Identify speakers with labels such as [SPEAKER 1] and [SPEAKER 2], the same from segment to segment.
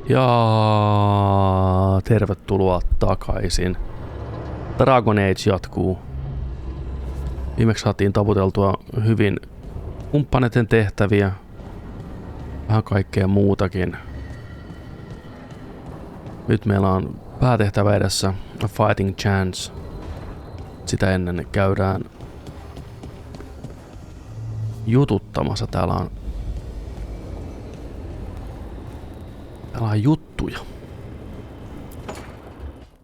[SPEAKER 1] Ja tervetuloa takaisin. Dragon Age jatkuu. Viimeksi saatiin taputeltua hyvin kumppaneiden tehtäviä. Vähän kaikkea muutakin. Nyt meillä on päätehtävä edessä, A Fighting Chance. Sitä ennen käydään jututtamassa. Täällä on juttuja.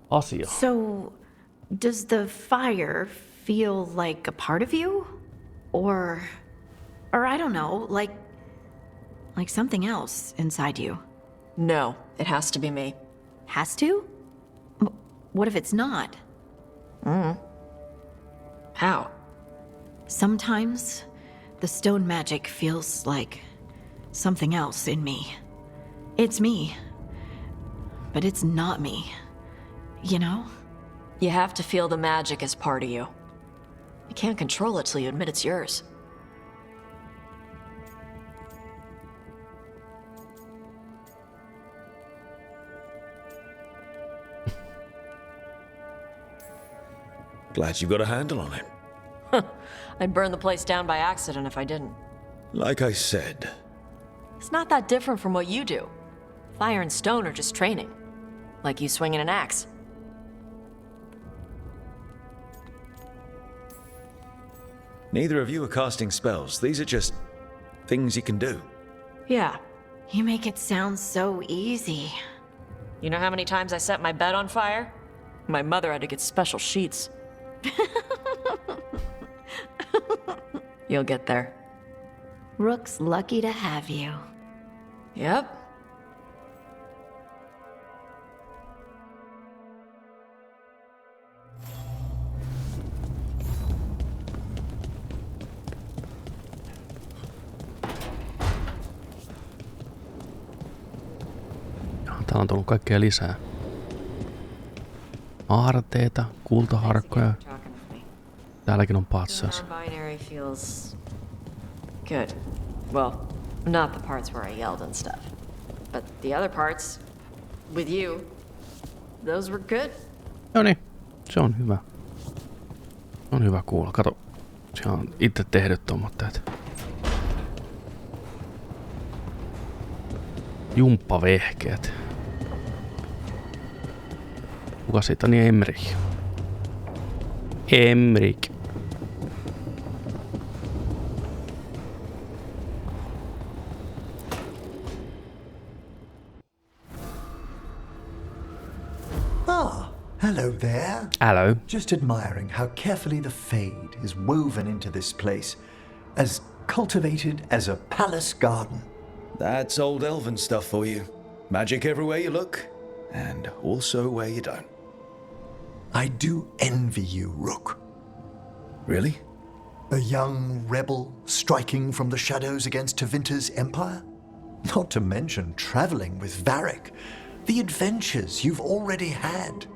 [SPEAKER 1] Asia.
[SPEAKER 2] So, does the fire feel like a part of you? Or I don't know, like something else inside you?
[SPEAKER 3] No, it has to be me.
[SPEAKER 2] Has to? What if it's not?
[SPEAKER 3] How?
[SPEAKER 2] Sometimes the stone magic feels like something else in me. It's me, but it's not me, you know?
[SPEAKER 3] You have to feel the magic as part of you. You can't control it till you admit it's yours.
[SPEAKER 4] Glad you got a handle on it.
[SPEAKER 3] I'd burn the place down by accident if I didn't.
[SPEAKER 4] Like I said,
[SPEAKER 3] It's not that different from what you do. Fire and stone are just training. Like you swinging an axe.
[SPEAKER 4] neither of you are casting spells. These are just things you can do.
[SPEAKER 3] Yeah.
[SPEAKER 2] You make it sound so easy.
[SPEAKER 3] You know how many times I set my bed on fire? My mother had to get special sheets. You'll get there.
[SPEAKER 2] Rook's lucky to have you.
[SPEAKER 3] Yep.
[SPEAKER 1] Täällä on tullut kaikkea lisää. Aarteita, kultaharkkoja. Täälläkin on patsas.
[SPEAKER 3] Non-binary feels good. Well, not the parts where I yelled and stuff. But the other parts, with you, those were good.
[SPEAKER 1] No niin, se on hyvä. On hyvä kuulla. Kato, se on itse tehnyt tommoitteet. Jumppavehkeet. Kuka siitä on niin Emmerich? Emmerich.
[SPEAKER 5] Hello there.
[SPEAKER 1] Hello.
[SPEAKER 5] Just admiring how carefully the fade is woven into this place, as cultivated as a palace garden.
[SPEAKER 4] That's old elven stuff for you. Magic everywhere you look, and also where you don't.
[SPEAKER 5] I do envy you, Rook.
[SPEAKER 4] Really?
[SPEAKER 5] A young rebel striking from the shadows against Tevinter's empire? Not to mention traveling with Varric. The adventures you've already had.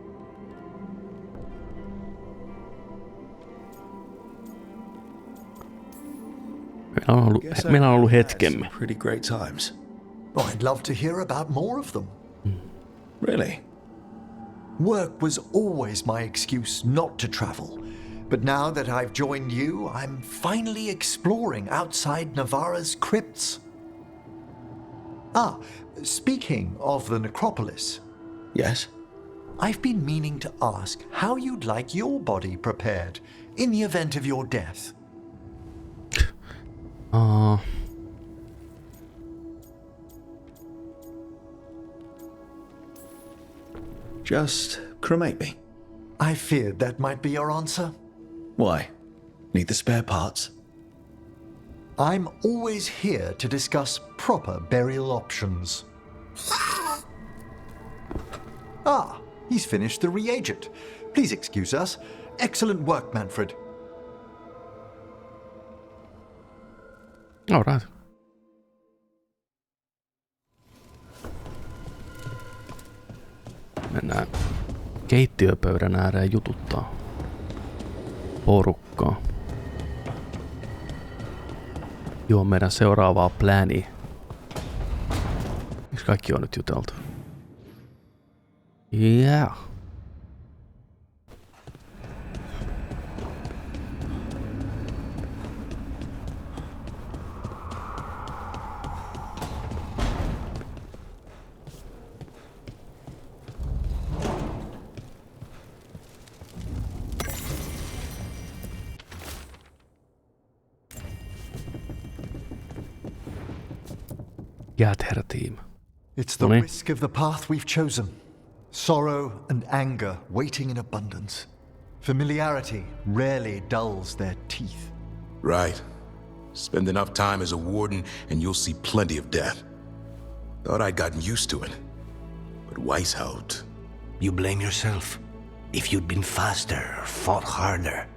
[SPEAKER 1] Meillä on ollut hetkemme.
[SPEAKER 4] Pretty great times.
[SPEAKER 5] Oh, I'd love to hear about more of them.
[SPEAKER 4] Really?
[SPEAKER 5] Work was always my excuse not to travel. But now that I've joined you, I'm finally exploring outside Navarra's crypts. Speaking of the necropolis.
[SPEAKER 4] Yes?
[SPEAKER 5] I've been meaning to ask how you'd like your body prepared in the event of your death.
[SPEAKER 4] Just cremate me.
[SPEAKER 5] I feared that might be your answer.
[SPEAKER 4] Why? Need the spare parts?
[SPEAKER 5] I'm always here to discuss proper burial options. He's finished the reagent. Please excuse us. Excellent work, Manfred.
[SPEAKER 1] All right. Mennään keittiöpöydän ääreen jututtaa porukkaa. Joo, meidän seuraavaa plääniä. Miksi kaikki on nyt juteltu? Yeah. Jätherteam.
[SPEAKER 5] It's the
[SPEAKER 1] Noniin.
[SPEAKER 5] risk of the path we've chosen. Sorrow and anger waiting in abundance. Familiarity rarely dulls their teeth.
[SPEAKER 6] Right. Spend enough time as a warden and you'll see plenty of death. Thought I'd gotten used to it. But Weishaupt...
[SPEAKER 7] You blame yourself. If you'd been faster or fought harder.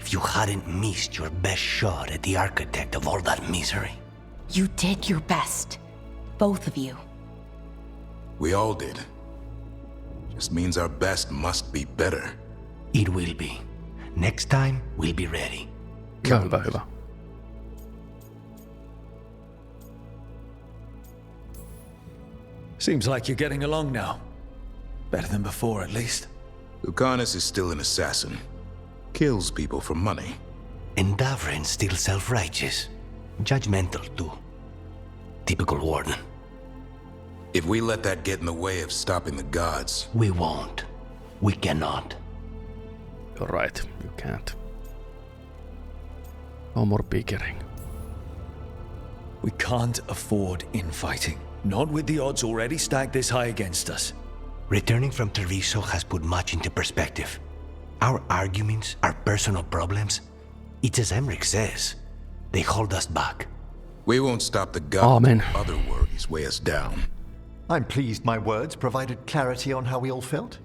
[SPEAKER 7] If you hadn't missed your best shot at the architect of all that misery.
[SPEAKER 8] You did your best. Both of you.
[SPEAKER 6] We all did. Just means our best must be better.
[SPEAKER 7] It will be. Next time, we'll be ready.
[SPEAKER 1] Hyvä.
[SPEAKER 4] Seems like you're getting along now. Better than before, at least.
[SPEAKER 6] Lucanus is still an assassin. Kills people for money.
[SPEAKER 7] And Daven's still self-righteous. Judgmental, too. Typical warden.
[SPEAKER 6] If we let that get in the way of stopping the gods...
[SPEAKER 7] We won't. We cannot.
[SPEAKER 1] You're right. You can't. No more bickering.
[SPEAKER 4] We can't afford infighting. Not with the odds already stacked this high against us.
[SPEAKER 7] Returning from Treviso has put much into perspective. Our arguments, our personal problems, it's as Emmerich says. They hold us back.
[SPEAKER 6] We won't stop the gods.
[SPEAKER 1] Amen.
[SPEAKER 6] Other worries weigh us down.
[SPEAKER 5] I'm pleased my words provided clarity on how we all felt.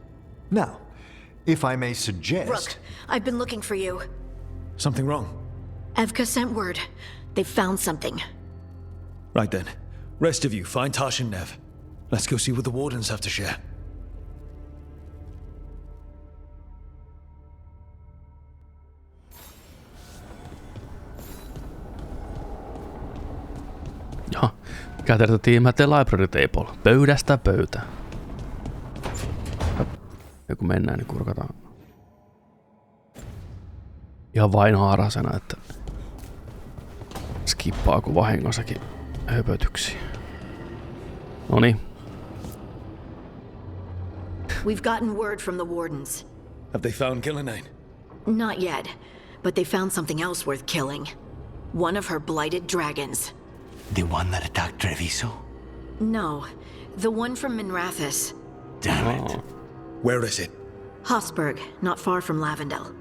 [SPEAKER 5] Now, if I may suggest...
[SPEAKER 2] Rook, I've been looking for you.
[SPEAKER 4] Something wrong?
[SPEAKER 2] Evka sent word. They found something.
[SPEAKER 4] Right then. Rest of you, find Tash and Nev. Let's go see what the wardens have to share.
[SPEAKER 1] Jaha. Kätertätiin The Library Table. Pöydästä pöytään. Ja kun mennään, niin kurkataan. Ihan vain haarasena, että skippaako vahingossakin höpötyksiä. Noniin.
[SPEAKER 2] We've gotten word from the wardens.
[SPEAKER 4] Have they found Killinane?
[SPEAKER 2] Not yet, but they found something else worth killing. One of her blighted dragons.
[SPEAKER 7] The one that attacked Treviso?
[SPEAKER 2] No, the one from Minrathis.
[SPEAKER 7] Damn it.
[SPEAKER 4] Where is it?
[SPEAKER 2] Hosberg, not far from Lavendel.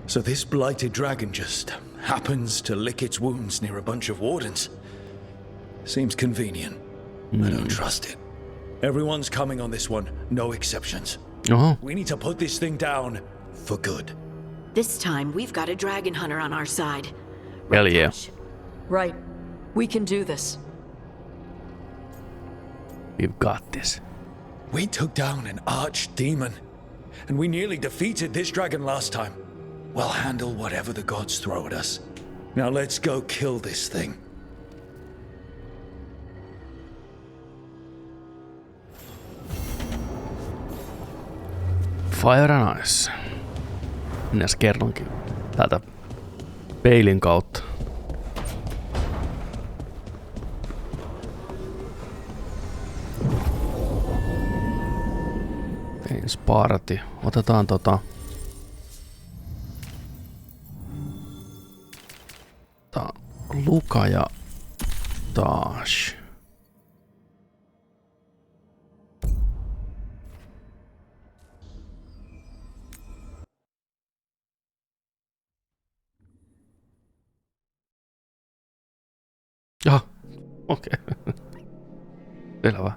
[SPEAKER 4] So this blighted dragon just happens to lick its wounds near a bunch of wardens. Seems convenient. I don't trust it. Everyone's coming on this one, no exceptions.
[SPEAKER 1] Oho.
[SPEAKER 4] We need to put this thing down for good.
[SPEAKER 2] This time, we've got a dragon hunter on our side.
[SPEAKER 1] Hell yeah.
[SPEAKER 2] Tash?
[SPEAKER 3] Right. We can do this.
[SPEAKER 1] We've got this.
[SPEAKER 4] We took down an archdemon, and we nearly defeated this dragon last time. We'll handle whatever the gods throw at us. Now let's go kill this thing.
[SPEAKER 1] Fire and Ice. Minäs kerronkin täältä peilin kautta. Tein sparti. Otetaan Luka ja Tash. Jaha, okei. Selvä.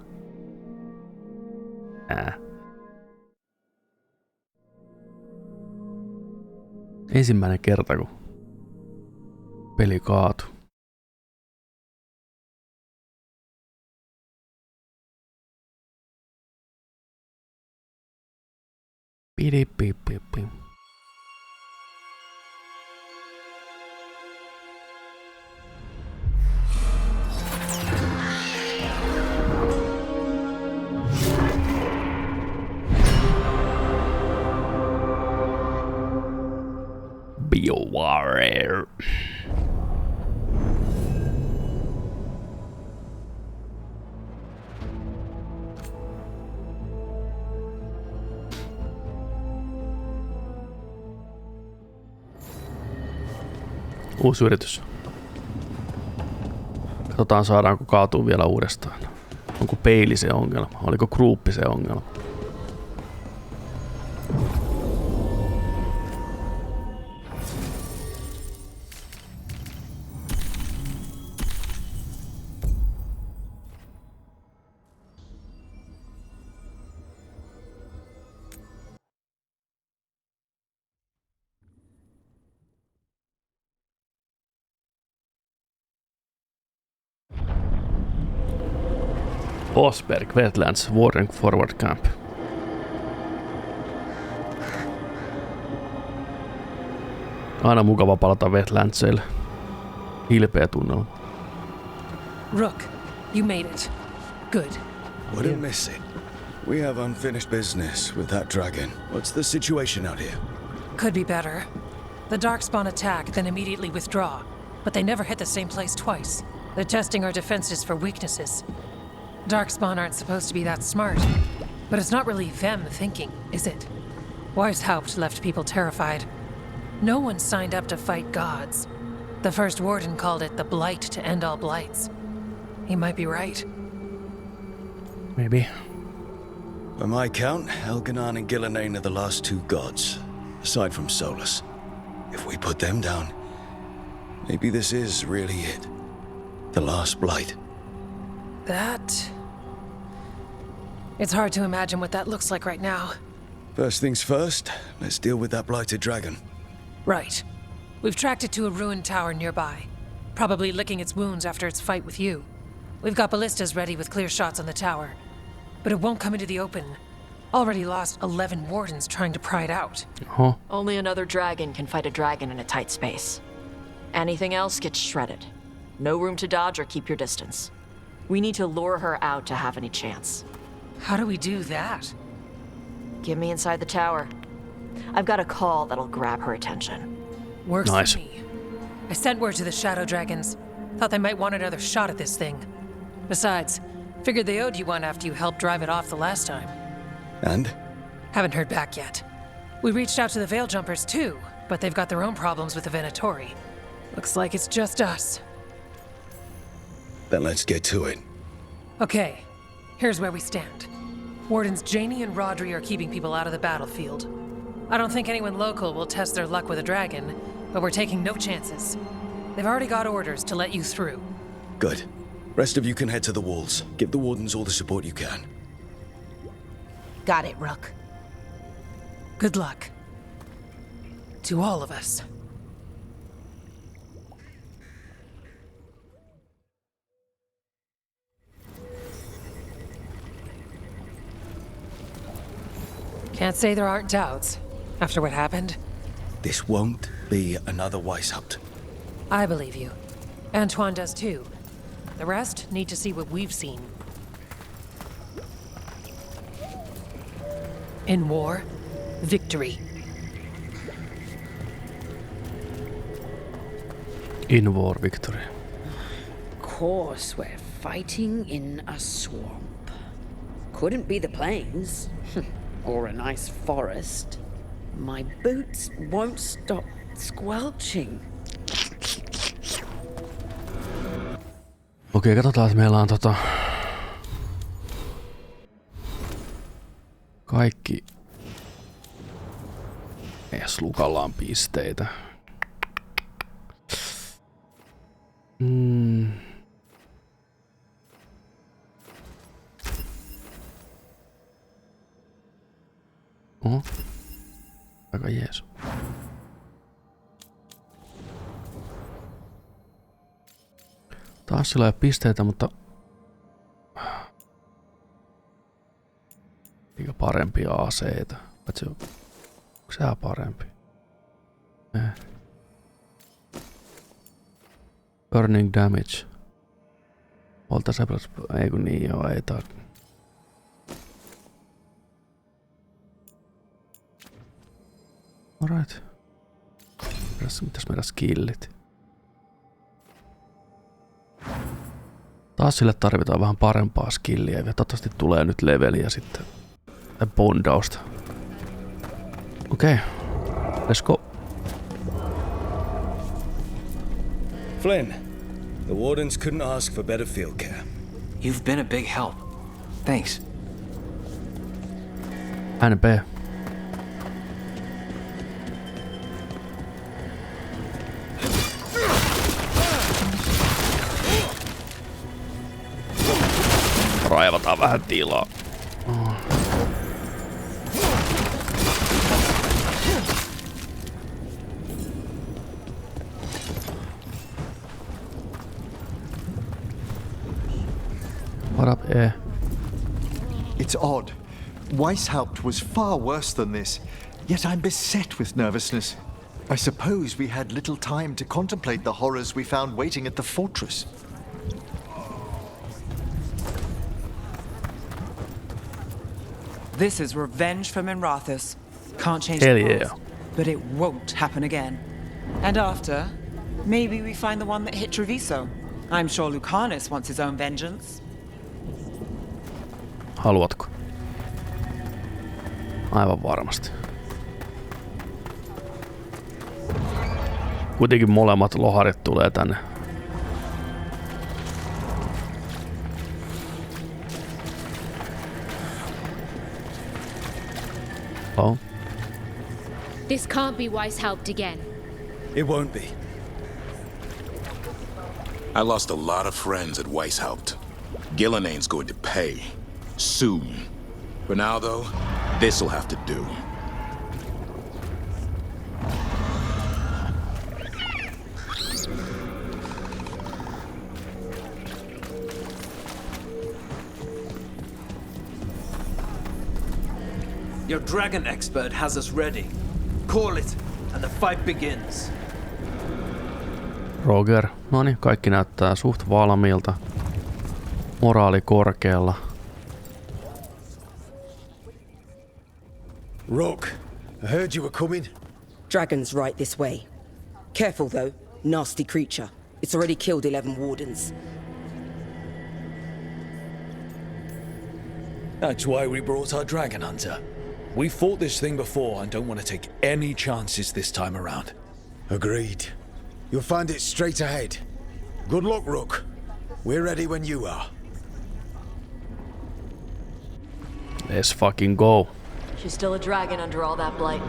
[SPEAKER 1] Ensimmäinen kerta, kun peli kaatui. Pidi pip pip pip. BioWare. Uusi yritys. Katsotaan saadaanko kaatua vielä uudestaan. Onko peili se ongelma? Oliko gruppi se ongelma? Osberg, Wetlands, Warren Forward Camp. Aina mukava palata Wetlandsille. Hilpeä tunnelma.
[SPEAKER 9] Rook, you made it. Good.
[SPEAKER 4] Wouldn't miss it. We have unfinished business with that dragon. What's the situation out here?
[SPEAKER 9] Could be better. The Darkspawn attack, then immediately withdraw. But they never hit the same place twice. They're testing our defenses for weaknesses. Darkspawn aren't supposed to be that smart. But it's not really them thinking, is it? Weishaupt left people terrified. No one signed up to fight gods. The first warden called it the blight to end all blights. He might be right.
[SPEAKER 1] Maybe.
[SPEAKER 4] By my count, Elganon and Gillenane are the last two gods, aside from Solus. If we put them down, maybe this is really it. The last blight.
[SPEAKER 9] It's hard to imagine what that looks like right now.
[SPEAKER 4] First things first, let's deal with that blighted dragon.
[SPEAKER 9] Right. We've tracked it to a ruined tower nearby. Probably licking its wounds after its fight with you. We've got ballistas ready with clear shots on the tower. But it won't come into the open. Already lost 11 wardens trying to pry it out.
[SPEAKER 1] Huh.
[SPEAKER 3] Only another dragon can fight a dragon in a tight space. Anything else gets shredded. No room to dodge or keep your distance. We need to lure her out to have any chance.
[SPEAKER 9] How do we do that?
[SPEAKER 3] Get me inside the tower. I've got a call that'll grab her attention.
[SPEAKER 9] Works
[SPEAKER 1] Nice.
[SPEAKER 9] for me. I sent word to the Shadow Dragons. Thought they might want another shot at this thing. Besides, figured they owed you one after you helped drive it off the last time.
[SPEAKER 4] And?
[SPEAKER 9] Haven't heard back yet. We reached out to the Veil Jumpers too, but they've got their own problems with the Venatori. Looks like it's just us.
[SPEAKER 4] Then let's get to it.
[SPEAKER 9] Okay, here's where we stand. Wardens Janie and Rodri are keeping people out of the battlefield. I don't think anyone local will test their luck with a dragon, but we're taking no chances. They've already got orders to let you through.
[SPEAKER 4] Good. Rest of you can head to the walls. Give the wardens all the support you can.
[SPEAKER 8] Got it, Rook.
[SPEAKER 9] Good luck. To all of us. Can't say there aren't doubts, after what happened.
[SPEAKER 4] This won't be another Weishaupt.
[SPEAKER 9] I believe you. Antoine does too. The rest need to see what we've seen. In war, victory.
[SPEAKER 1] In war victory.
[SPEAKER 10] Course, we're fighting in a swamp. Couldn't be the plains. Or a nice forest. My boots won't stop squelching.
[SPEAKER 1] Okei, katsotaan, että meillä on kaikki ees lukallaan pisteitä. Oho. Aika jees. Taas sillä ei ole pisteitä, mutta eikä parempia aseita. Paitsi onko sehän parempi? Burning damage. Ei kun niin joo, ei taa. Alright. Mitäs meidän skillit? Taas sille tarvitaan vähän parempaa skilliä ja toivottavasti tulee nyt leveliä sitten. Bondausta. Okei. Let's go.
[SPEAKER 11] Flynn, the wardens couldn't ask for better field care.
[SPEAKER 12] You've been a big help. Thanks.
[SPEAKER 1] NP. Raivataan vähän tilaa. What up,
[SPEAKER 5] It's odd. Weishaupt was far worse than this, yet I'm beset with nervousness. I suppose we had little time to contemplate the horrors we found waiting at the fortress.
[SPEAKER 13] This is revenge for Minrathous. Can't change
[SPEAKER 1] Hell
[SPEAKER 13] the
[SPEAKER 1] yeah.
[SPEAKER 13] past, but it won't happen again. And after, maybe we find the one that hit Treviso. I'm sure Lucanus wants his own vengeance.
[SPEAKER 1] Haluatko? Aivan varmasti. Kuitenkin molemmat loharit tulee tänne. Oh.
[SPEAKER 14] This can't be Weishaupt again.
[SPEAKER 11] It won't be.
[SPEAKER 6] I lost a lot of friends at Weishaupt. Gillenane's going to pay. Soon. For now, though, this'll have to do.
[SPEAKER 15] Your dragon expert has us ready. Call it, and the fight begins.
[SPEAKER 1] Roger. Noniin, kaikki näyttää suht valmiilta. Moraali korkealla.
[SPEAKER 11] Rock, I heard you were coming.
[SPEAKER 16] Dragon's right this way. Careful though, nasty creature. It's already killed 11 wardens.
[SPEAKER 4] That's why we brought our dragon hunter. We fought this thing before and don't want to take any chances this time around.
[SPEAKER 11] Agreed. You'll find it straight ahead. Good luck, Rook. We're ready when you are.
[SPEAKER 1] Let's fucking go.
[SPEAKER 3] She's still a dragon under all that blight.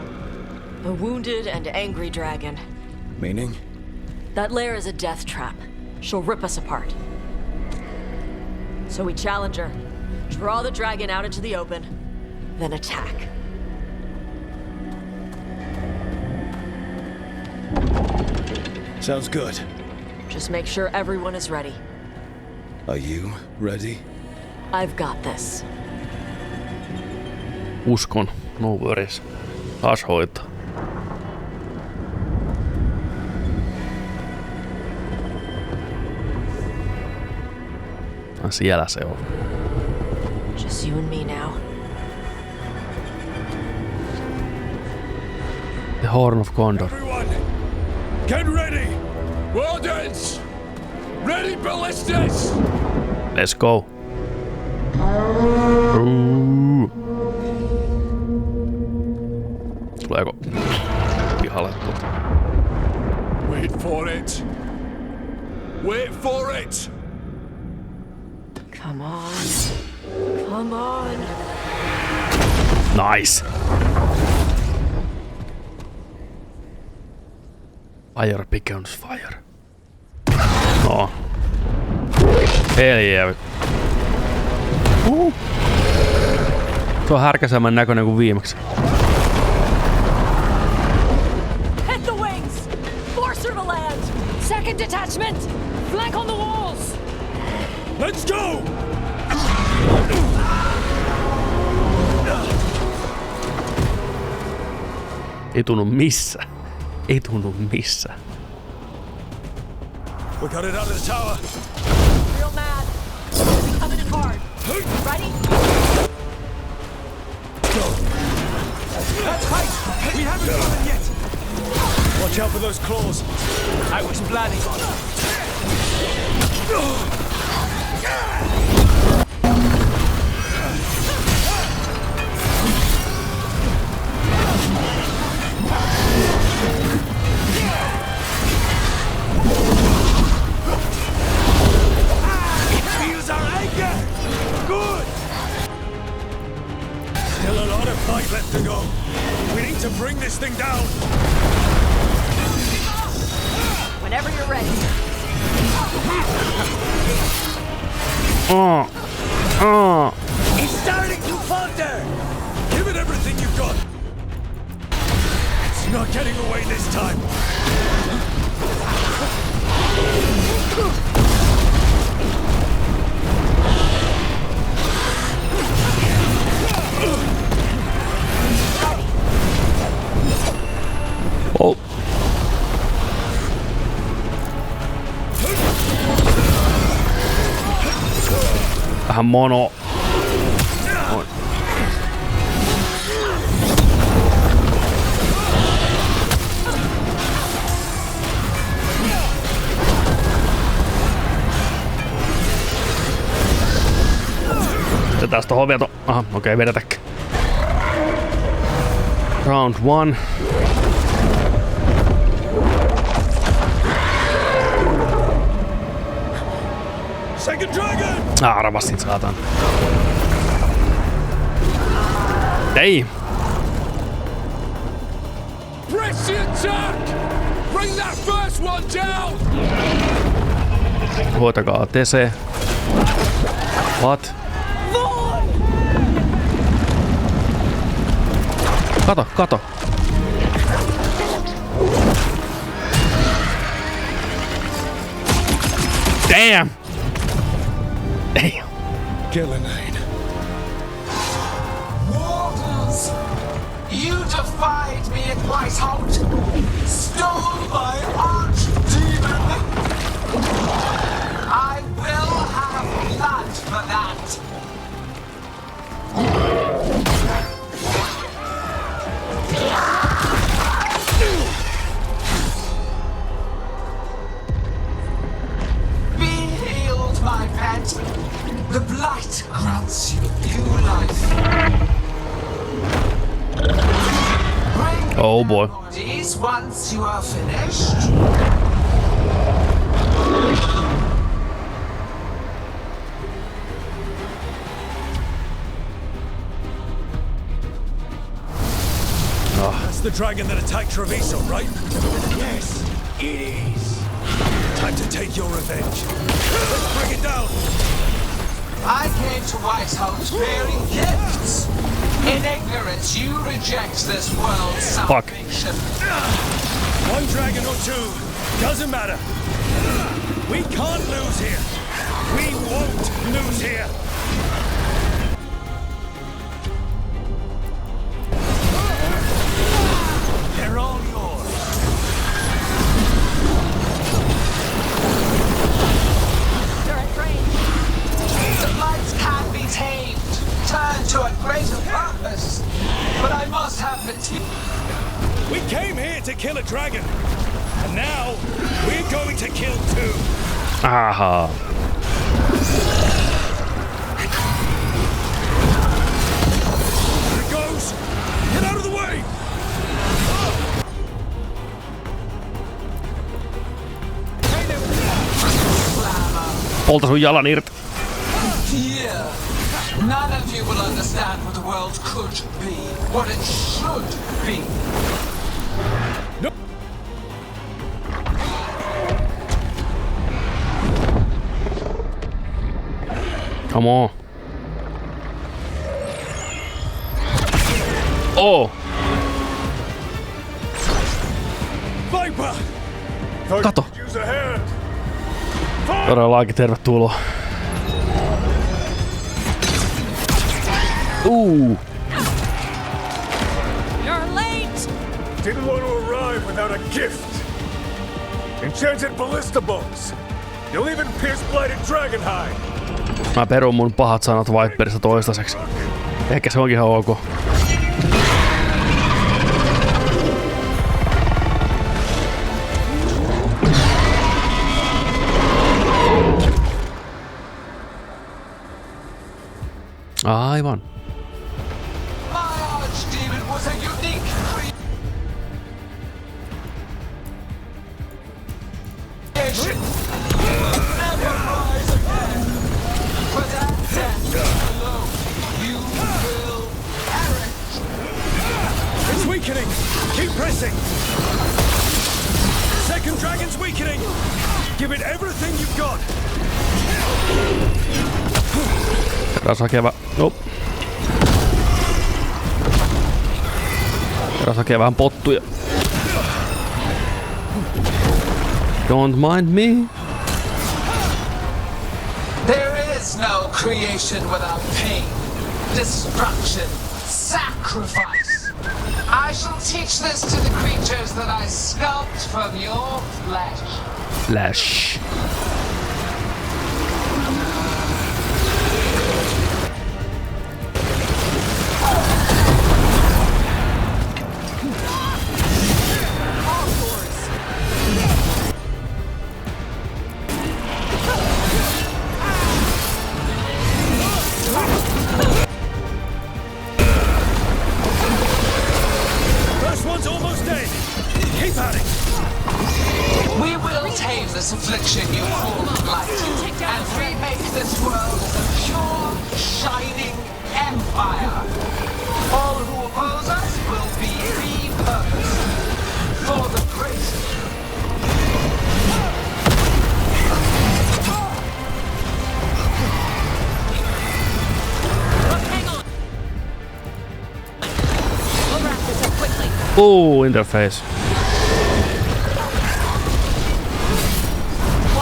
[SPEAKER 3] A wounded and angry dragon.
[SPEAKER 4] Meaning?
[SPEAKER 3] That lair is a death trap. She'll rip us apart. So we challenge her, draw the dragon out into the open, then attack.
[SPEAKER 4] Sounds good.
[SPEAKER 3] Just make sure everyone is ready.
[SPEAKER 4] Are you ready?
[SPEAKER 3] I've got this.
[SPEAKER 1] Uskon. No worries. Taas hoitaa. Siellä se on.
[SPEAKER 3] Just you and me now.
[SPEAKER 1] The Horn of Gondor.
[SPEAKER 17] Everyone, get ready! Wardens! Ready ballistas!
[SPEAKER 1] Let's go. Tuleeko pihalle tuolta?
[SPEAKER 17] Wait for it! Wait for it!
[SPEAKER 3] Come on. Come on.
[SPEAKER 1] Nice. Fire becomes fire. No. Hell yeah. Se on härkäsemmän näköinen kuin viimeksi.
[SPEAKER 18] Hit the wings! Force her to land! Second detachment! Flank on the walls!
[SPEAKER 17] Let's go!
[SPEAKER 1] Ei tunnu missä. Ei tunnu missä.
[SPEAKER 17] We got it out of the tower.
[SPEAKER 18] Real mad. Coming in hard. Ready?
[SPEAKER 17] Go. That's height. We haven't got it yet.
[SPEAKER 11] Watch
[SPEAKER 17] Watch out for those claws.
[SPEAKER 15] I was planning on it.
[SPEAKER 17] It feels our anger. Good. Still a lot of fight left to go. We need to bring this thing down.
[SPEAKER 3] Whenever you're ready.
[SPEAKER 17] It's starting to falter. Give it everything you've got. It's not getting away this time.
[SPEAKER 1] Oh. Vähän mono. Noin. Tästä tohon vielä aha, okei, vedetäkö. Round 1.
[SPEAKER 17] Second dragon!
[SPEAKER 1] Arvasin, saatan. Ei!
[SPEAKER 17] Press the attack! Bring that first one down!
[SPEAKER 1] Hoitakaa TC. What? Kato, kato. Damn! Damn.
[SPEAKER 17] Gillenane.
[SPEAKER 19] Wardens! You defied me at Whitehout! Stole my archdemon! I will have blood for that! Be healed, my pet! The blight grants you new life. Bring
[SPEAKER 1] oh boy.
[SPEAKER 19] bodies once you are finished.
[SPEAKER 17] That's the dragon that attacked Treviso, right? Yes, it is. Time to take your revenge. Let's bring it down.
[SPEAKER 19] I came to Whitehouse bearing gifts. In ignorance, you reject this world's salvation.
[SPEAKER 17] One dragon or two, doesn't matter. We can't lose here. We won't lose here. They're all yours.
[SPEAKER 19] They're at range. The lights can be tamed, turned to a greater purpose. But I must have material.
[SPEAKER 17] We came here to kill a dragon. And now, we're going to kill two.
[SPEAKER 1] Aha.
[SPEAKER 17] Here it goes. Get out of the way.
[SPEAKER 1] Polta sun jalan irti.
[SPEAKER 19] Here, none of you will understand what the world could be, what it should be.
[SPEAKER 17] No.
[SPEAKER 1] Come on. Oh.
[SPEAKER 17] Viper.
[SPEAKER 1] Kato.
[SPEAKER 17] Use a hand.
[SPEAKER 1] Todellakin tervetuloa.
[SPEAKER 18] You're late!
[SPEAKER 17] Didn't want to arrive without a gift. Enchanted ballista bones. You'll even pierce blighted dragon hide.
[SPEAKER 1] Mä perun mun pahat sanat Viperista toistaiseksi. Ehkä se onkin ihan ok. Aivan.
[SPEAKER 19] My archdemon was a unique creation. Never rise again. For that death alone, you will perish.
[SPEAKER 17] It's weakening! Keep pressing! Second dragon's weakening! Give it everything you've got!
[SPEAKER 1] Eräs hakeva. Nope. Eräs hakee vähän pottuja. Don't mind me.
[SPEAKER 19] There is no creation without pain, destruction, sacrifice. I shall teach this to the creatures that I sculpt from your flesh.
[SPEAKER 1] Flash.
[SPEAKER 19] Affliction you call light, and remake this world as a pure, shining empire. All who oppose us will be repurposed for the greater.
[SPEAKER 18] Hang on. We'll wrap this up quickly.
[SPEAKER 1] Oh, interface.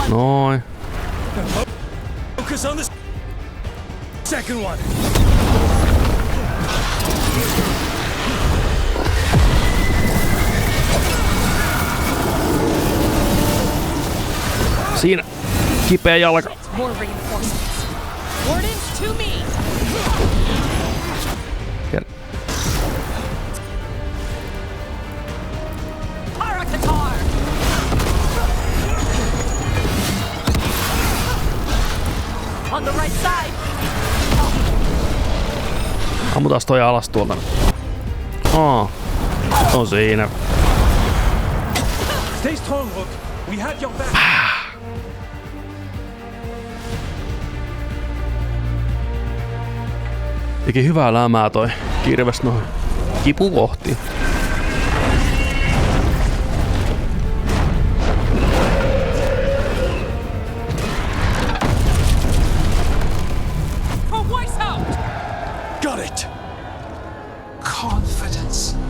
[SPEAKER 1] Noin.
[SPEAKER 17] Focus on the second one.
[SPEAKER 1] Siinä. Kipeä jalka.
[SPEAKER 18] More reinforcements. Wardens to me. On the right side.
[SPEAKER 1] Ammutaan toi alas tuolta. On siinä.
[SPEAKER 17] Stay strong, Rook. We have your back.
[SPEAKER 1] Teki hyvää lämää toi kirves noin kipukohtiin.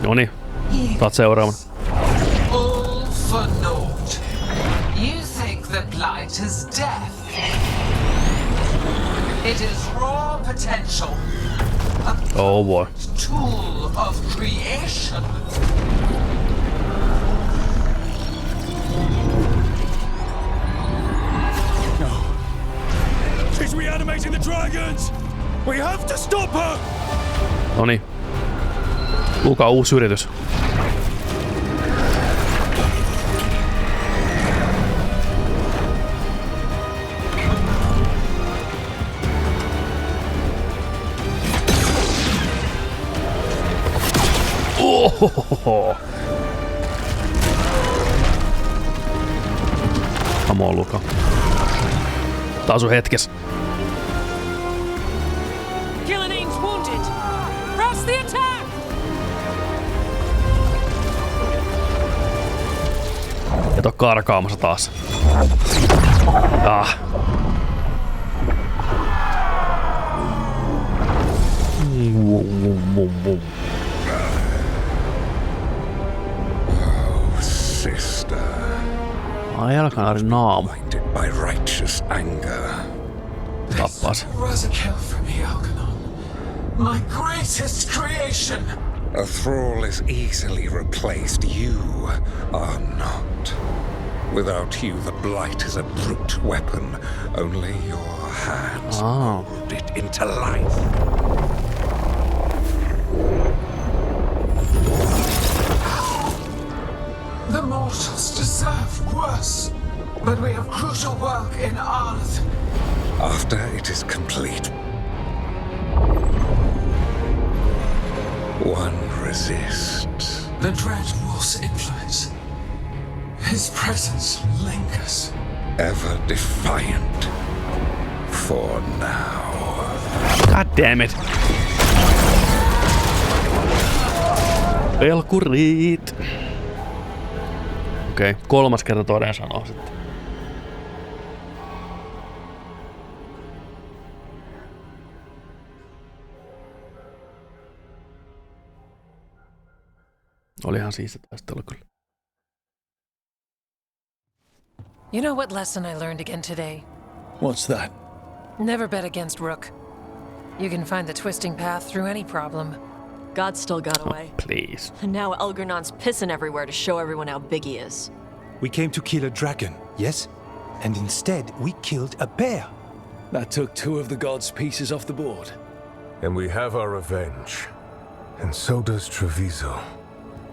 [SPEAKER 1] Noniin, taat seuraavana.
[SPEAKER 19] All for naught. You think the blight is death. It is raw potential.
[SPEAKER 1] Oh boy.
[SPEAKER 19] Tool of creation.
[SPEAKER 17] No. She's reanimating the dragons! We have to stop her!
[SPEAKER 1] Noniin. Luka uusi yritys. Ohohoho. Come on, Luka. Tää on sun hetkes.
[SPEAKER 18] Killian's wounded. Press the attack.
[SPEAKER 1] Et oo karkaamassa taas.
[SPEAKER 20] Oh, sister.
[SPEAKER 1] Ai jalkanaarin naamu.
[SPEAKER 20] By righteous anger.
[SPEAKER 1] Tappas.
[SPEAKER 19] Was a kill for me, Alkanon. My greatest creation.
[SPEAKER 20] A thrall is easily replaced. You are not. Without you, the blight is a brute weapon. Only your hands mold it into life.
[SPEAKER 19] The mortals deserve worse, but we have crucial work in Arth.
[SPEAKER 20] After it is complete, one resists.
[SPEAKER 19] The dread wolf's influence. His presence lingers.
[SPEAKER 20] Ever defiant. For now.
[SPEAKER 1] God damn it. Velkurit. Okei, 3. kerta toden sanoo sitten. Olihan siisti taistelu kyllä.
[SPEAKER 9] You know what lesson I learned again today?
[SPEAKER 4] What's that?
[SPEAKER 9] Never bet against Rook. You can find the twisting path through any problem.
[SPEAKER 3] God still got away.
[SPEAKER 1] Please.
[SPEAKER 3] And now Elgernon's pissing everywhere to show everyone how big he is.
[SPEAKER 7] We came to kill a dragon, yes? And instead, we killed a bear.
[SPEAKER 4] That took 2 of the gods' pieces off the board.
[SPEAKER 17] And we have our revenge. And so does Treviso.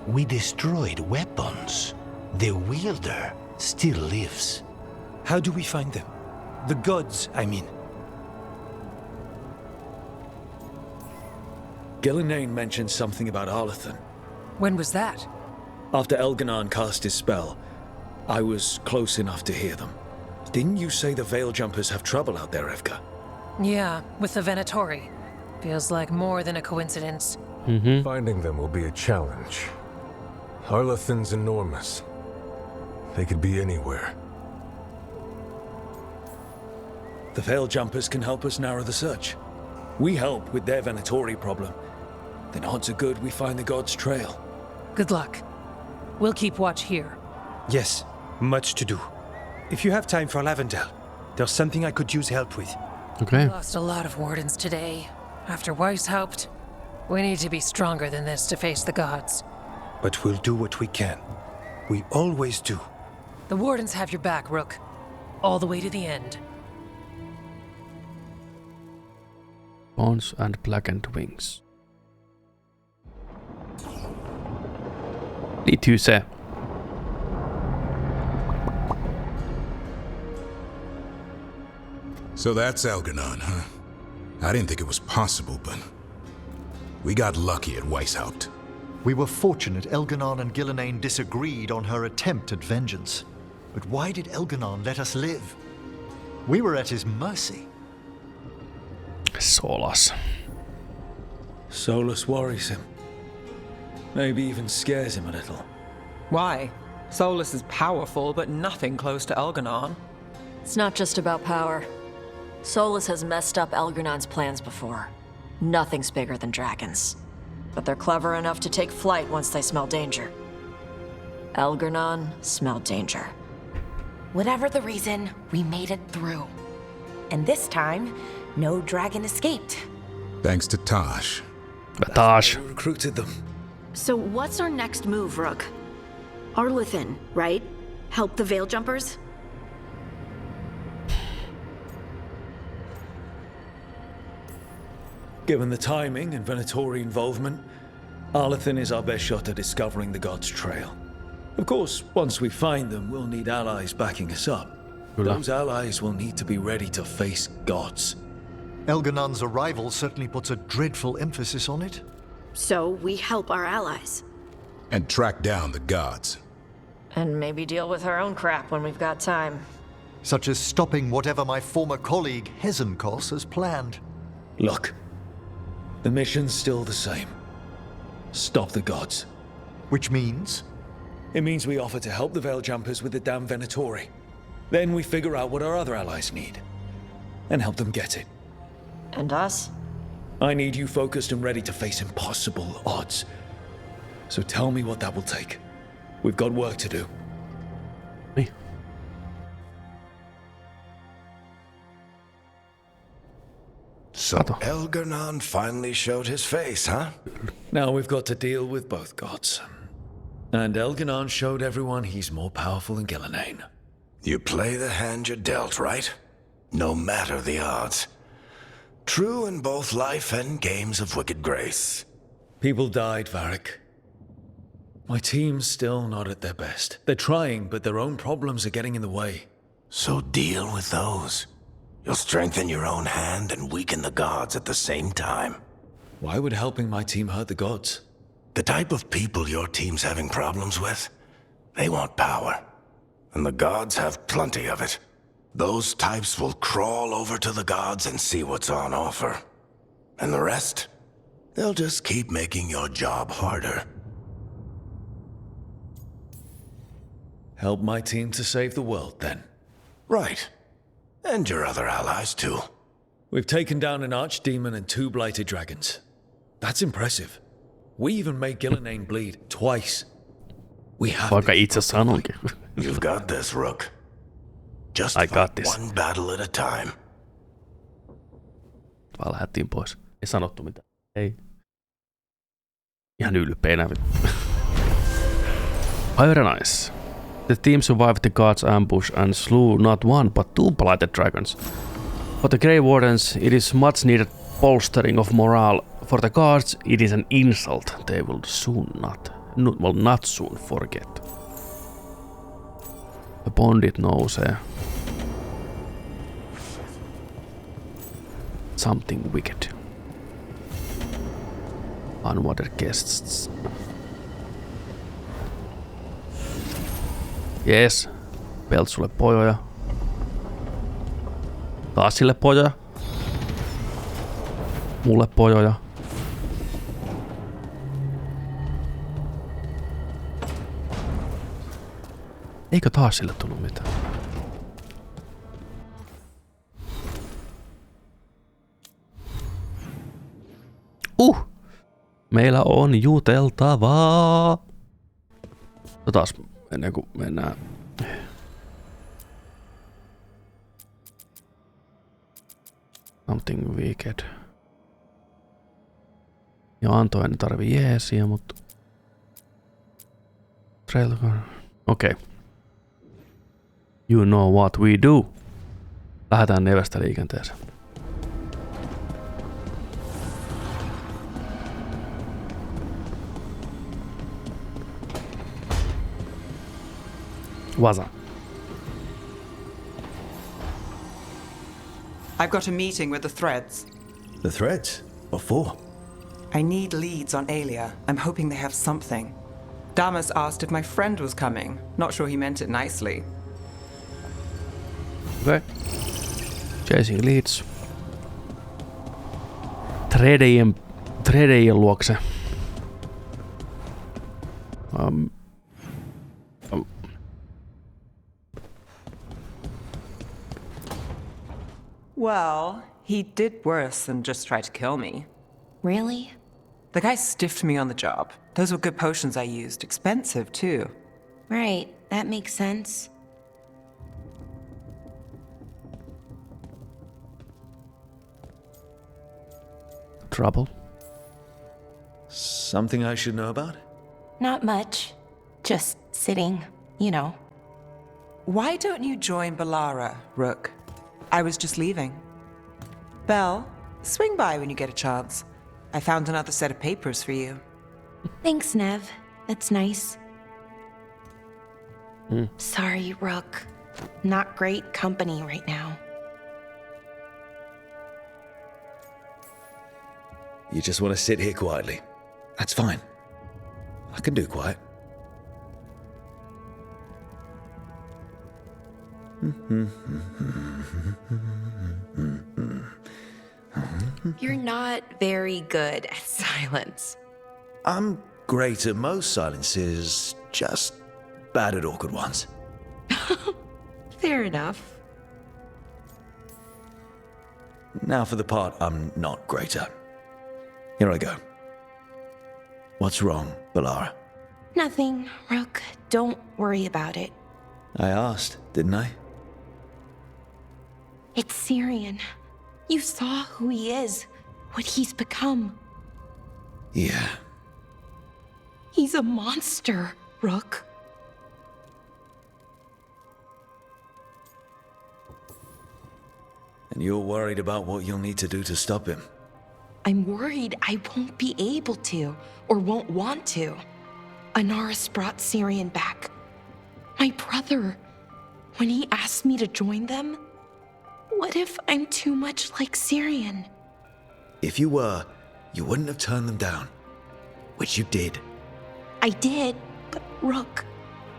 [SPEAKER 7] We destroyed weapons. The wielder still lives.
[SPEAKER 11] How do we find them? The gods, I mean.
[SPEAKER 4] Gillenane mentioned something about Arlathan.
[SPEAKER 9] When was that?
[SPEAKER 4] After Elgernon cast his spell, I was close enough to hear them. Didn't you say the Veil Jumpers have trouble out there, Evka?
[SPEAKER 9] Yeah, with the Venatori. Feels like more than a coincidence.
[SPEAKER 17] Finding them will be a challenge. Arlathan's enormous. They could be anywhere.
[SPEAKER 4] The Veil Jumpers can help us narrow the search. We help with their Venatori problem. Then odds are good we find the gods' trail.
[SPEAKER 9] Good luck. We'll keep watch here.
[SPEAKER 11] Yes, much to do. If you have time for Lavendel, there's something I could use help with.
[SPEAKER 1] Okay.
[SPEAKER 9] We lost a lot of wardens today. After Weishaupt, we need to be stronger than this to face the gods.
[SPEAKER 11] But we'll do what we can. We always do.
[SPEAKER 9] The wardens have your back, Rook. All the way to the end.
[SPEAKER 1] Bones and blackened wings. Liittyy se.
[SPEAKER 6] So that's Elgernon, huh? I didn't think it was possible, but we got lucky at Weishaupt.
[SPEAKER 5] We were fortunate Elgernon and Gillenane disagreed on her attempt at vengeance. But why did Elgernon let us live? We were at his mercy.
[SPEAKER 1] Solas.
[SPEAKER 4] Solus worries him. Maybe even scares him a little.
[SPEAKER 13] Why? Solus is powerful, but nothing close to Elgernon.
[SPEAKER 3] It's not just about power. Solus has messed up Elgernon's plans before. Nothing's bigger than dragons. But they're clever enough to take flight once they smell danger. Elgernon smelled danger.
[SPEAKER 8] Whatever the reason, we made it through. And this time, no dragon escaped.
[SPEAKER 6] Thanks to Tosh.
[SPEAKER 1] Tosh.
[SPEAKER 4] We recruited them.
[SPEAKER 2] So what's our next move, Rook? Arlathan, right? Help the Veil Jumpers?
[SPEAKER 4] Given the timing and Venatori involvement, Arlathan is our best shot at discovering the gods' trail. Of course, once we find them, we'll need allies backing us up. Those allies will need to be ready to face gods.
[SPEAKER 5] Elgernon's arrival certainly puts a dreadful emphasis on it.
[SPEAKER 2] So we help our allies.
[SPEAKER 6] And track down the gods.
[SPEAKER 3] And maybe deal with our own crap when we've got time.
[SPEAKER 5] Such as stopping whatever my former colleague Hezenkos has planned.
[SPEAKER 4] Look, the mission's still the same. Stop the gods.
[SPEAKER 5] Which means?
[SPEAKER 4] It means we offer to help the Veil Jumpers with the damn Venatori. Then we figure out what our other allies need. And help them get it.
[SPEAKER 3] And us?
[SPEAKER 4] I need you focused and ready to face impossible odds. So tell me what that will take. We've got work to do.
[SPEAKER 1] Me.
[SPEAKER 21] So Elgernon finally showed his face, huh?
[SPEAKER 4] Now we've got to deal with both gods. And Elgernon showed everyone he's more powerful than Gillenane.
[SPEAKER 21] You play the hand you're dealt, right? No matter the odds. True in both life and games of wicked grace.
[SPEAKER 4] People died, Varric. My team's still not at their best. They're trying, but their own problems are getting in the way.
[SPEAKER 21] So deal with those. You'll strengthen your own hand and weaken the gods at the same time.
[SPEAKER 4] Why would helping my team hurt the gods?
[SPEAKER 21] The type of people your team's having problems with, they want power. And the gods have plenty of it. Those types will crawl over to the gods and see what's on offer. And the rest, they'll just keep making your job harder.
[SPEAKER 4] Help my team to save the world, then.
[SPEAKER 21] Right. And your other allies, too.
[SPEAKER 4] We've taken down an archdemon and 2 blighted dragons. That's impressive. We even made Gillenane bleed twice. We have
[SPEAKER 1] Vaikka itse sanonkin.
[SPEAKER 21] You've got this, Rook. Just
[SPEAKER 1] I got this.
[SPEAKER 21] One battle at a time.
[SPEAKER 1] Vaan lähdettiin pois. Ei sanottu mitään. Ei. Ihan ylpeänä. Very nice. The team survived the gods' ambush and slew not 1 but 2 blighted dragons. For the Grey Wardens, it is much needed bolstering of morale. For the gods, it is an insult they will not soon forget. The bondit nousee. Something wicked. Unwanted guests. Jees. Peltsulle pojoja. Taas sille pojoja. Mulle pojoja. Eikö taas sille tullut mitään? Meillä on juteltavaa. Taas ennen kuin mennään. Something wicked. Ja Antoine tarvii jeesiä, mutta... Okei. You know what we do. Lähdetään Nevestä liikenteeseen. Waza.
[SPEAKER 13] I've got a meeting with the Threads.
[SPEAKER 4] The Threads? What for?
[SPEAKER 13] I need leads on Aelia. I'm hoping they have something. Damas asked if my friend was coming. Not sure he meant it nicely.
[SPEAKER 1] Okay. Chasin Leads. Tradeien luokse.
[SPEAKER 13] Well, he did worse than just try to kill me.
[SPEAKER 8] Really?
[SPEAKER 13] The guy stiffed me on the job. Those were good potions I used. Expensive, too.
[SPEAKER 8] Right, that makes sense.
[SPEAKER 1] Trouble?
[SPEAKER 4] Something I should know about?
[SPEAKER 8] Not much. Just sitting, you know.
[SPEAKER 13] Why don't you join Balara, Rook? I was just leaving. Belle, swing by when you get a chance. I found another set of papers for you.
[SPEAKER 8] Thanks, Nev. That's nice. Sorry, Rook. Not great company right now.
[SPEAKER 4] You just want to sit here quietly. That's fine. I can do quiet.
[SPEAKER 8] You're not very good at silence.
[SPEAKER 4] I'm great at most silences, just bad at awkward ones.
[SPEAKER 8] Fair enough.
[SPEAKER 4] Now for the part I'm not great at. Here I go. What's wrong, Balara?
[SPEAKER 8] Nothing, Rook. Don't worry about it.
[SPEAKER 4] I asked, didn't I?
[SPEAKER 8] It's Syrian. You saw who he is, what he's become.
[SPEAKER 4] Yeah.
[SPEAKER 8] He's a monster, Rook.
[SPEAKER 4] And you're worried about what you'll need to do to stop him?
[SPEAKER 8] I'm worried I won't be able to, or won't want to. Anaris brought Syrian back. My brother. When he asked me to join them, what if I'm too much like Syrian?
[SPEAKER 4] If you were, you wouldn't have turned them down. Which you did.
[SPEAKER 8] I did, but Rook,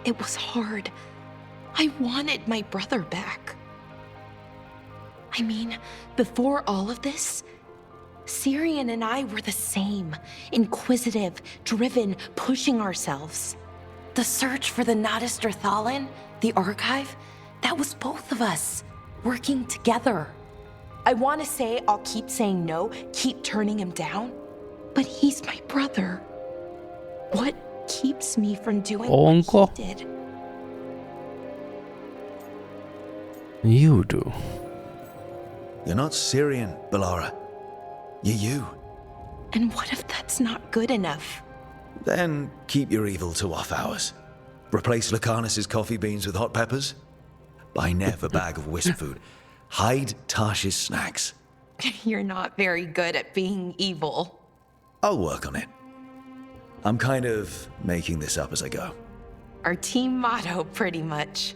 [SPEAKER 8] it was hard. I wanted my brother back. I mean, before all of this, Syrian and I were the same. Inquisitive, driven, pushing ourselves. The search for the Nadister Thalin, the archive, that was both of us, working together. I want to say I'll keep saying no, keep turning him down, but he's my brother. What keeps me from doing what he did?
[SPEAKER 1] You do.
[SPEAKER 4] You're not Syrian, Balara. You're you.
[SPEAKER 8] And what if that's not good enough?
[SPEAKER 4] Then keep your evil to off hours. Replace Lucanus's coffee beans with hot peppers. Buy Nev a bag of wisp food. Hide Tarsh's snacks.
[SPEAKER 8] You're not very good at being evil.
[SPEAKER 4] I'll work on it. I'm kind of making this up as I go.
[SPEAKER 8] Our team motto, pretty much.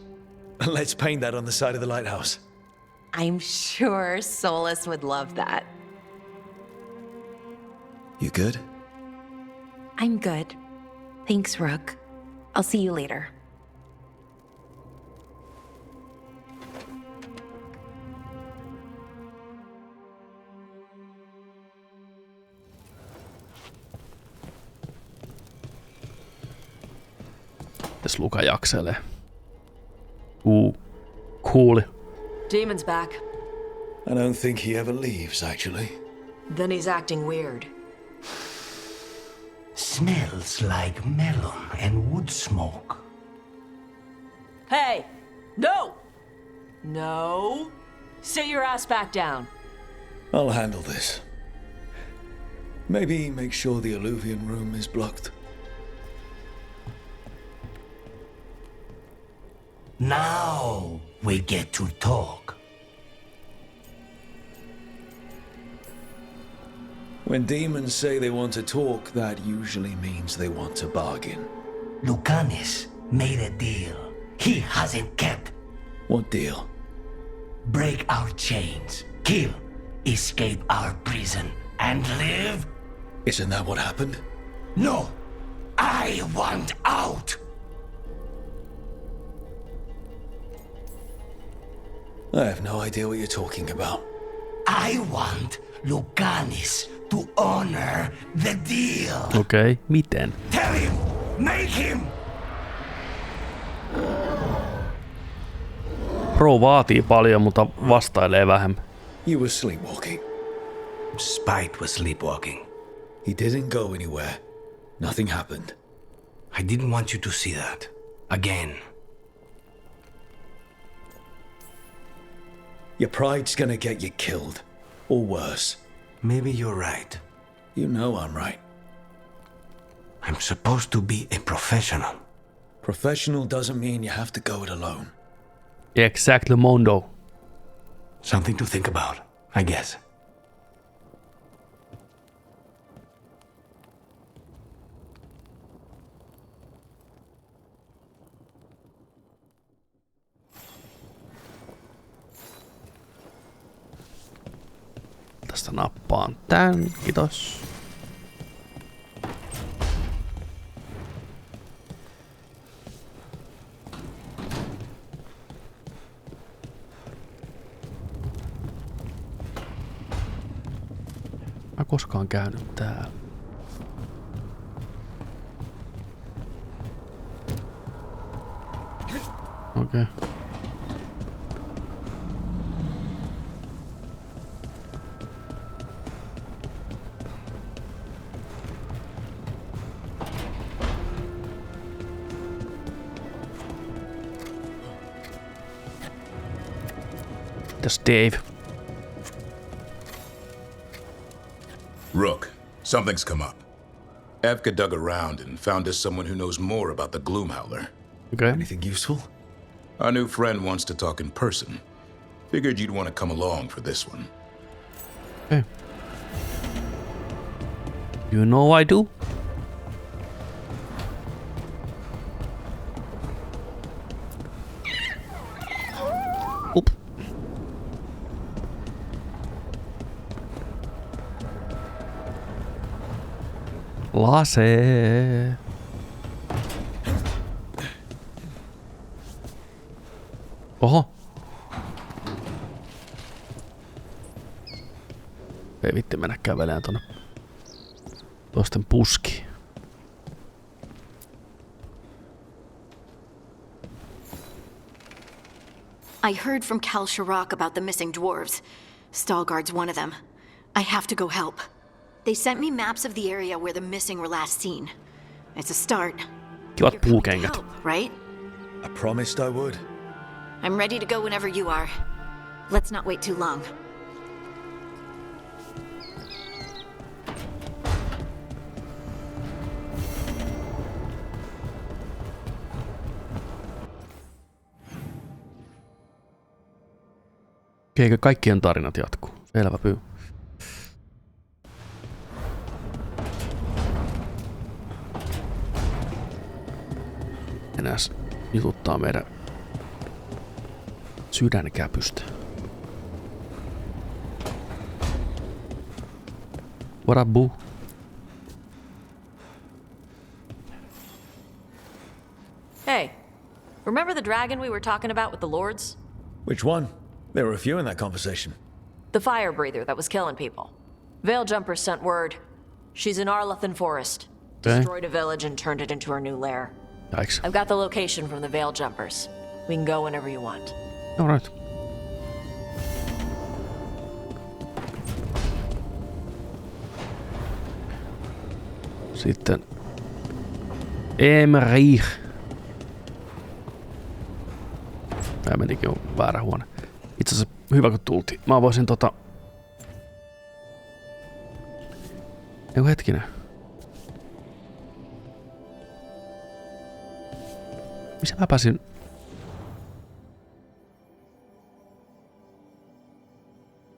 [SPEAKER 4] Let's paint that on the side of the lighthouse.
[SPEAKER 8] I'm sure Solus would love that.
[SPEAKER 4] You good?
[SPEAKER 8] I'm good. Thanks, Rook. I'll see you later.
[SPEAKER 1] Tässä Luka jakselee. Cool.
[SPEAKER 3] Demon's back.
[SPEAKER 4] I don't think he ever leaves, actually.
[SPEAKER 3] Then he's acting weird.
[SPEAKER 7] Smells like melon and wood smoke.
[SPEAKER 3] Hey! No! No! Sit your ass back down.
[SPEAKER 4] I'll handle this. Maybe make sure the alluvian room is blocked.
[SPEAKER 7] Now we get to talk.
[SPEAKER 4] When demons say they want to talk, that usually means they want to bargain.
[SPEAKER 7] Lucanus made a deal he hasn't kept.
[SPEAKER 4] What deal?
[SPEAKER 7] Break our chains, kill, escape our prison, and live?
[SPEAKER 4] Isn't that what happened?
[SPEAKER 7] No! I want out!
[SPEAKER 4] I have no idea what you're talking about.
[SPEAKER 7] I want Lucanus to honor the deal.
[SPEAKER 1] Okei, miten?
[SPEAKER 7] Tell him! Make him!
[SPEAKER 1] Pro vaatii paljon, mutta vastailee vähemmän.
[SPEAKER 4] You were sleepwalking.
[SPEAKER 7] Spite was sleepwalking.
[SPEAKER 4] He didn't go anywhere. Nothing happened.
[SPEAKER 7] I didn't want you to see that. Again.
[SPEAKER 4] Your pride's gonna get you killed. Or worse.
[SPEAKER 7] Maybe you're right.
[SPEAKER 4] You know I'm right.
[SPEAKER 7] I'm supposed to be a professional.
[SPEAKER 4] Professional doesn't mean you have to go it alone.
[SPEAKER 1] Exactly, Mondo.
[SPEAKER 7] Something to think about, I guess.
[SPEAKER 1] Tästä nappaan tän, kiitos. Mä koskaan käynyt täällä. Okei. Okay. That's Dave.
[SPEAKER 6] Rook, something's come up. Evka dug around and found us someone who knows more about the Gloomhowler.
[SPEAKER 1] Okay.
[SPEAKER 4] Anything useful?
[SPEAKER 6] Our new friend wants to talk in person. Figured you'd want to come along for this one.
[SPEAKER 1] Okay. You know I do. Oop. Lase. Oho. Ei vitti mennä kävelemään tonne toisten puskiin.
[SPEAKER 2] I heard from Cal Shirak about the missing dwarves. Stalguard's one of them. I have to go help. They sent me maps of the area where the missing were last seen. It's a start.
[SPEAKER 1] Kivat puukengät.
[SPEAKER 2] Right?
[SPEAKER 4] I promised I would.
[SPEAKER 2] I'm ready to go whenever you are. Let's not wait too long.
[SPEAKER 1] Eikö kaikkien tarinat jatkuu? Selvä pyy. Enää jututtaa meidän sydänkäpystä. What up, boo?
[SPEAKER 3] Hey, remember the dragon we were talking about with the lords?
[SPEAKER 4] Which one? There were a few in that conversation.
[SPEAKER 3] The fire breather that was killing people. Veil Jumpers sent word. She's in Arlathan Forest. Destroyed a village and turned it into her new lair.
[SPEAKER 1] Yikes.
[SPEAKER 3] I've got the location from the Veil Jumpers. We can go whenever you want.
[SPEAKER 1] All right. Sitten Emmerich. Tää menikin jo väärä huone. Itse asiassa hyvä kun tultiin. Mä voisin Eiku hetkinen. Missä mä pääsin?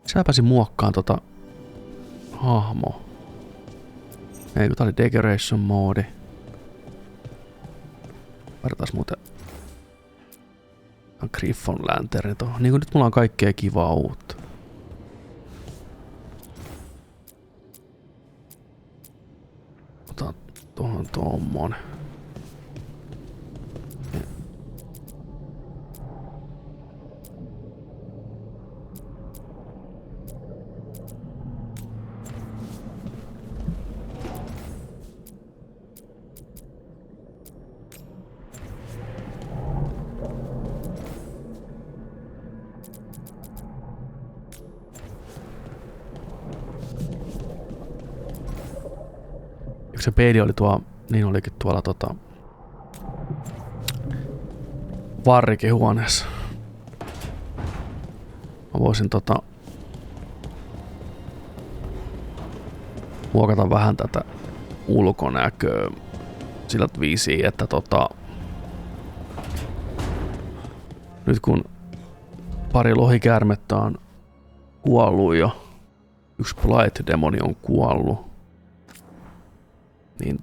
[SPEAKER 1] Missä mä pääsin muokkaan hahmoa? Ei kun tää oli decoration moodi. Vartaas muuten Griffon lantern tohon. Niin kun nyt mulla on kaikkea kivaa uutta. Otan tohon tommonen. Se peili oli niin olikin tuolla varrikehuoneessa. Mä voisin muokata vähän tätä ulkonäköä sillä viisiin, että nyt kun pari lohikäärmettä on kuollut jo, yksi Blight-demoni on kuollut, niin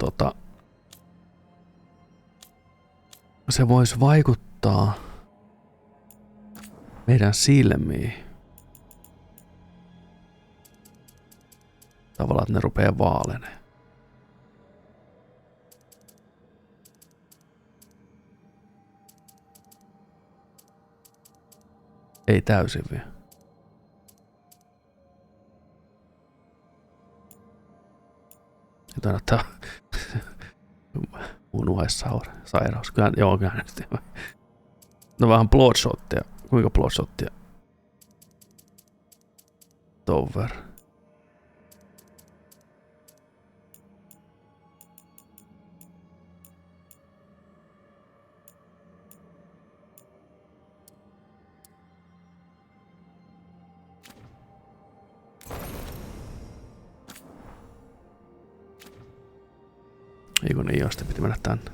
[SPEAKER 1] se voisi vaikuttaa meidän silmiin. Tavallaan, että ne rupeaa vaaleneen. Ei täysin vielä. Nyt annattaa unuaissairaus. Kyllä nyt. No vähän bloodshottia. Kuinka bloodshottia? Tower. Eikö niin, josta piti mennä tänne.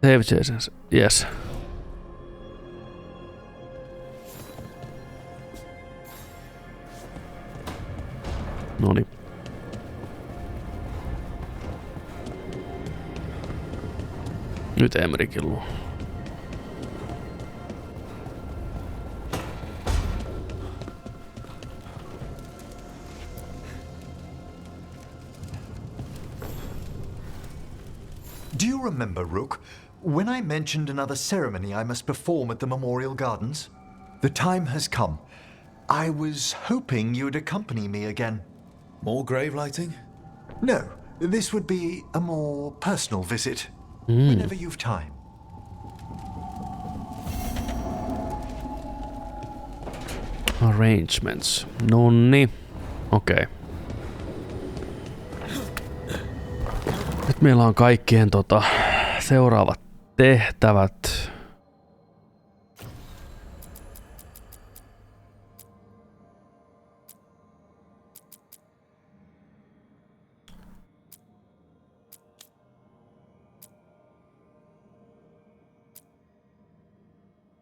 [SPEAKER 1] Save Chasin, yes. Noniin. Nyt Emmerichin luo.
[SPEAKER 5] you remember, Rook, when I mentioned another ceremony I must perform at the Memorial Gardens? The time has come. I was hoping you'd accompany me again.
[SPEAKER 4] More grave lighting?
[SPEAKER 5] No, this would be a more personal visit. Whenever you've time.
[SPEAKER 1] Arrangements. Nonni. Okei. Nyt meillä on kaikkien seuraavat tehtävät.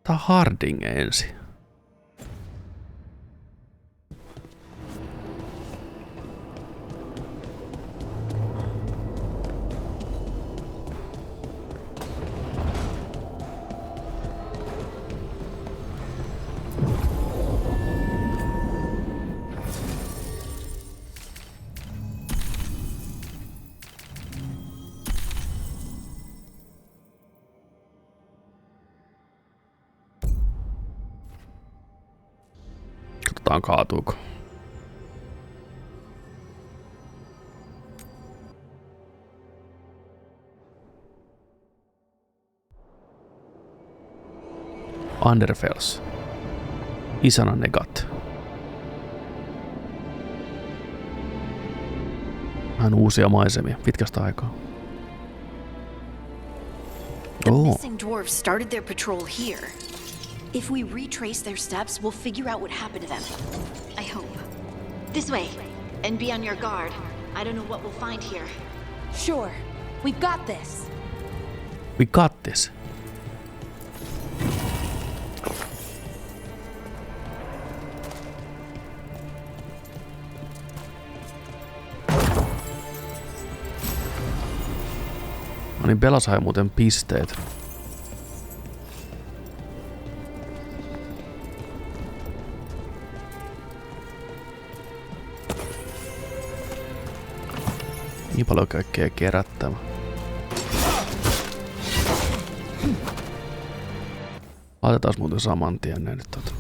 [SPEAKER 1] Tää Harding ensin. Katsotaan kaatuuko. Underfells. Isana Negat. Vähän uusia maisemia pitkästä aikaa.
[SPEAKER 2] The missing dwarves started their patrol here. If we retrace their steps, we'll figure out what happened to them. I hope. This way, and be on your guard. I don't know what we'll find here.
[SPEAKER 18] Sure. We've got this.
[SPEAKER 1] We got this. No niin, Bella sai muuten pisteet. Niin paljon kaikkea kerättävä. Laitetaan muuten saman tien ne nyt .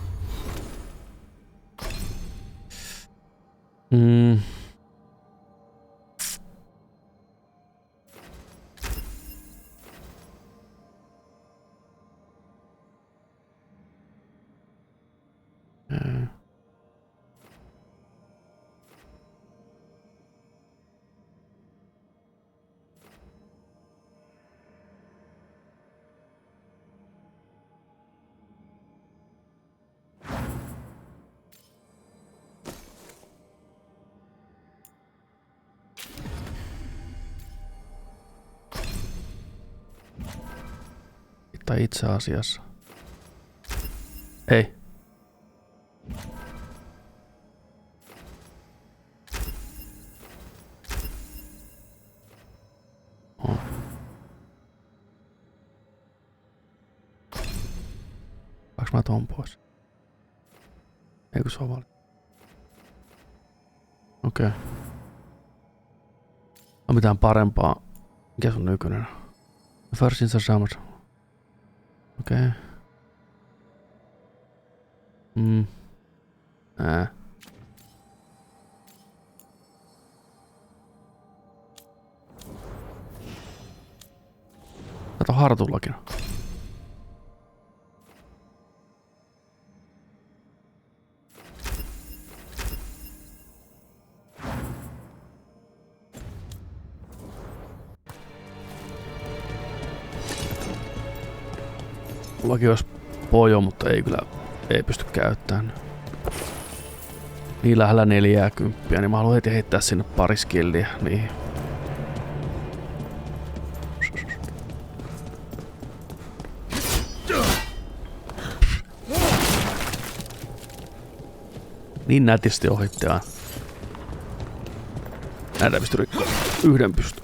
[SPEAKER 1] Tai itse asiassa. Ei. On. Saanko mä ton pois? Eikö se ole valmis? Okei. On mitään parempaa. Mikä sun nykyinen? First in the summer. Okei. Kato hartullakin. Mullakin olisi pojo, mutta ei pysty käyttämään. Niin lähellä 40, niin mä haluan heti heittää sinne pari skilliä niihin. Niin nätisti ohitti aina. Näitä pysty rikkoa. Yhden pysty.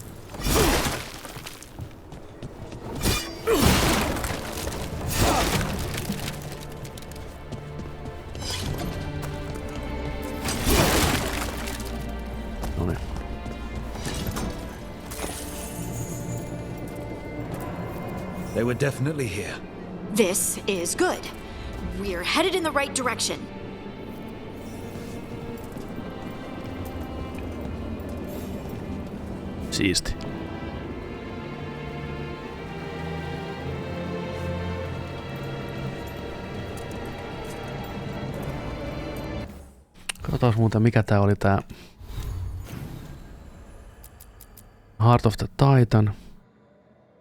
[SPEAKER 4] They were definitely here.
[SPEAKER 2] This is good. We're headed in the right direction.
[SPEAKER 1] Siisti. Katsotaan muuten mikä tää oli tää Heart of the Titan.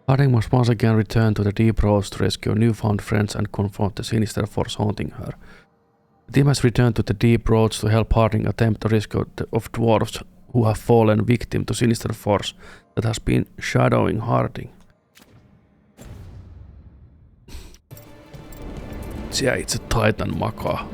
[SPEAKER 1] Harding must once again return to the deep roads to rescue newfound friends and confront the sinister force haunting her. The team has returned to the deep roads to help Harding attempt the rescue of dwarves who have fallen victim to sinister force that has been shadowing Harding. Siellä itse Titan makaa.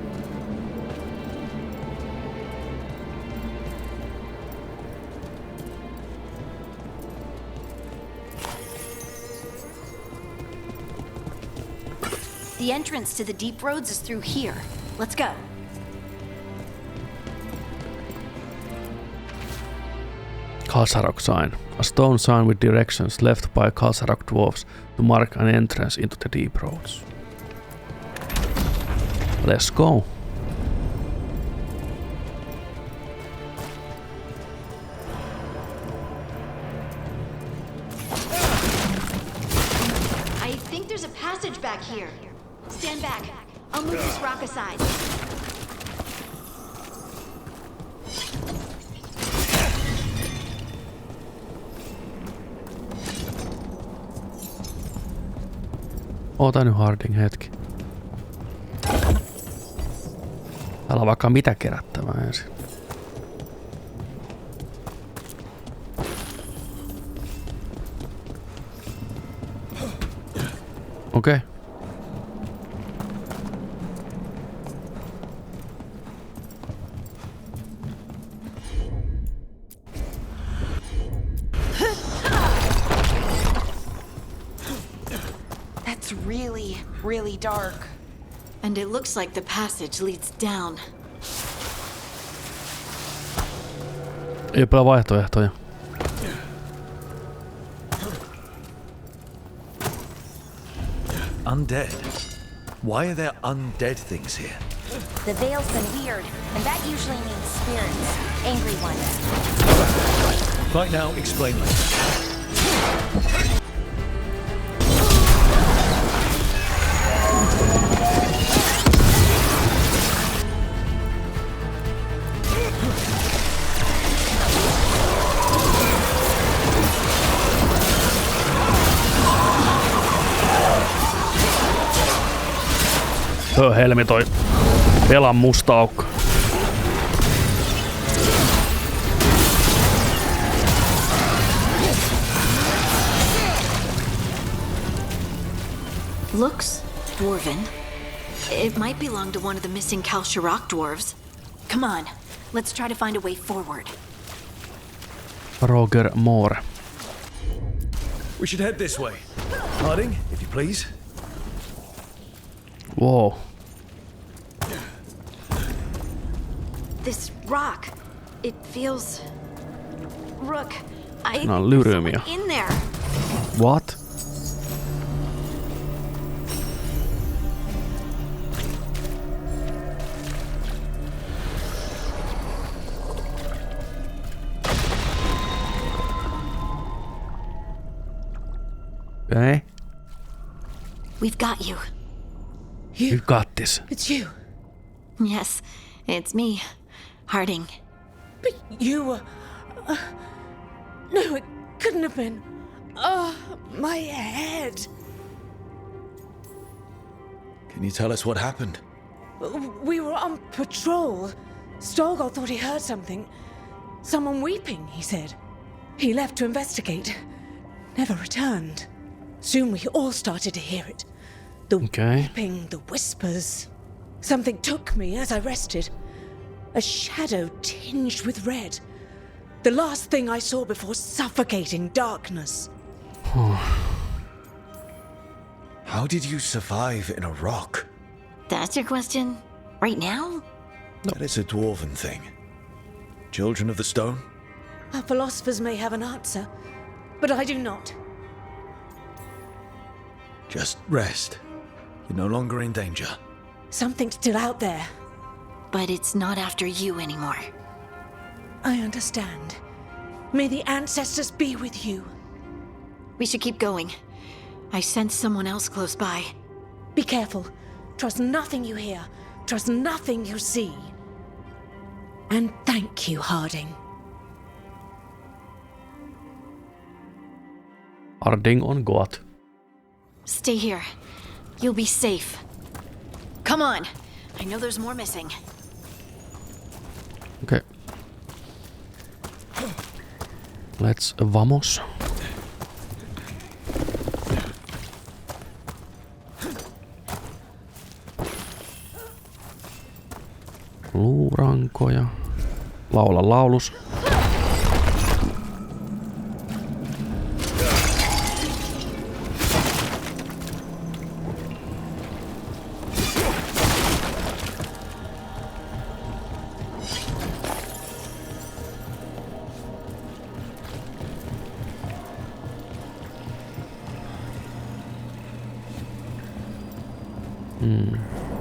[SPEAKER 2] The entrance to the deep roads is through here. Let's go.
[SPEAKER 1] Kalsarok sign. A stone sign with directions left by Kalsarok dwarves to mark an entrance into the deep roads. Let's go.
[SPEAKER 2] I think there's a passage back here. Stand back. I'll move this rock aside.
[SPEAKER 1] Oota nyt Harding hetki. Täällä on vaikka mitä kerättävää ensin. Okei.
[SPEAKER 2] Really dark. And it looks like the passage leads down.
[SPEAKER 1] Ei ole vaihtoehtoja.
[SPEAKER 4] Undead? Why are there undead things here?
[SPEAKER 10] The veil's been weird, and that usually means spirits. Angry ones.
[SPEAKER 4] Right now, explain later.
[SPEAKER 1] Helmi toi pelan musta aukko.
[SPEAKER 2] Looks dwarven. It might belong to one of the missing Kalsharok dwarves. Come on, let's try to find a way forward.
[SPEAKER 1] Roger Moore.
[SPEAKER 4] We should head this way. Harding, if you please.
[SPEAKER 1] Whoa.
[SPEAKER 2] This rock, it feels... Rook, I
[SPEAKER 1] No,
[SPEAKER 2] think there's
[SPEAKER 1] lyrymia.
[SPEAKER 2] someone in there.
[SPEAKER 1] What? Okay.
[SPEAKER 2] We've got you.
[SPEAKER 1] You've got this.
[SPEAKER 8] It's you.
[SPEAKER 2] Yes, it's me, Harding.
[SPEAKER 8] But you were... no, it couldn't have been. Oh, my head.
[SPEAKER 4] Can you tell us what happened?
[SPEAKER 8] We were on patrol. Stolgol thought he heard something. Someone weeping, he said. He left to investigate. Never returned. Soon we all started to hear it. The weeping, the whispers. Something took me as I rested. A shadow tinged with red. The last thing I saw before suffocating darkness.
[SPEAKER 4] How did you survive in a rock?
[SPEAKER 2] That's your question? Right now?
[SPEAKER 4] That is a dwarven thing. Children of the stone?
[SPEAKER 8] Our philosophers may have an answer, but I do not.
[SPEAKER 4] Just rest. You're no longer in danger.
[SPEAKER 18] Something's still out there.
[SPEAKER 2] But it's not after you anymore.
[SPEAKER 18] I understand. May the ancestors be with you.
[SPEAKER 2] We should keep going. I sense someone else close by.
[SPEAKER 18] Be careful. Trust nothing you hear. Trust nothing you see. And thank you, Harding.
[SPEAKER 1] Harding on God.
[SPEAKER 2] Stay here. You'll be safe. Come on. I know there's more missing.
[SPEAKER 1] Okay. Let's vamos. Luurankoja. Laula laulus.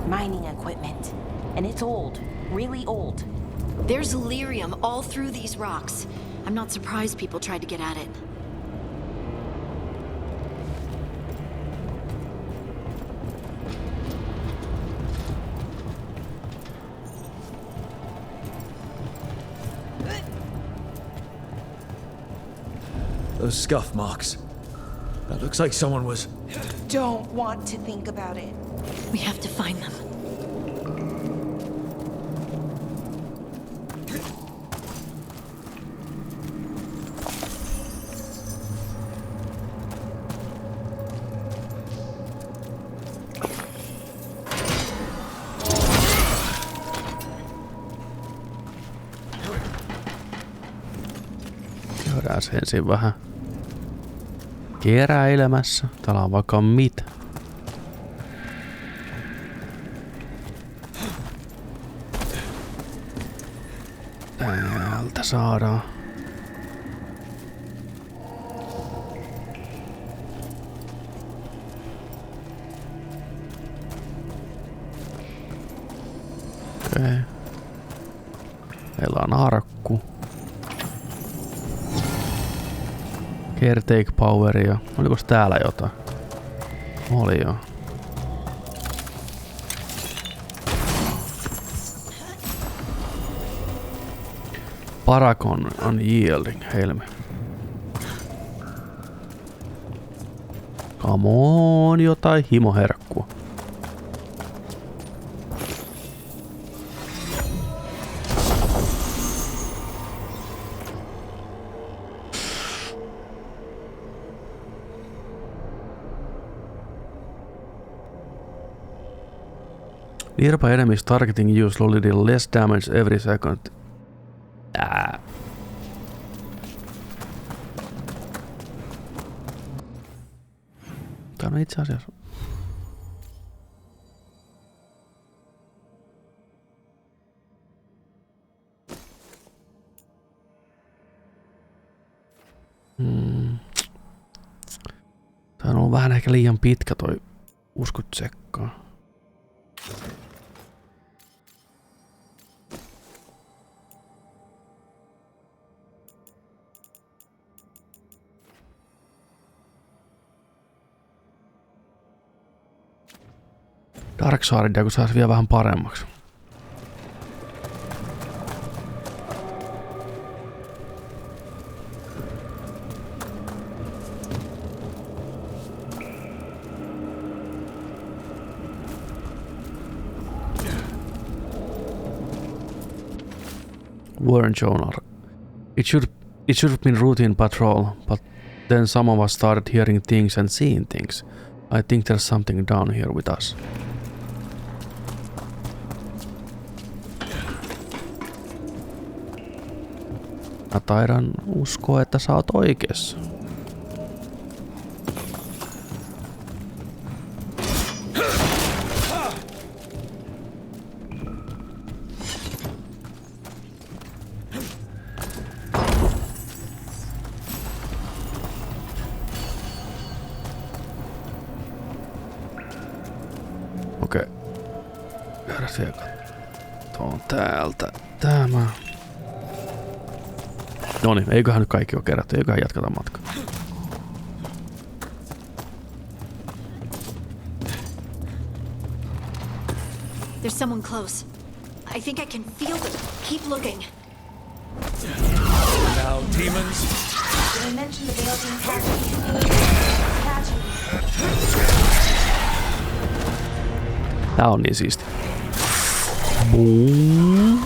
[SPEAKER 10] Mining equipment. And it's old. Really old.
[SPEAKER 2] There's lyrium all through these rocks. I'm not surprised people tried to get at it.
[SPEAKER 4] Those scuff marks. That looks like someone was...
[SPEAKER 8] Don't want to think about it.
[SPEAKER 2] We have to find them.
[SPEAKER 1] Käydään ensin vähän keräilemässä. Täällä on vaikka mitä. Täältä saadaan. Okei. Meillä on arkku. Caretake poweria. Olikos täällä jotain? Oli joo. Paragon unyielding helmi. Come on, jotain himoherkkua. Nearby enemies targeting you slowly deal less damage every second. Tää on itse asiassa. Tää on ollut vähän ehkä liian pitkä toi uskut tsekkaa. Darkswardia, kun saisi vielä vähän paremmaksi. Warren Journal. It should have been routine patrol, but then some of us started hearing things and seeing things. I think there's something down here with us. Mä taidan uskoa, että sä oot oikeassa. Okei. Käydään siellä kattoon täältä. Tämä. Noniin, eiköhän nyt kaikki ole kerätty. Eiköhän jatkata matkaa.
[SPEAKER 2] There's someone close. I think I can feel them. Keep looking.
[SPEAKER 17] Now, demons.
[SPEAKER 10] Did I mention the veil being catching?
[SPEAKER 1] Tää on niin siisti. Boom.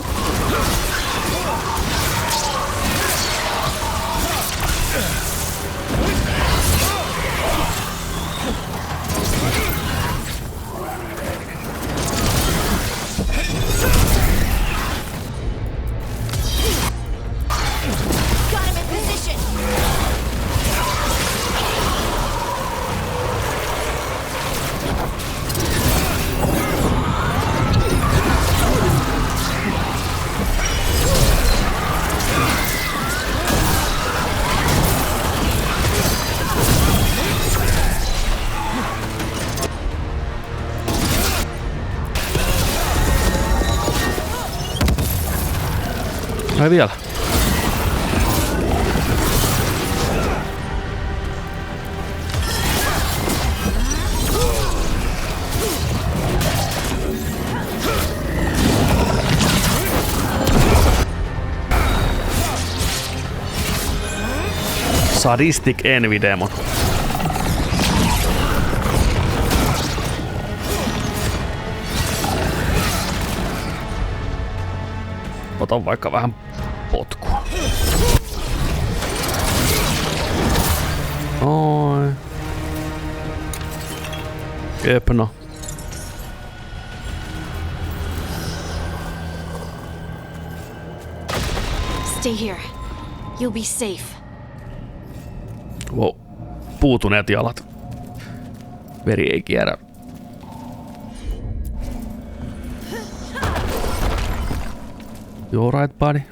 [SPEAKER 1] Ai vielä. Sadistic Envy Demon. Otan vaikka vähän potkua. Oi. Köpno.
[SPEAKER 2] Stay here. You'll be safe.
[SPEAKER 1] Wow. Puutuneet jalat. Veri ei kierrä. You alright, buddy?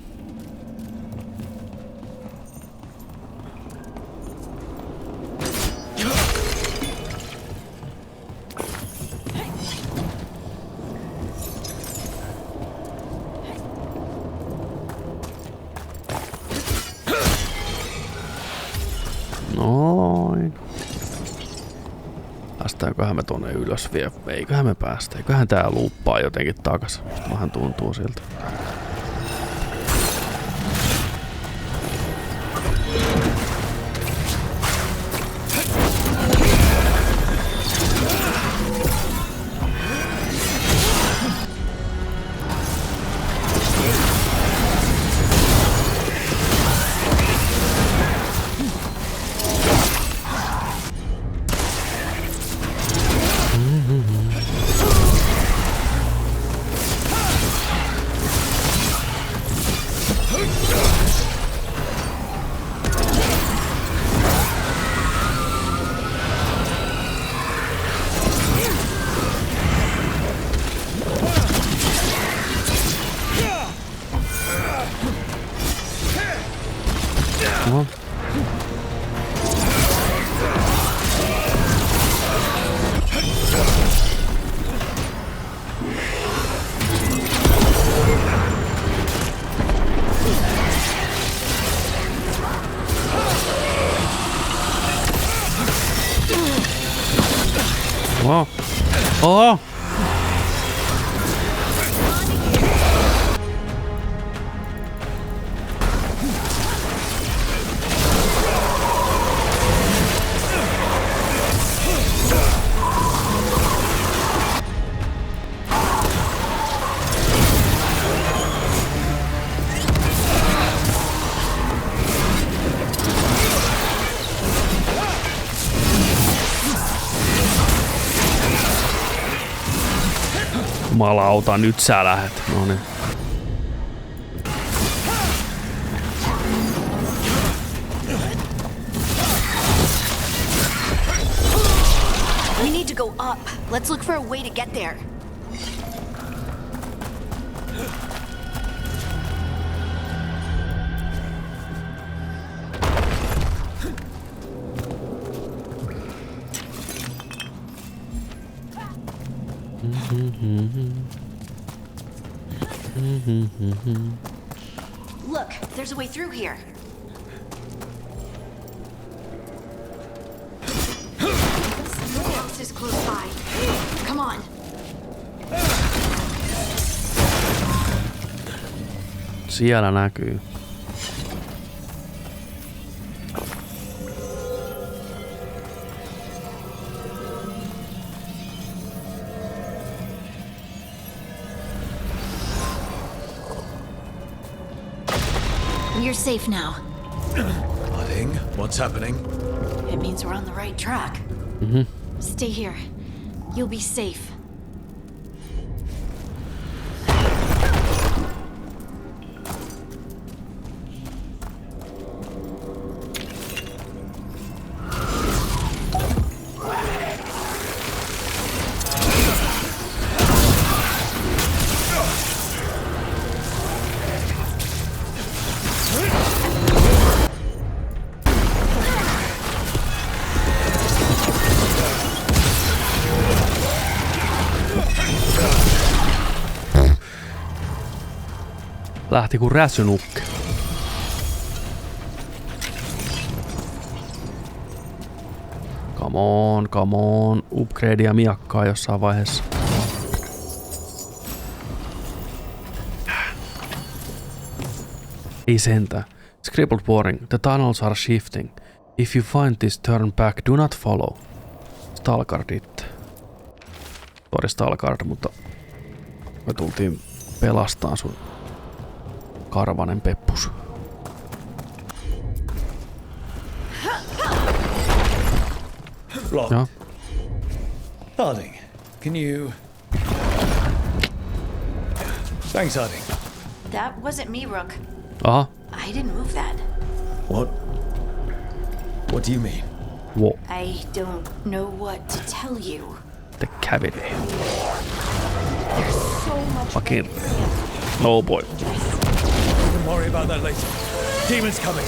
[SPEAKER 1] Noin. Päästäänköhän me tonne ylös vielä? Eiköhän me päästä. Eiköhän tää luuppaa jotenkin takas. Vähän tuntuu siltä. Wow. Oh! Jumalauta, nyt sä lähet. Noniin.
[SPEAKER 2] We need to go up. Let's look for a way to get there. Look, there's a way through here. Someone else is close by. Come on.
[SPEAKER 1] Siellä näkyy.
[SPEAKER 2] You're safe now.
[SPEAKER 4] Nothing. What's happening?
[SPEAKER 2] It means we're on the right track. Stay here. You'll be safe.
[SPEAKER 1] Lähti kuin räsynukke. Come on. Upgradea miakkaa jossain vaiheessa. Ei sentään. Scribbled warning. The tunnels are shifting. If you find this, turn back. Do not follow. Stalkardit. Sorry Stalkard, mutta me tultiin pelastaan sun karvanen peppus.
[SPEAKER 4] Locked.
[SPEAKER 1] Yeah.
[SPEAKER 4] Harding, can you... Thanks, Harding.
[SPEAKER 2] That wasn't me, Rook. I didn't move that.
[SPEAKER 4] What? What do you mean?
[SPEAKER 1] What?
[SPEAKER 2] I don't know what to tell you.
[SPEAKER 1] The cavity.
[SPEAKER 2] There's so much
[SPEAKER 1] Fucking... Oh boy.
[SPEAKER 17] We can worry about that later. Demons coming.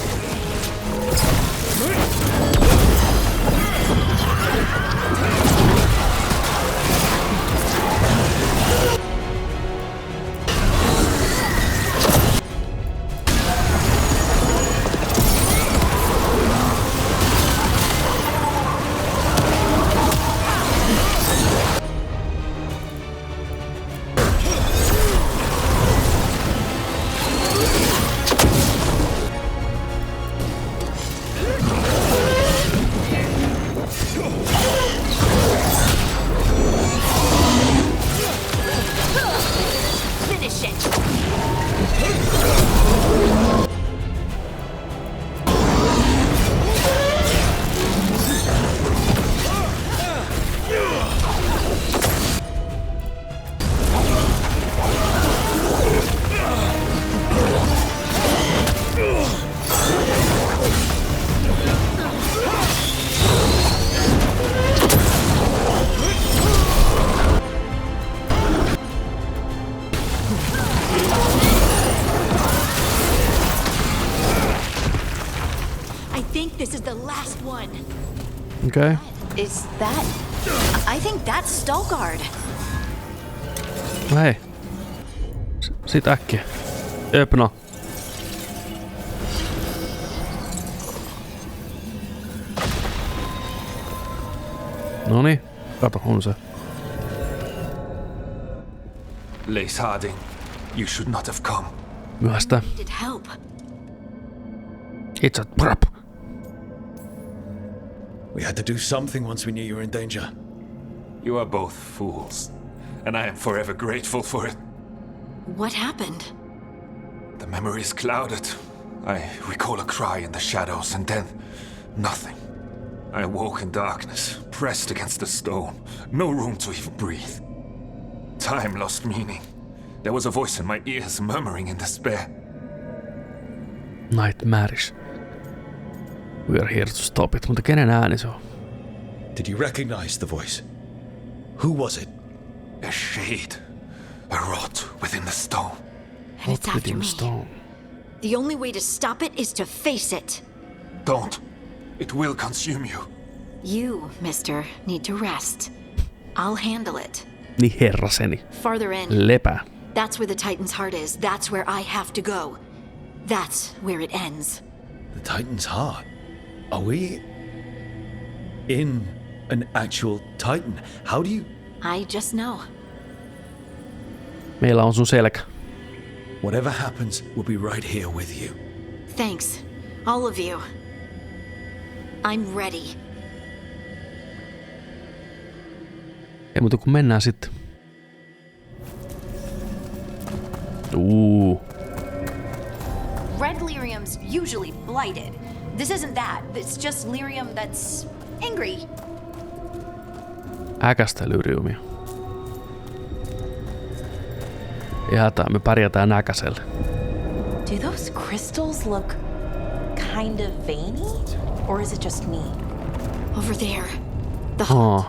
[SPEAKER 2] This is the last one.
[SPEAKER 1] Okay.
[SPEAKER 2] Is that... I think that's Stalkard.
[SPEAKER 1] No hei. Sit äkkiä. Öpna. Noni. Kato, on se.
[SPEAKER 17] Lace Harding, you should not have come.
[SPEAKER 1] Myöhästä.
[SPEAKER 2] Needed help.
[SPEAKER 1] It's a trap.
[SPEAKER 4] We had to do something once we knew you were in danger.
[SPEAKER 17] You are both fools, and I am forever grateful for it.
[SPEAKER 2] What happened?
[SPEAKER 17] The memory is clouded. I recall a cry in the shadows, and then nothing. I awoke in darkness, pressed against the stone. No room to even breathe. Time lost meaning. There was a voice in my ears murmuring in despair.
[SPEAKER 1] Nightmarish. We are here to stop it. Mutta kenen ääni se on?
[SPEAKER 4] Did you recognize the voice? Who was it?
[SPEAKER 17] A shade. A rot within the stone.
[SPEAKER 2] And it's after me. The only way to stop it is to face it.
[SPEAKER 17] Don't. It will consume you.
[SPEAKER 2] You, mister, need to rest. I'll handle it.
[SPEAKER 1] Niin herraseni.
[SPEAKER 2] Farther in.
[SPEAKER 1] Lepää.
[SPEAKER 2] That's where the Titan's heart is. That's where I have to go. That's where it ends.
[SPEAKER 4] The Titan's heart? Are we in an actual Titan? How do you...
[SPEAKER 2] I just know.
[SPEAKER 1] Meillä on sun selkä.
[SPEAKER 4] Whatever happens, we'll be right here with you.
[SPEAKER 2] Thanks. All of you. I'm ready.
[SPEAKER 1] Ei muuta kun mennään sitten.
[SPEAKER 2] Red lyrium's usually blighted. This isn't that. It's just lyrium that's angry.
[SPEAKER 1] Äkästä lyriumia. Ei hätää, me pärjätään äkäsellä.
[SPEAKER 8] Do those crystals look kind of veiny? Or is it just me?
[SPEAKER 2] Over there. The heart.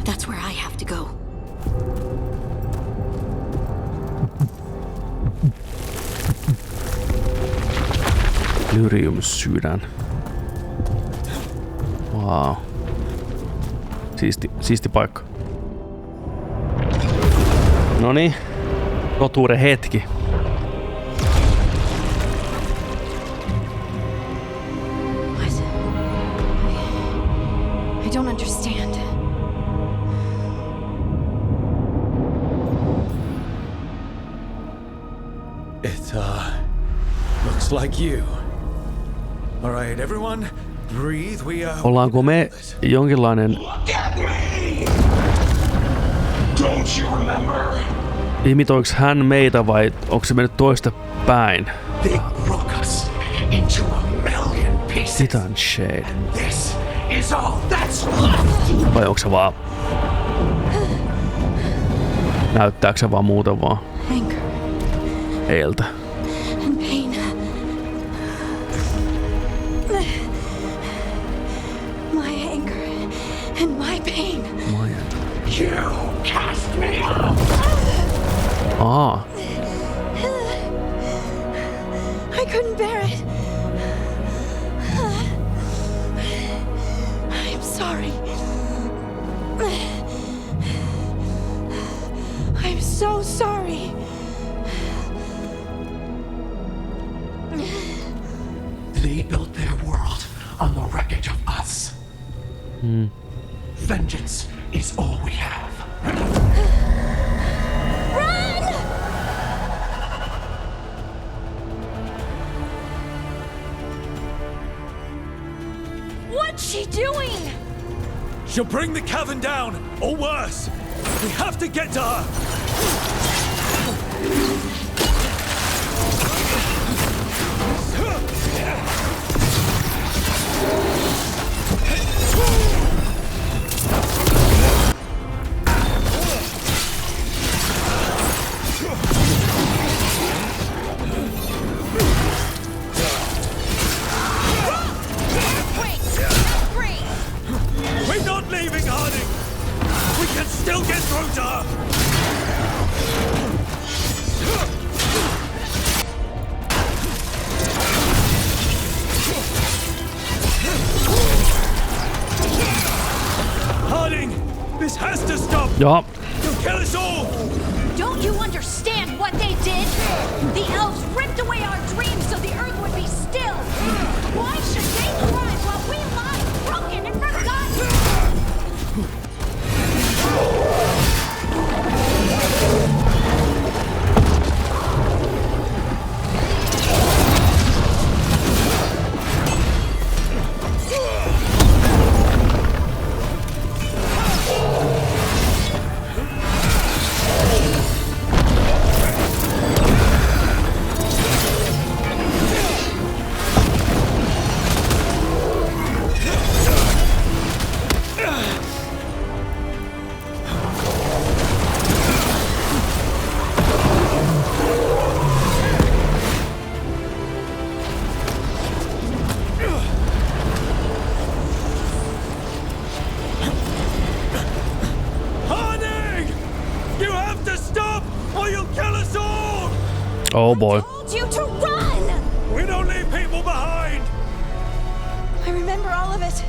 [SPEAKER 2] That's where I have to go.
[SPEAKER 1] Lyrium-sydän. Wow. Siisti paikka. Noniin. Totuuden hetki.
[SPEAKER 2] What? I don't understand.
[SPEAKER 4] It, looks like you. All right, everyone, breathe.
[SPEAKER 1] Ollaanko me jonkinlainen...
[SPEAKER 20] Don't you remember?
[SPEAKER 1] Imitoiks hän meitä vai onko se mennyt toista päin?
[SPEAKER 20] They broke us into a million pieces.
[SPEAKER 1] Titan Shade.
[SPEAKER 20] This is all that's left.
[SPEAKER 1] Vai onko se vaan... Näyttääkö se vaan muuta vaan?
[SPEAKER 2] Anger.
[SPEAKER 1] Eiltä.
[SPEAKER 2] And pain. My anger and my pain.
[SPEAKER 20] You cast me out.
[SPEAKER 2] I couldn't bear it. I'm sorry. I'm so sorry.
[SPEAKER 20] They built their world on the wreckage of us. Vengeance is all we have.
[SPEAKER 2] Run! What's she doing?
[SPEAKER 4] She'll bring the cavern down, or worse. We have to get to her. We're not leaving, Harding. We can still get through to her. Harding, this has to stop.
[SPEAKER 1] Ja.
[SPEAKER 4] You'll kill us all.
[SPEAKER 2] Don't you understand what they did? The elves ripped away our dreams so the earth would be still. Why should they thrive while we lie broken and forgotten?
[SPEAKER 1] Oh boy.
[SPEAKER 2] I told you to run!
[SPEAKER 4] We don't leave people behind!
[SPEAKER 2] I remember all of it.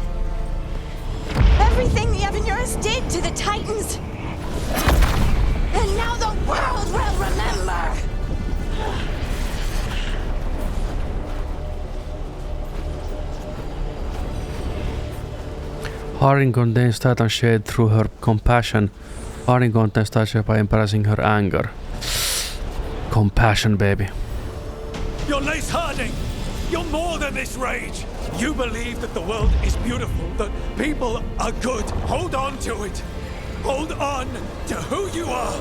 [SPEAKER 2] Everything the Avenurus did to the Titans.
[SPEAKER 1] Harding contains Titan shade through her compassion. Harding contains Titan shade by embarrassing her anger. Compassion, baby.
[SPEAKER 4] You're Lace Harding! You're more than this rage! You believe that the world is beautiful, that people are good. Hold on to it! Hold on to who you are!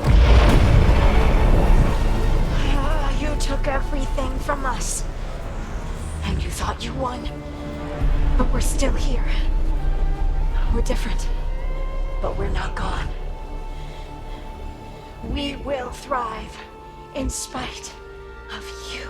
[SPEAKER 10] You took everything from us. And you thought you won. But we're still here. We're different. But we're not gone. We will thrive in spite of you.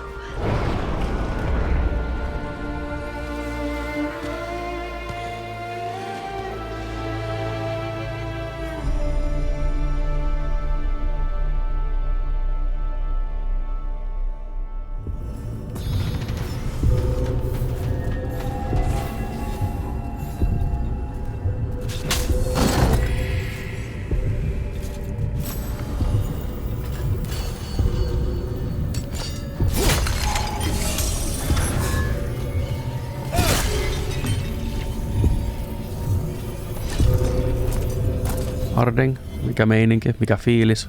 [SPEAKER 1] Harding, mikä meininki, mikä fiilis?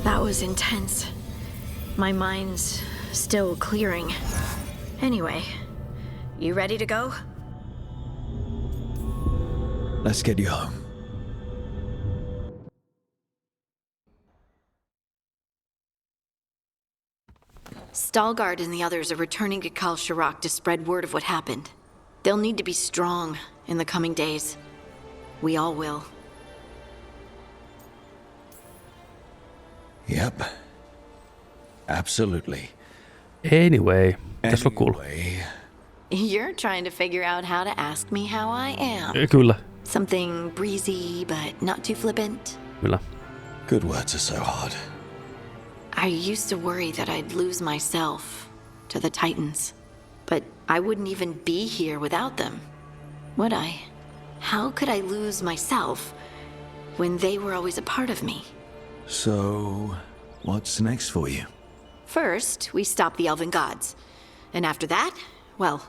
[SPEAKER 2] That was intense. My mind's still clearing. Anyway, you ready to go?
[SPEAKER 4] Let's get you home.
[SPEAKER 2] Stalgard and the others are returning to Kal Shirak to spread word of what happened. They'll need to be strong in the coming days. We all will.
[SPEAKER 4] Yep. Absolutely.
[SPEAKER 1] Anyway, that's so cool.
[SPEAKER 2] You're trying to figure out how to ask me how I am.
[SPEAKER 1] Kyllä.
[SPEAKER 2] Something breezy, but not too flippant.
[SPEAKER 1] Kyllä.
[SPEAKER 4] Good words are so hard.
[SPEAKER 2] I used to worry that I'd lose myself to the Titans. But I wouldn't even be here without them, would I? How could I lose myself when they were always a part of me?
[SPEAKER 4] So, what's next for you?
[SPEAKER 2] First, we stop the elven gods. And after that, well,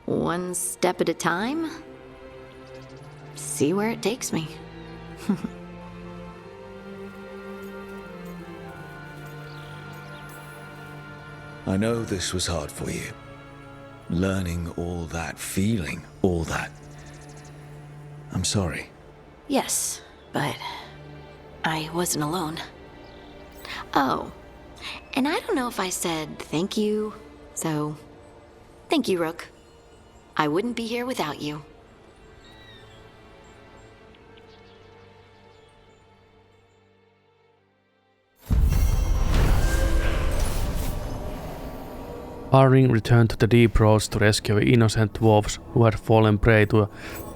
[SPEAKER 2] one step at a time. See where it takes me.
[SPEAKER 4] I know this was hard for you. Learning all that, feeling all that. I'm sorry.
[SPEAKER 2] Yes, but I wasn't alone. Oh, and I don't know if I said thank you, so thank you, Rook. I wouldn't be here without you.
[SPEAKER 1] Harding returned to the deep roads to rescue innocent dwarves who had fallen prey to a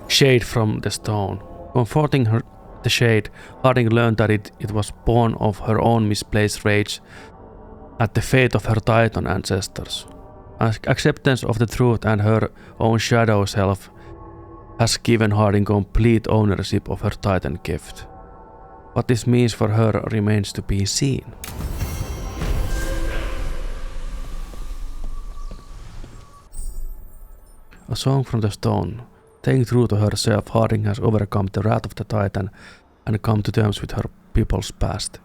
[SPEAKER 1] shade from the stone. Comforting the shade, Harding learned that it was born of her own misplaced rage at the fate of her Titan ancestors. Acceptance of the truth and her own shadow self has given Harding complete ownership of her Titan gift. What this means for her remains to be seen. A song from the stone. Staying true to herself, Harding has overcome the wrath of the Titan and come to terms with her people's past.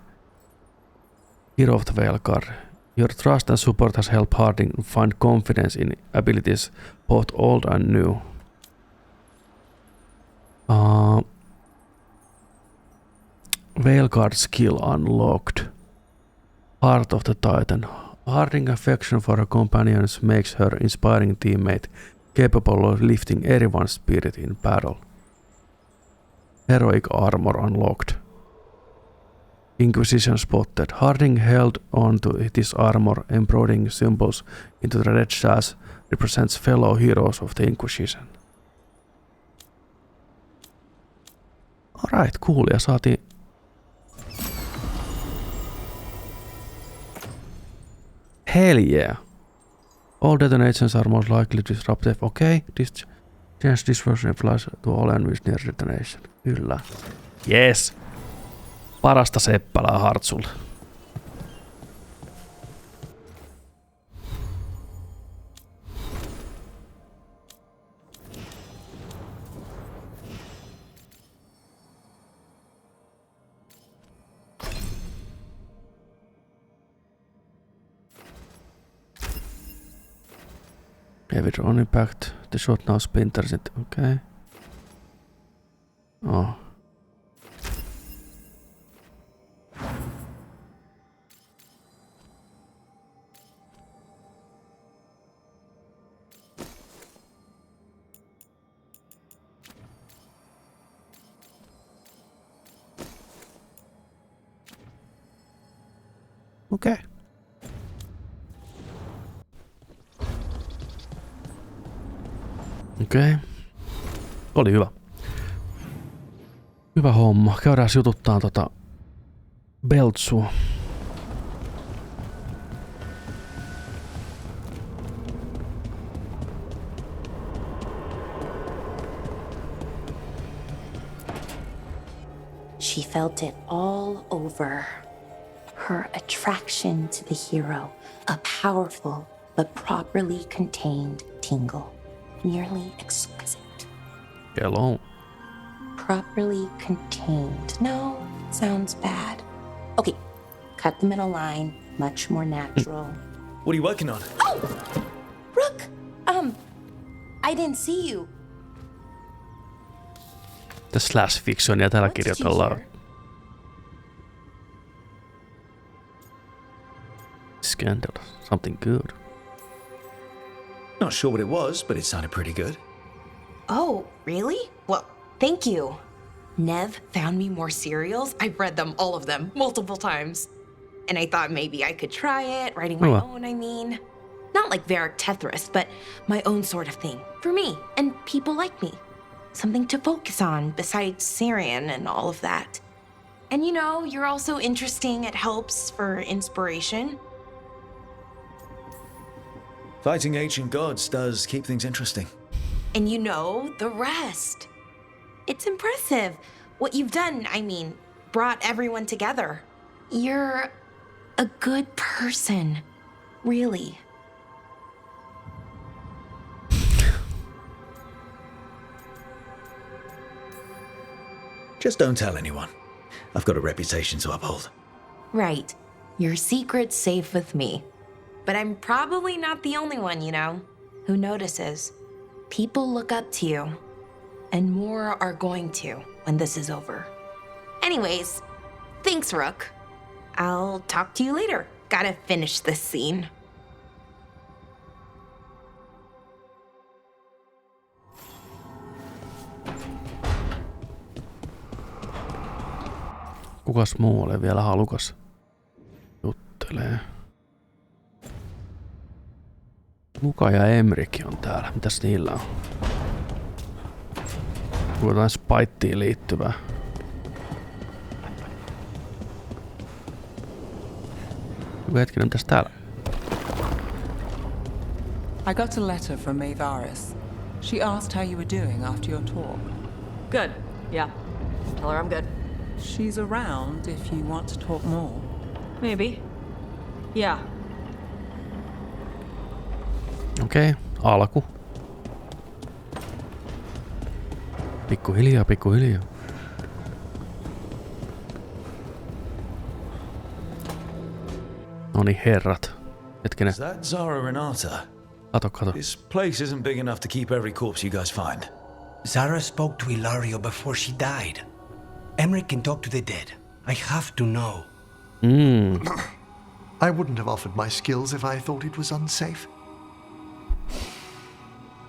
[SPEAKER 1] Hero of the Veilguard. Your trust and support has helped Harding find confidence in abilities both old and new. Veilguard skill unlocked. Heart of the Titan. Harding's affection for her companions makes her inspiring teammate, capable of lifting everyone's spirit in battle. Heroic armor unlocked. Inquisition spotted. Harding held on to this armor, embroidering symbols into the red sash represents fellow heroes of the Inquisition. Alright, cool. Ja saatiin... Hell yeah! All detonations are most likely disruptive. Okay, change this version applies to all enemies near detonation. Kyllä. Yes! Parasta seppälää Hartsulle. Heavy drone impact. The shot now splinters it. Okay. Oh. Okei. Okei. Oli hyvä. Hyvä homma. Käydään jututtaan Beltsua.
[SPEAKER 12] She felt it all over. Her attraction to the hero, a powerful but properly contained tingle, nearly exquisite.
[SPEAKER 1] Hello.
[SPEAKER 12] Properly contained. No, sounds bad. Okay, cut the middle line, much more natural.
[SPEAKER 4] What are you working on?
[SPEAKER 12] Oh! Rook! I didn't see you.
[SPEAKER 1] The slash fictionia täällä kirjoitellaan. Scandal. Something good.
[SPEAKER 4] Not sure what it was, but it sounded pretty good.
[SPEAKER 8] Oh, really? Well, thank you. Nev found me more serials. I've read them, all of them, multiple times. And I thought maybe I could try it, writing my own, I mean. Not like Varric Tethris, but my own sort of thing. For me, and people like me. Something to focus on besides Syrian and all of that. And you know, you're also interesting. It helps for inspiration.
[SPEAKER 4] Fighting ancient gods does keep things interesting.
[SPEAKER 8] And you know the rest. It's impressive what you've done. I mean, brought everyone together. You're a good person, really.
[SPEAKER 4] Just don't tell anyone. I've got a reputation to uphold.
[SPEAKER 8] Right. Your secret's safe with me. But I'm probably not the only one, you know, who notices. People look up to you, and more are going to when this is over. Anyways, thanks, Rook. I'll talk to you later. Gotta finish this scene.
[SPEAKER 1] Kukas muu oli vielä halukas juttelee? Luka ja Emrik on täällä. Mitäs niillä on? Jotain Spittiin liittyvää. Hetkinen, mitäs täällä?
[SPEAKER 13] I got a letter from Maevaris. She asked how you were doing after your talk.
[SPEAKER 3] Good. Yeah. Tell her I'm good.
[SPEAKER 13] She's around if you want to talk more.
[SPEAKER 3] Maybe. Yeah.
[SPEAKER 1] Okei, alku. Pikkuhiljaa, pikkuhiljaa. Noniin, herrat. Hetkinen.
[SPEAKER 4] Is that Zara Renata?
[SPEAKER 1] Kato.
[SPEAKER 4] This place isn't big enough to keep every corpse you guys find.
[SPEAKER 7] Zara spoke to Ilario before she died. Emmerich can talk to the dead. I have to know.
[SPEAKER 5] I wouldn't have offered my skills if I thought it was unsafe.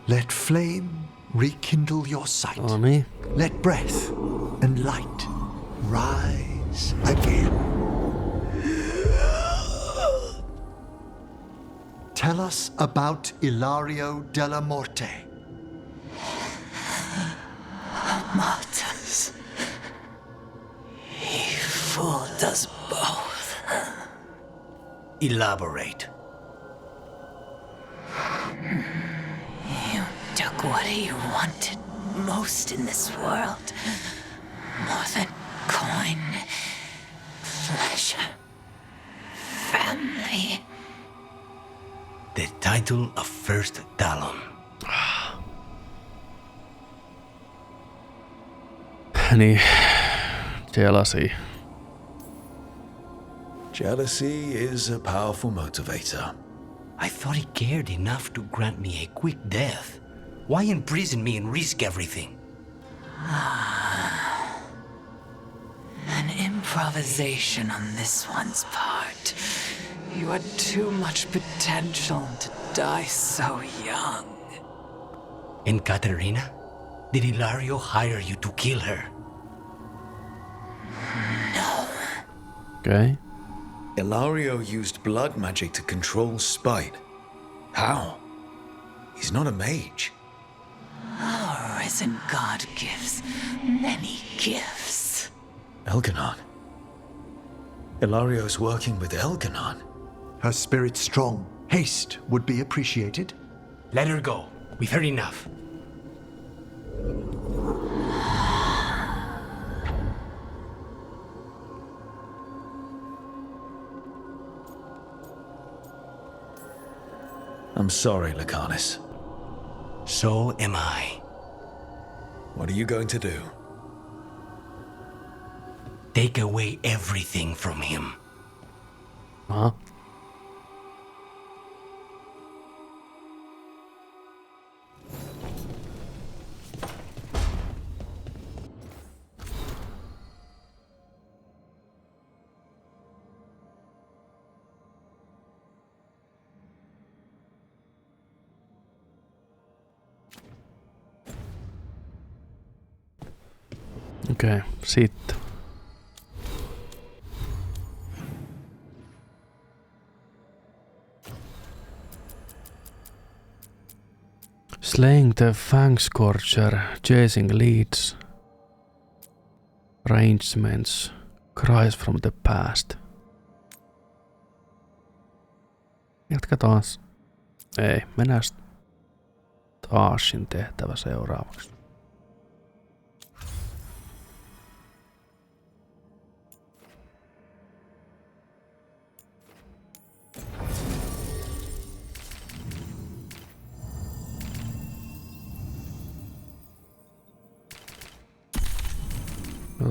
[SPEAKER 5] Let flame rekindle your sight.
[SPEAKER 1] Oh, niin.
[SPEAKER 5] Let breath and light rise again. Tell us about Ilario della Morte.
[SPEAKER 19] Martyrs. He fooled us both.
[SPEAKER 7] Elaborate.
[SPEAKER 19] You took what he wanted most in this world. More than coin, pleasure, family.
[SPEAKER 7] The title of First Talon.
[SPEAKER 1] Niin, jealousy.
[SPEAKER 4] Jealousy is a powerful motivator.
[SPEAKER 7] I thought he cared enough to grant me a quick death. Why imprison me and risk everything?
[SPEAKER 14] An improvisation on this one's part. You had too much potential to die so young.
[SPEAKER 7] And Katerina? Did Ilario hire you to kill her?
[SPEAKER 14] No.
[SPEAKER 1] Okay.
[SPEAKER 4] Ilario used blood magic to control spite. How? He's not a mage.
[SPEAKER 14] Our risen god gives many gifts.
[SPEAKER 4] Elganon. Ilario's working with Elganon.
[SPEAKER 5] Her spirit's strong. Haste would be appreciated.
[SPEAKER 7] Let her go. We've heard enough.
[SPEAKER 4] I'm sorry, Lycanis.
[SPEAKER 7] So am I.
[SPEAKER 4] What are you going to do?
[SPEAKER 7] Take away everything from him.
[SPEAKER 1] Huh? Okei, sitten. Slaying the Fangscorcher, Chasin Leads, Arragments, Cries From The Past. Jatka taas. Ei, mennään Taasin tehtävä seuraavaksi.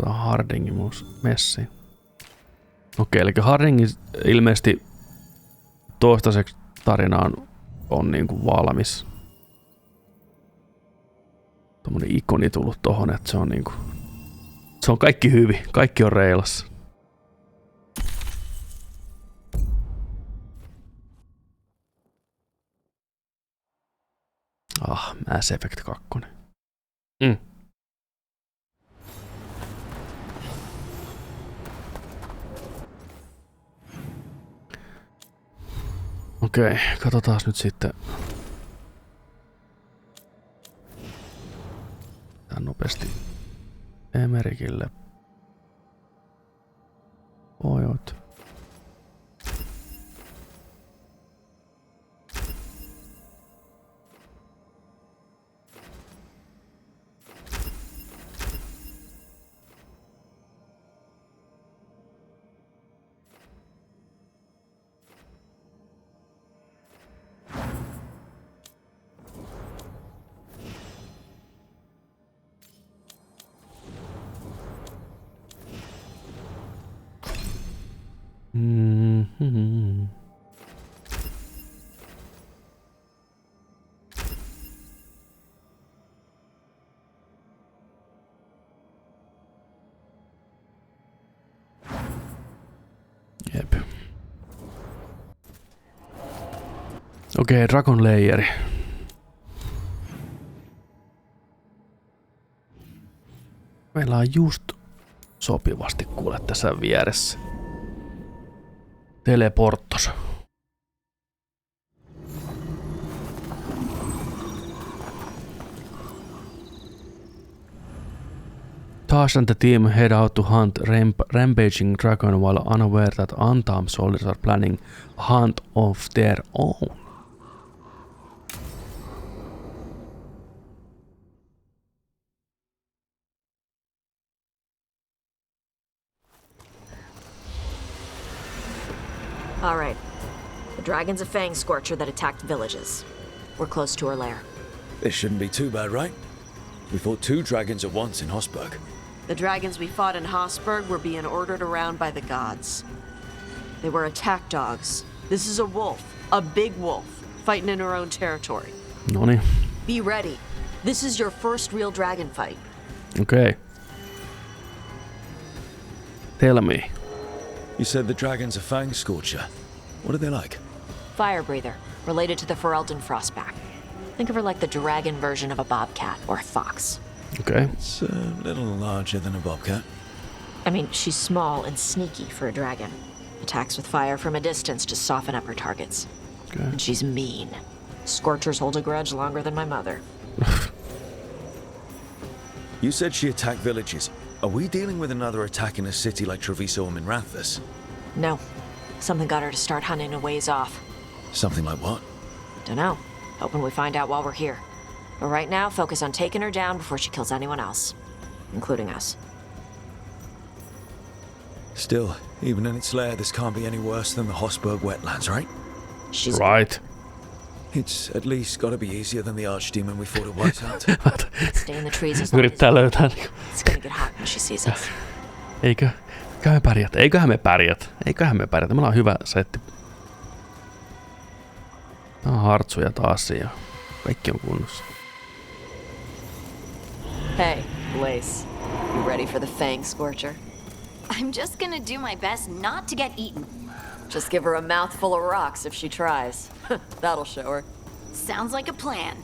[SPEAKER 1] Hardingin messi. Okei, eli Hardingin ilmeisesti toistaiseksi tarina on niinku valmis. Tommonen ikoni tullut tohon, että se on niinku... Se on kaikki hyvin, kaikki on reilassa. Mass Effect 2. Okei, katsotaan nyt sitten. Tää nopeasti Emerikille pojot. Jep. Okei, Dragon Layeri. Meillä on just sopivasti kuule tässä vieressä. Teleporttos. Tash and the team head out to hunt rampaging dragon while unaware that unarmed soldiers are planning a hunt of their own.
[SPEAKER 3] All right. The dragon's a Fangscorcher that attacked villages. We're close to her lair.
[SPEAKER 4] This shouldn't be too bad, right? We fought 2 dragons at once in Hosberg.
[SPEAKER 3] The dragons we fought in Hosberg were being ordered around by the gods. They were attack dogs. This is a wolf. A big wolf, fighting in her own territory.
[SPEAKER 1] Noniin.
[SPEAKER 3] Be ready. This is your first real dragon fight.
[SPEAKER 1] Okay. Tell me.
[SPEAKER 4] You said the dragon's a Fangscorcher. What are they like?
[SPEAKER 3] Fire breather, related to the Ferelden frostback. Think of her like the dragon version of a bobcat or a fox.
[SPEAKER 1] Okay.
[SPEAKER 4] It's a little larger than a bobcat.
[SPEAKER 3] I mean, she's small and sneaky for a dragon. Attacks with fire from a distance to soften up her targets.
[SPEAKER 1] Okay.
[SPEAKER 3] And she's mean. Scorchers hold a grudge longer than my mother.
[SPEAKER 4] You said she attacked villages. Are we dealing with another attack in a city like Treviso or Minrathous?
[SPEAKER 3] No. Something got her to start hunting a ways off.
[SPEAKER 4] Something like what?
[SPEAKER 3] Dunno. Hoping we find out while we're here. But right now, focus on taking her down before she kills anyone else. Including us.
[SPEAKER 4] Still, even in its lair, this can't be any worse than the Hossberg wetlands, right?
[SPEAKER 3] She's
[SPEAKER 1] right.
[SPEAKER 4] It's at least gotta be easier than the archdemon we fought at Whiteout.
[SPEAKER 3] Stay in the trees as long as
[SPEAKER 1] Yrittää löytää niinku.
[SPEAKER 3] It's gonna get hot when she sees us.
[SPEAKER 1] Eiköhän me pärjät. Meillä on hyvä setti. Tää on hartsuja taas ja kaikki on kunnossa.
[SPEAKER 3] Hey, Blaze. You ready for the Fangscorcher?
[SPEAKER 2] I'm just gonna do my best not to get eaten.
[SPEAKER 3] Just give her a mouthful of rocks if she tries. That'll show her.
[SPEAKER 2] Sounds like a plan.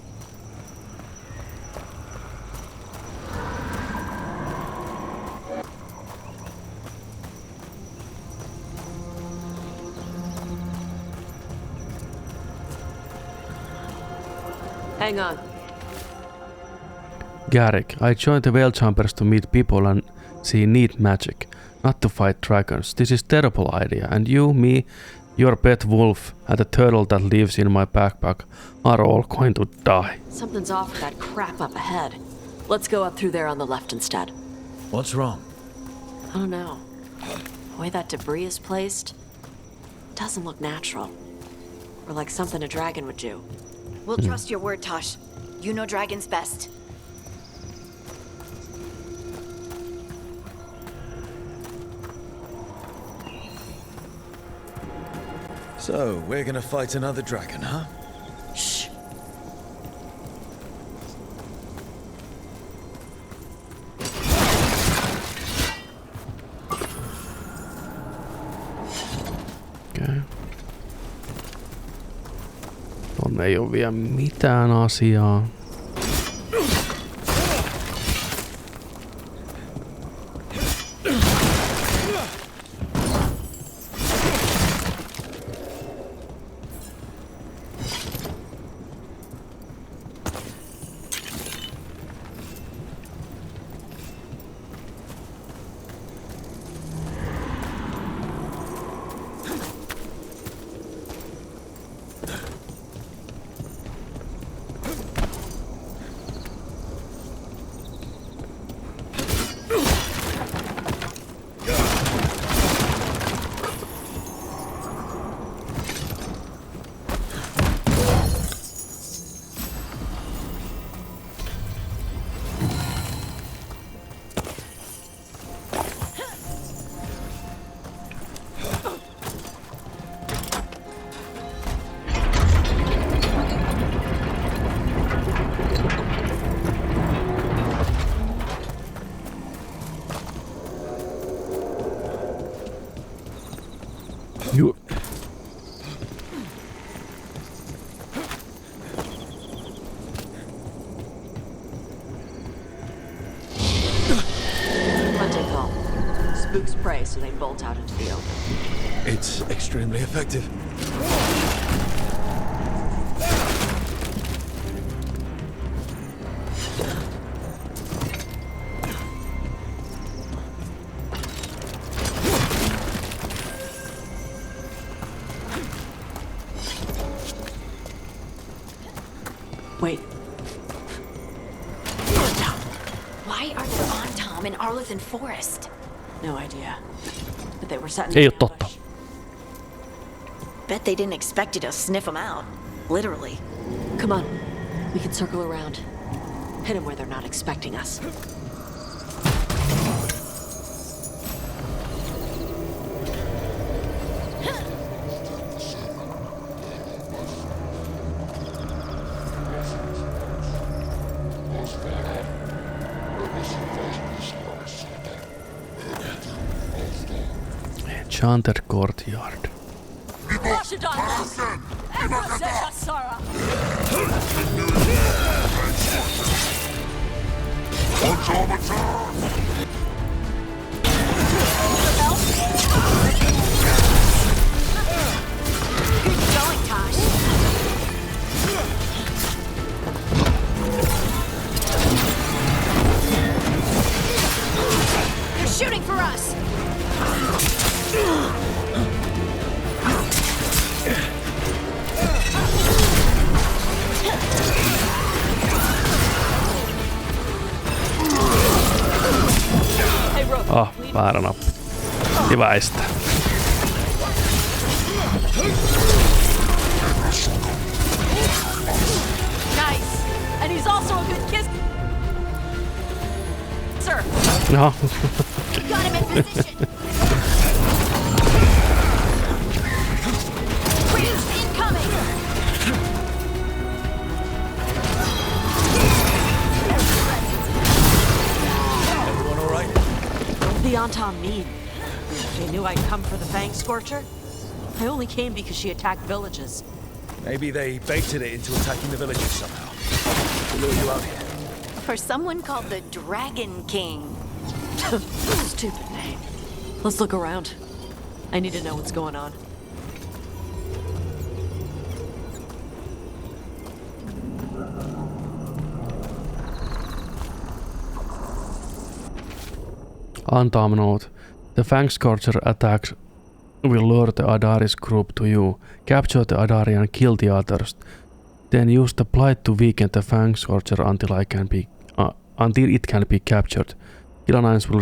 [SPEAKER 3] Hang on.
[SPEAKER 1] Garrick, I joined the Whale Jumpers to meet people and see neat magic, not to fight dragons. This is terrible idea, and you, me, your pet wolf, and the turtle that lives in my backpack are all going to die.
[SPEAKER 3] Something's off with that crap up ahead. Let's go up through there on the left instead.
[SPEAKER 4] What's wrong?
[SPEAKER 3] I don't know. The way that debris is placed doesn't look natural. Or like something a dragon would do.
[SPEAKER 2] We'll trust your word, Tosh. You know dragons best.
[SPEAKER 4] So, we're gonna fight another dragon, huh?
[SPEAKER 3] Shh.
[SPEAKER 1] Okay. Tonne ei oo vielä mitään asiaa. You.
[SPEAKER 3] Hunting call. Spooks prey so they bolt out into the open.
[SPEAKER 4] It's extremely effective.
[SPEAKER 3] Wait.
[SPEAKER 2] Why are there on Tom in Arlithan Forest?
[SPEAKER 3] No idea. But they were setting
[SPEAKER 1] Ei
[SPEAKER 3] an
[SPEAKER 1] oo totta.
[SPEAKER 3] ambush.
[SPEAKER 2] Bet they didn't expect you to sniff them out. Literally.
[SPEAKER 3] Come on. We can circle around. Hit them where they're not expecting us.
[SPEAKER 1] Enchanted Courtyard.
[SPEAKER 2] They're shooting for us!
[SPEAKER 1] Väärä nappi. Väistä.
[SPEAKER 3] Nice! And he's also a good kiss. Sir!
[SPEAKER 1] Jaha.
[SPEAKER 2] Got him in position! Breach incoming!
[SPEAKER 15] Everyone all right?
[SPEAKER 3] What did the Anton mean? They knew I'd come for the Fangscorcher? I only came because she attacked villages.
[SPEAKER 15] Maybe they baited it into attacking the villages somehow. To lure you out here.
[SPEAKER 2] For someone called the Dragon King.
[SPEAKER 3] Stupid name. Let's look around. I need to know what's going on.
[SPEAKER 1] Antam note. The Fangscorcher attacks will lure the Adaris group to you. Capture the Adari and kill the others. Then use the blight to weaken the Fangscorcher until it can be captured. Kilonines will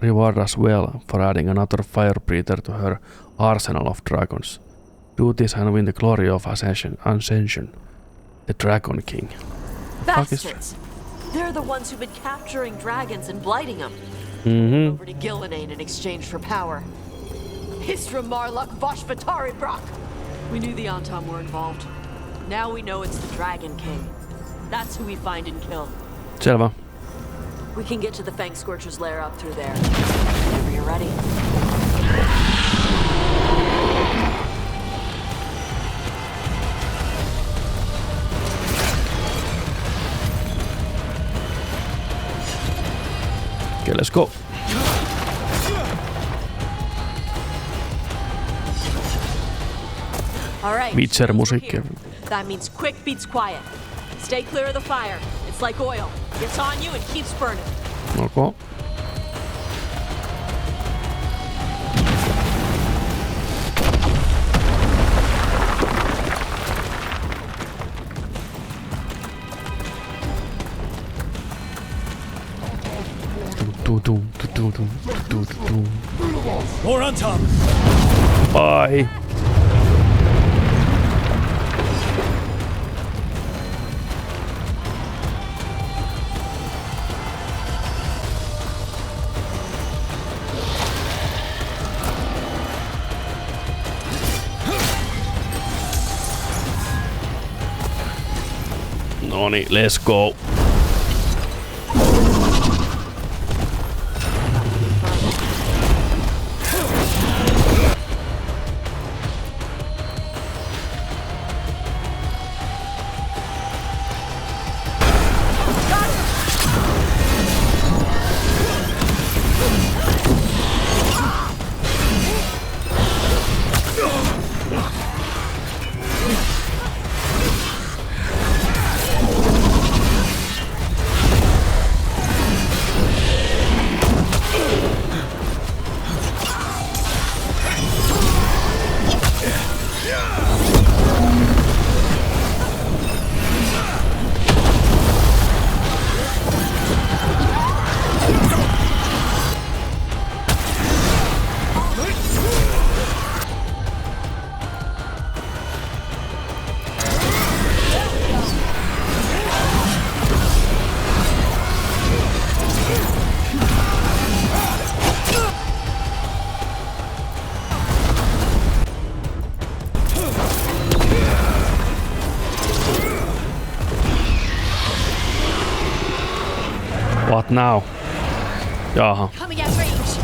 [SPEAKER 1] reward us well for adding another fire breather to her arsenal of dragons. Do this and win the glory of Ascension. The Dragon King.
[SPEAKER 3] Bastards! They're the ones who've been capturing dragons and blighting them. Over to Gillinane in exchange for power. Histra Marluk Voshvatari Brock! We knew the Antom were involved. Now we know it's the Dragon King. That's who we find and kill.
[SPEAKER 1] Selvä.
[SPEAKER 3] We can get to the Fangscorcher's lair up through there. Whenever you're ready.
[SPEAKER 1] Okay, let's go.
[SPEAKER 3] All right.
[SPEAKER 1] Witcher-musiikki.
[SPEAKER 3] That means quick beats quiet. Stay clear of the fire. It's like oil. Gets on you and keeps burning.
[SPEAKER 1] Okay.
[SPEAKER 15] More on top.
[SPEAKER 1] Bye. Noni, let's go. What now? Jaha.
[SPEAKER 2] Coming at range.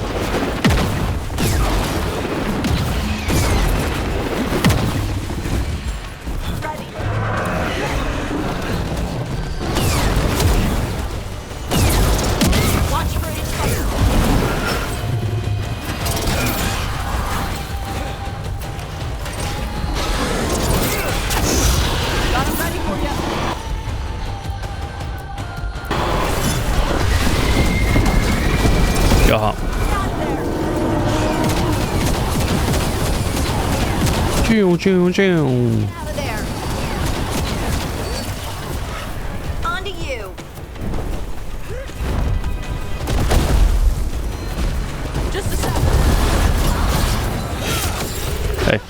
[SPEAKER 1] Chiu, chiu, chiu.
[SPEAKER 2] Out of there. On to you.
[SPEAKER 3] Just a sec.
[SPEAKER 1] Hei.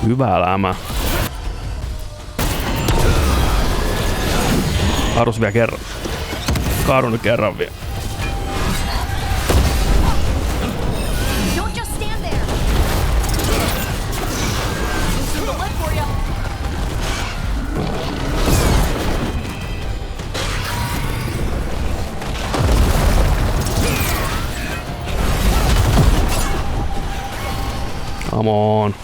[SPEAKER 1] Hyvä lämä. Kaadus vielä kerran. Kaadun nyt kerran vielä.
[SPEAKER 2] Don't just stand there. This is the lift for you.
[SPEAKER 1] Come on.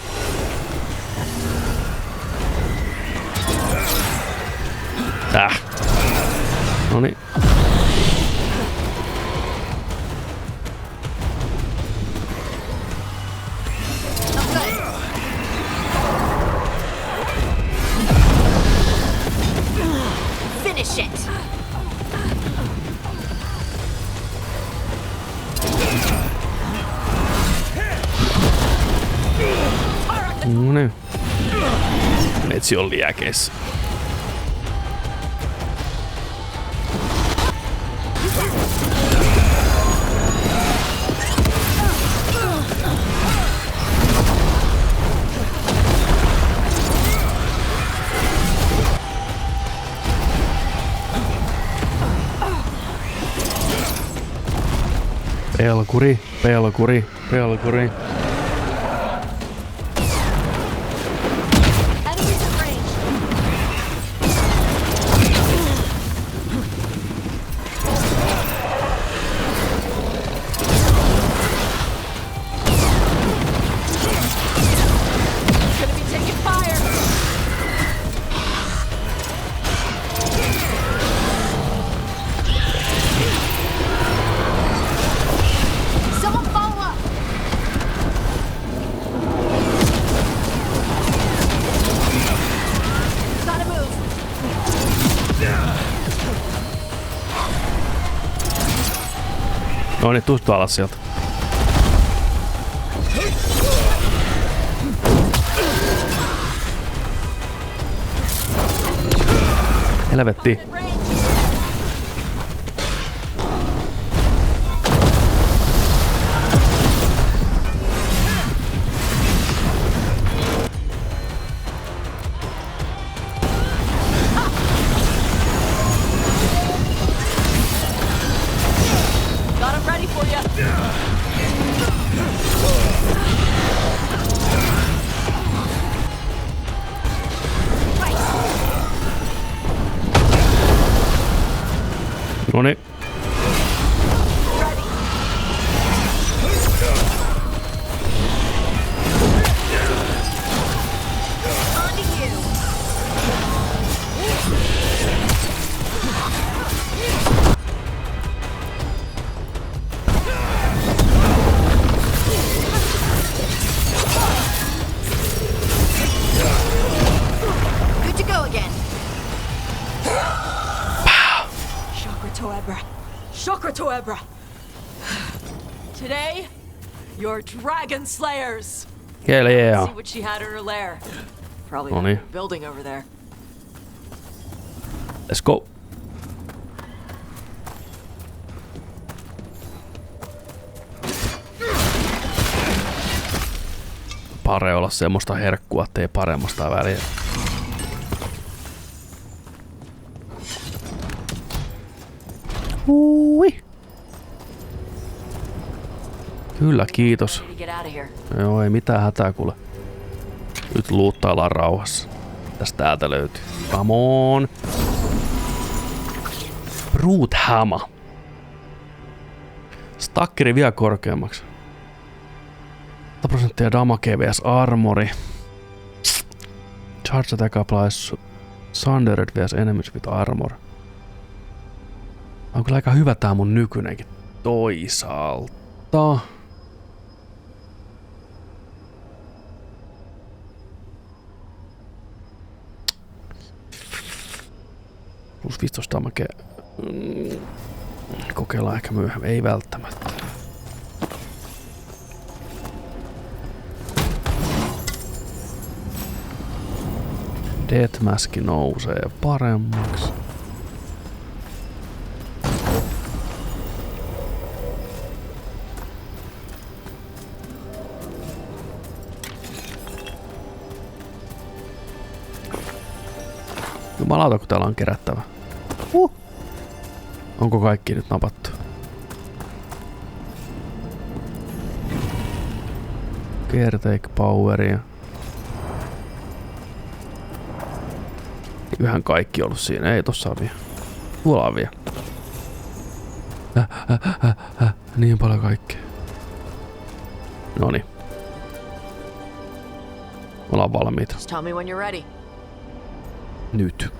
[SPEAKER 1] Noniin.
[SPEAKER 2] Finish it.
[SPEAKER 1] Noniin. Metsi on liäkeissä. Pelkuri, pelkuri, pelkuri. No niin, tuustu alas sieltä. Helvetti. Noniin.
[SPEAKER 2] Good to go again.
[SPEAKER 3] Chakra Toebra. Today, you're dragon slayers.
[SPEAKER 1] Hell yeah.
[SPEAKER 3] See what she had in her lair. Probably
[SPEAKER 1] Noniin.
[SPEAKER 3] that building over there.
[SPEAKER 1] Let's go. Pare olla semmoista herkkua, ettei paremmasta väliä. Hui. Kyllä, kiitos. Joo, ei mitään hätää kuule. Nyt luuttaillaan rauhassa. Tästä täältä löytyy. Come on. Brute-häma. Stakkeri vielä korkeammaksi. 100% damage vs armori. Charge attack applies sundered vs enemies with armor. On kyllä aika hyvä tää mun nykyinenkin toisaalta. Plus 15 damage. Kokeillaan ehkä myöhemmin. Ei välttämättä. Deathmask nousee paremmaksi. Jumalauta, kun täällä on kerättävä. Onko kaikki nyt napattu? Caretaker poweria. Eiköhän kaikki ollut siinä. Ei, tossa on vielä. Tuolla on vielä. Niin paljon kaikkea. Noniin. Ollaan valmiita.
[SPEAKER 3] Just tell me when you're ready.
[SPEAKER 1] Nyt.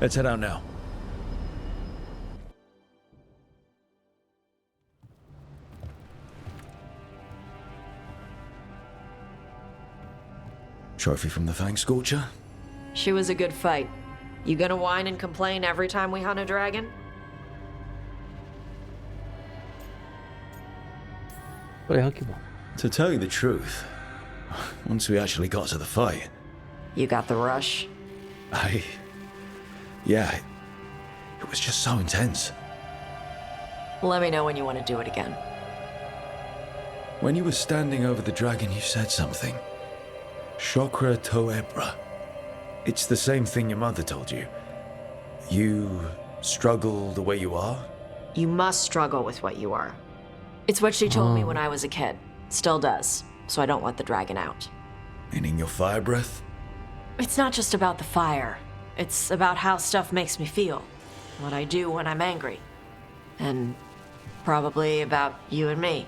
[SPEAKER 4] Let's head out now. Trophy from the Fangscorcher?
[SPEAKER 3] She was a good fight. You gonna whine and complain every time we hunt a dragon?
[SPEAKER 4] To tell you the truth, once we actually got to the fight...
[SPEAKER 3] You got the rush?
[SPEAKER 4] Yeah, it was just so intense.
[SPEAKER 3] Let me know when you want to do it again.
[SPEAKER 4] When you were standing over the dragon, you said something. Chokra to ebra. It's the same thing your mother told you. You struggle the way you are?
[SPEAKER 3] You must struggle with what you are. It's what she told me when I was a kid. Still does, so I don't want the dragon out.
[SPEAKER 4] Meaning your fire breath?
[SPEAKER 3] It's not just about the fire. It's about how stuff makes me feel. What I do when I'm angry. And probably about you and me.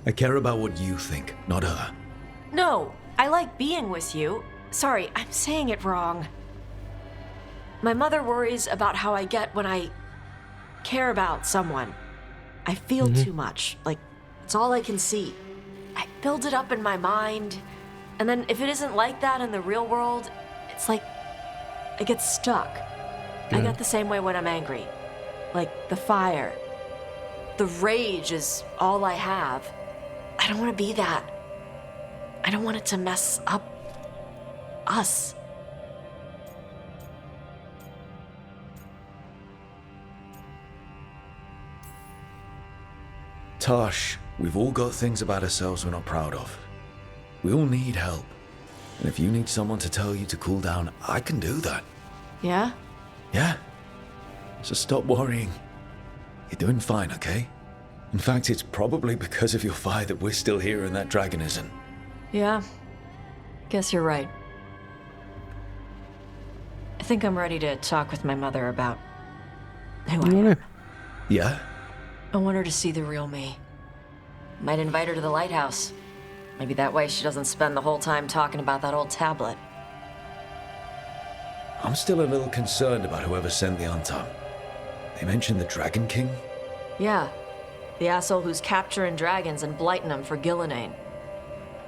[SPEAKER 4] I care about what you think, not her.
[SPEAKER 3] No, I like being with you. Sorry, I'm saying it wrong. My mother worries about how I get when I care about someone. I feel too much, like it's all I can see. I build it up in my mind, and then if it isn't like that in the real world, it's like I get stuck. I get the same way when I'm angry. Like the fire. The rage is all I have. I don't want to be that. I don't want it to mess up us.
[SPEAKER 4] Tosh, we've all got things about ourselves we're not proud of. We all need help. And if you need someone to tell you to cool down, I can do that.
[SPEAKER 3] Yeah?
[SPEAKER 4] Yeah. So stop worrying. You're doing fine, okay? In fact, it's probably because of your fire that we're still here and that dragon isn't.
[SPEAKER 3] Yeah. Guess you're right. I think I'm ready to talk with my mother about who I am.
[SPEAKER 4] Yeah?
[SPEAKER 3] I want her to see the real me. Might invite her to the lighthouse. Maybe that way she doesn't spend the whole time talking about that old tablet.
[SPEAKER 4] I'm still a little concerned about whoever sent the Antam. They mentioned the Dragon King?
[SPEAKER 3] Yeah. The asshole who's capturing dragons and blighting them for Gillinane.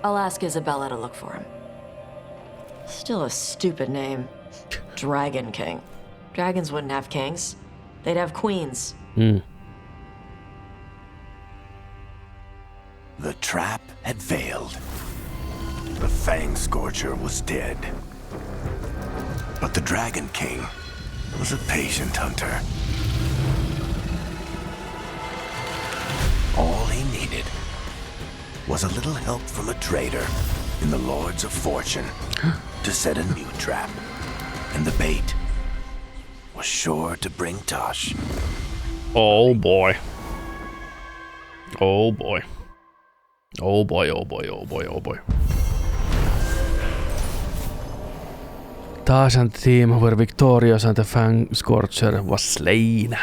[SPEAKER 3] I'll ask Isabella to look for him. Still a stupid name. Dragon King. Dragons wouldn't have kings. They'd have queens.
[SPEAKER 21] The trap had failed. The Fangscorcher was dead. But the Dragon King was a patient hunter. All he needed was a little help from a trader in the Lords of Fortune to set a new trap. And the bait was sure to bring Tosh.
[SPEAKER 1] Oh boy. Oh boy. Oh boy, oh boy, oh boy, oh boy. Tosh and the team were victorious and the Fangscorcher was slain.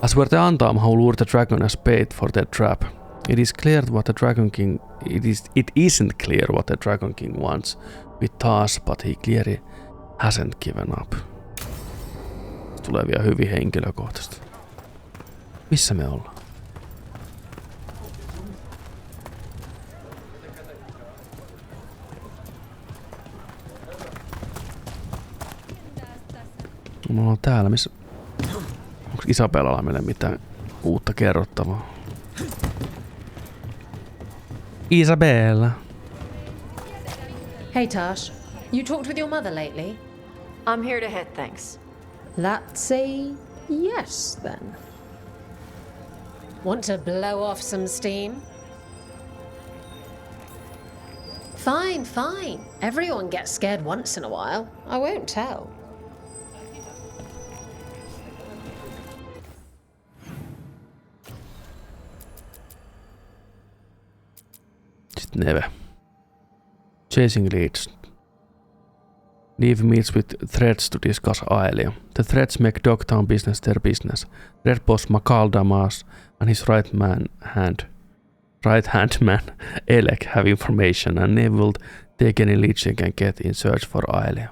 [SPEAKER 1] As were the Antam who lured the dragon as bait for their trap. It isn't clear what the Dragon King wants with Tosh, but he clearly hasn't given up. Tulee vielä hyvin henkilökohtaisesti. Missä me ollaan? Me ollaan täällä, missä... Onko Isabellalla meille mitään uutta kerrottavaa? Isabella!
[SPEAKER 16] Hey Tash, you talked with your mother lately?
[SPEAKER 3] I'm here to hit things.
[SPEAKER 16] That's a yes then. Want to blow off some steam? Fine, fine. Everyone gets scared once in a while. I won't tell.
[SPEAKER 1] Sitten Neve. Chasin Leads. Neve meets with Threads to discuss Aelia. The Threads make Dogtown business their business. Red boss Makaldamas and his right-hand man Elek have information, and Neve will take any leads he can get in search for Aelia.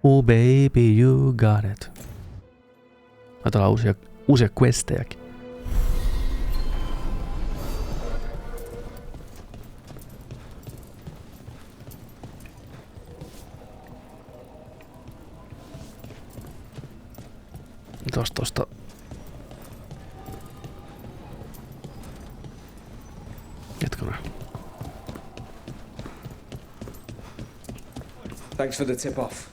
[SPEAKER 1] Oh baby, you got it. Taitaa olla uusia questejäkin. Tosta. Hetkinen.
[SPEAKER 15] Thanks for the tip off.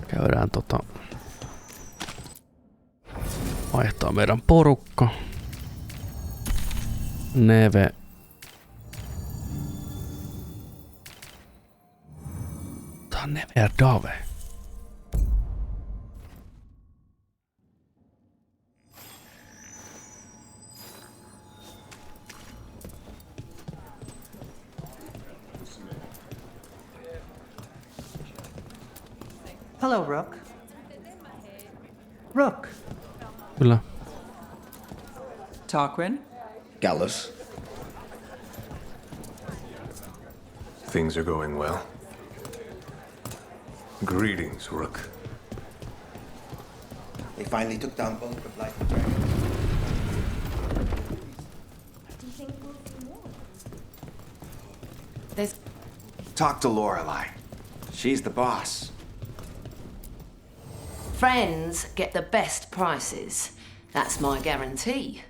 [SPEAKER 1] Käydään vaihtaa meidän porukka. Neve. Tää on Neve ja Daven.
[SPEAKER 13] Hello, Rook. Rook.
[SPEAKER 1] Kyllä.
[SPEAKER 13] Tarquin.
[SPEAKER 22] Gallus.
[SPEAKER 17] Things are going well. Greetings, Rook.
[SPEAKER 22] They finally took down both the Blight Dragons. Talk to Lorelei. She's the boss.
[SPEAKER 23] Friends get the best prices. That's my guarantee.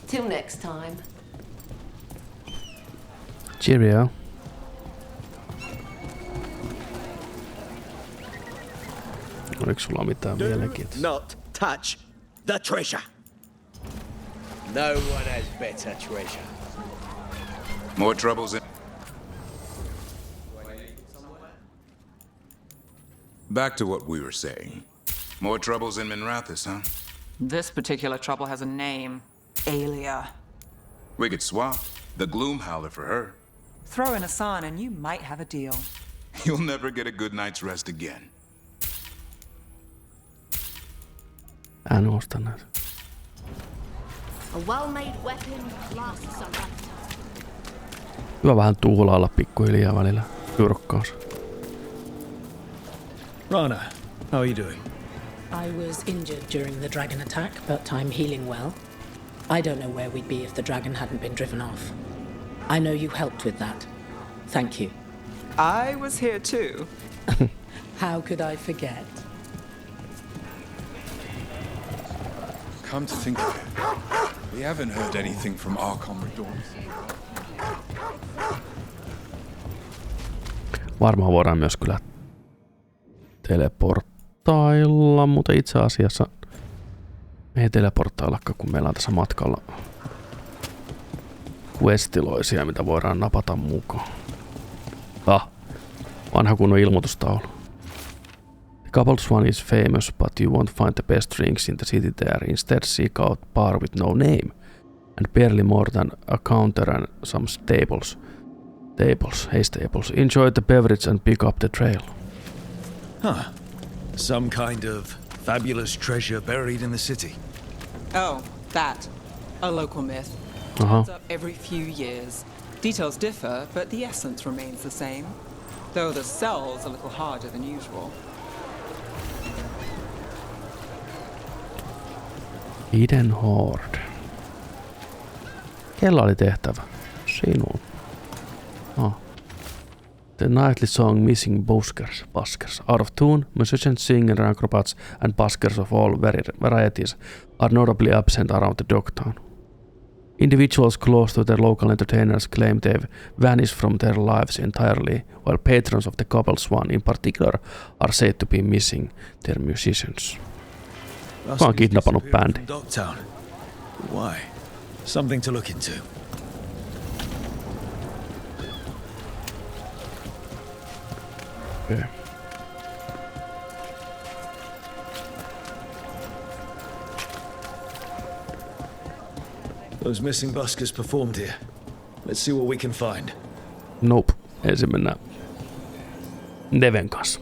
[SPEAKER 23] Till next time.
[SPEAKER 1] Cheerio. Oliko sulla mitään mielenkiintoista?
[SPEAKER 11] Not touch the treasure. No one has better treasure.
[SPEAKER 6] More troubles in... Back to what we were saying. More troubles in Minrathis, huh?
[SPEAKER 14] This particular trouble has a name. Aelia.
[SPEAKER 6] We could swap. The Gloom Howler for her.
[SPEAKER 13] Throw in a son and you might have a deal.
[SPEAKER 6] You'll never get a good night's rest again.
[SPEAKER 1] En osta näitä.
[SPEAKER 10] A well-made weapon lasts a lifetime.
[SPEAKER 1] Hyvä vähän tuhlailla pikkuhiljaa välillä. Pyrkkaus.
[SPEAKER 11] Rana, how are you doing?
[SPEAKER 18] I was injured during the dragon attack, but I'm healing well. I don't know where we'd be if the dragon hadn't been driven off. I know you helped with that. Thank you.
[SPEAKER 13] I was here too.
[SPEAKER 18] How could I forget?
[SPEAKER 24] Come to think of it, we haven't heard anything from our Commodores.
[SPEAKER 1] Varmaan voidaan myös kyllä teleporttailla, mutta itse asiassa me ei teleporttaillakaan, kun meillä on tässä matkalla questiloisia, mitä voidaan napata mukaan. Vanha kunnon ilmoitustaulu. The couple's one is famous, but you won't find the best drinks in the city there. Instead, seek out bar with no name, and barely more than a counter and some stables. Stables. Enjoy the beverage and pick up the trail.
[SPEAKER 4] Huh. Some kind of fabulous treasure buried in the city.
[SPEAKER 8] Oh, that. A local myth. Turns up every few years. Details differ, but the essence remains the same. Though the sell's a little harder than usual.
[SPEAKER 1] Hidden Hoard. Kella oli tehtävä? Sinun. The nightly song Missing Buskers. Out of tune, musicians, singers, acrobats, and buskers of all varieties are notably absent around the Dogtown. Individuals close to their local entertainers claim they've vanished from their lives entirely, while patrons of the couple's one in particular are said to be missing their musicians. Kuka on kidnappannut bändi?
[SPEAKER 4] Why? Something to look into.
[SPEAKER 1] Okay.
[SPEAKER 4] Those missing buskers performed here. Let's see what we can find.
[SPEAKER 1] Nope. Ensin mennään Daven kanssa.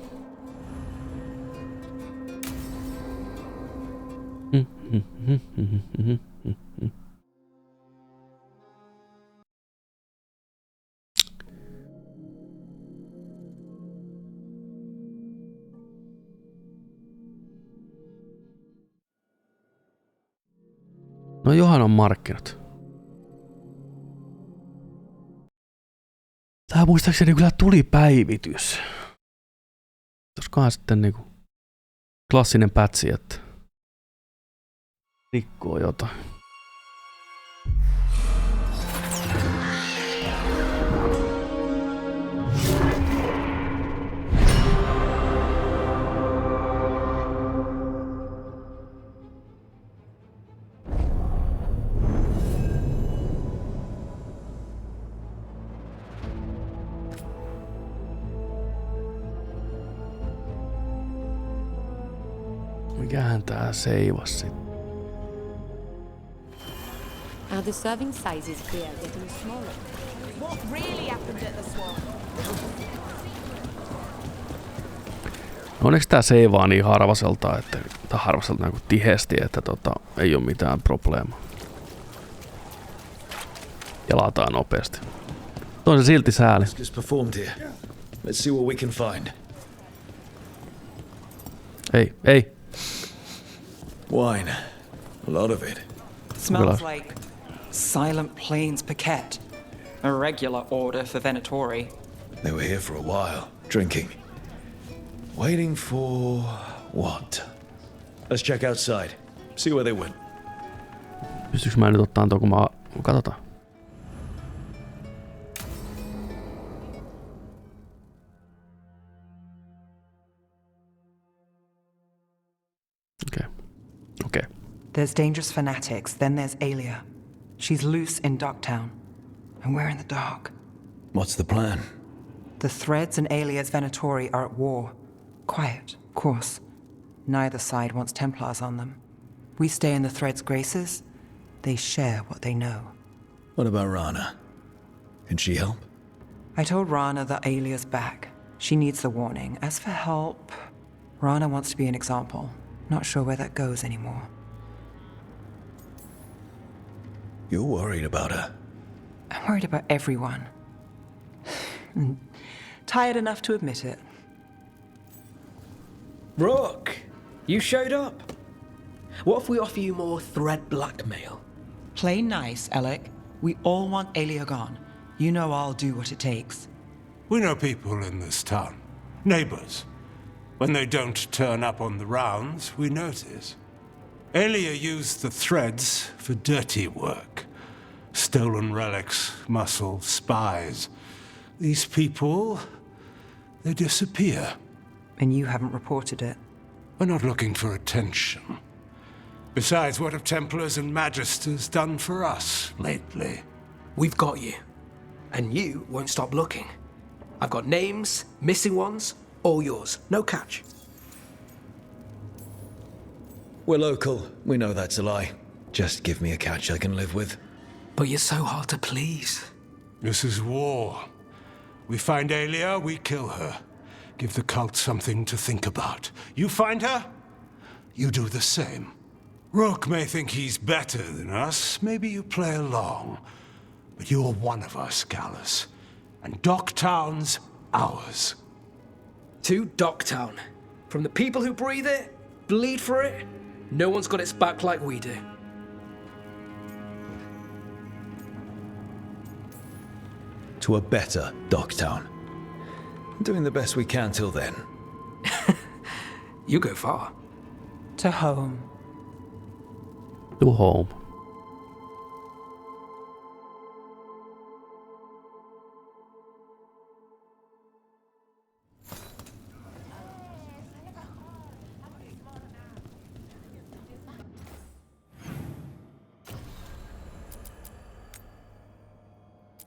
[SPEAKER 1] No johan on markkinat. Tää muistaakseni kyllä tuli päivitys. Olisikohan sitten niinku klassinen pätsi, että rikkoo jotain. Mikähän tää seivas sit?
[SPEAKER 9] Are the serving sizes here getting smaller? What really happened at the swamp?
[SPEAKER 1] Onneksi tää seivaa niin harvaselta, että niin tiheesti, että ei oo mitään probleemaa. Ja lataa nopeasti. On se silti sääli. Ei.
[SPEAKER 4] Wine. A lot of it.
[SPEAKER 8] Smells like Silent Plains Paquette. A regular order for Venatori.
[SPEAKER 4] They were here for a while, drinking. Waiting for what? Let's check outside. See where they went.
[SPEAKER 1] Pystyykö mä nyt ottaan tuon, kun mä... Katsotaan. Okay.
[SPEAKER 13] There's dangerous fanatics, then there's Aelia. She's loose in Dogtown, and we're in the dark.
[SPEAKER 4] What's the plan?
[SPEAKER 13] The Threads and Aelia's Venatori are at war. Quiet, of course. Neither side wants Templars on them. We stay in the Threads' graces. They share what they know.
[SPEAKER 4] What about Rana? Can she help?
[SPEAKER 13] I told Rana that Aelia's back. She needs the warning. As for help, Rana wants to be an example. Not sure where that goes anymore.
[SPEAKER 4] You're worried about her.
[SPEAKER 13] I'm worried about everyone. Tired enough to admit it.
[SPEAKER 15] Rook, you showed up. What if we offer you more thread blackmail?
[SPEAKER 13] Play nice, Alec. We all want Aelia gone. You know I'll do what it takes.
[SPEAKER 7] We know people in this town. Neighbors. When they don't turn up on the rounds, we notice. Aelia used the Threads for dirty work. Stolen relics, muscle, spies. These people, they disappear.
[SPEAKER 13] And you haven't reported it.
[SPEAKER 7] We're not looking for attention. Besides, what have Templars and Magisters done for us lately?
[SPEAKER 15] we've got you. And you won't stop looking. I've got names, missing ones, all yours. No catch.
[SPEAKER 4] We're local. We know that's a lie. Just give me a catch I can live with.
[SPEAKER 15] But you're so hard to please.
[SPEAKER 7] This is war. We find Aelia, we kill her. Give the cult something to think about. You find her, you do the same. Rook may think he's better than us. Maybe you play along. But you're one of us, Gallus. And Docktown's ours.
[SPEAKER 15] To Docktown. From the people who breathe it, bleed for it, no one's got its back like we do.
[SPEAKER 4] To a better Docktown. Doing the best we can till then.
[SPEAKER 15] You go far.
[SPEAKER 13] To home.
[SPEAKER 1] To home.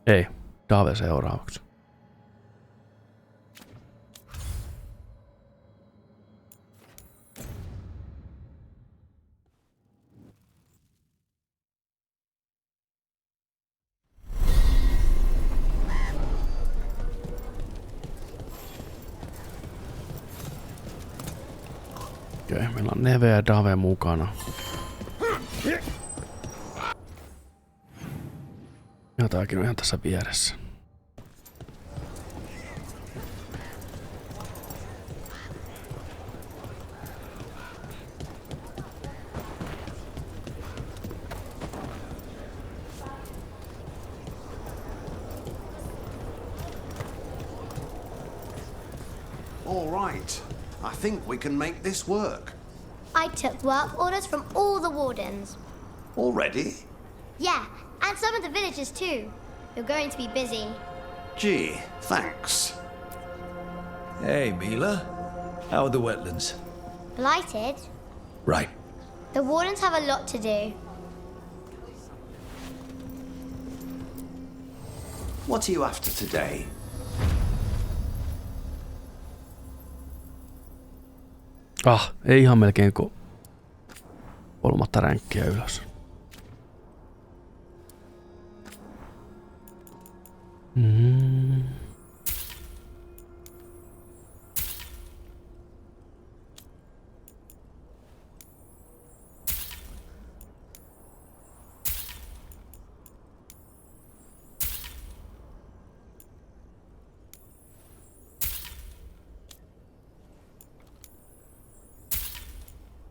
[SPEAKER 1] Ei, Daven seuraavaksi. Okei, meillä on Neve ja Dave mukana. Ja tääkin on ihan tässä vieressä.
[SPEAKER 5] All right. I think we can make this work.
[SPEAKER 12] I took work orders from all the wardens.
[SPEAKER 5] Already?
[SPEAKER 12] Yeah, and some of the villagers too. You're going to be busy.
[SPEAKER 5] Gee, thanks.
[SPEAKER 4] Hey, Mila. How are the wetlands?
[SPEAKER 12] Blighted?
[SPEAKER 4] Right.
[SPEAKER 12] The wardens have a lot to do.
[SPEAKER 5] What are you after today?
[SPEAKER 1] Ei ihan melkein kuin 3. ränkkiä ylös.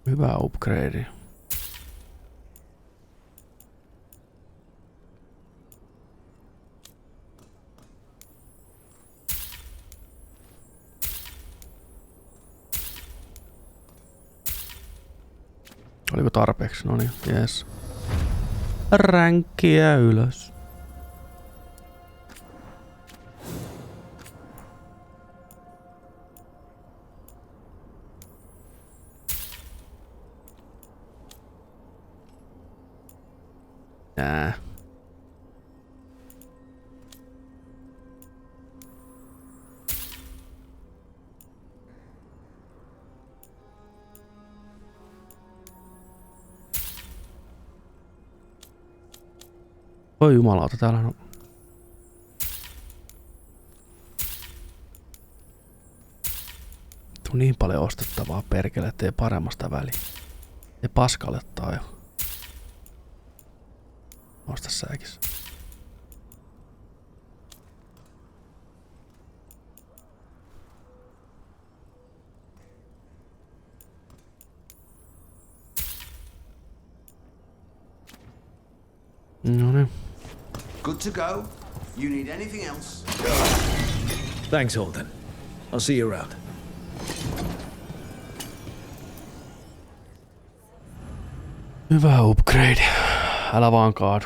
[SPEAKER 1] Hyvä upgrade. Oliko tarpeeksi? No niin, jes. Ränkkiä ylös. Nää. Oi jumalauta, täällä on... Tuu niin paljon ostettavaa perkele, ettei paremmasta väliä. Ja paskallettaa jo. Osta säkissä. No niin.
[SPEAKER 5] Good to go. You need anything else?
[SPEAKER 4] Thanks, Holden. I'll see you around.
[SPEAKER 1] Hyvä upgrade. Älä vaan kaadu.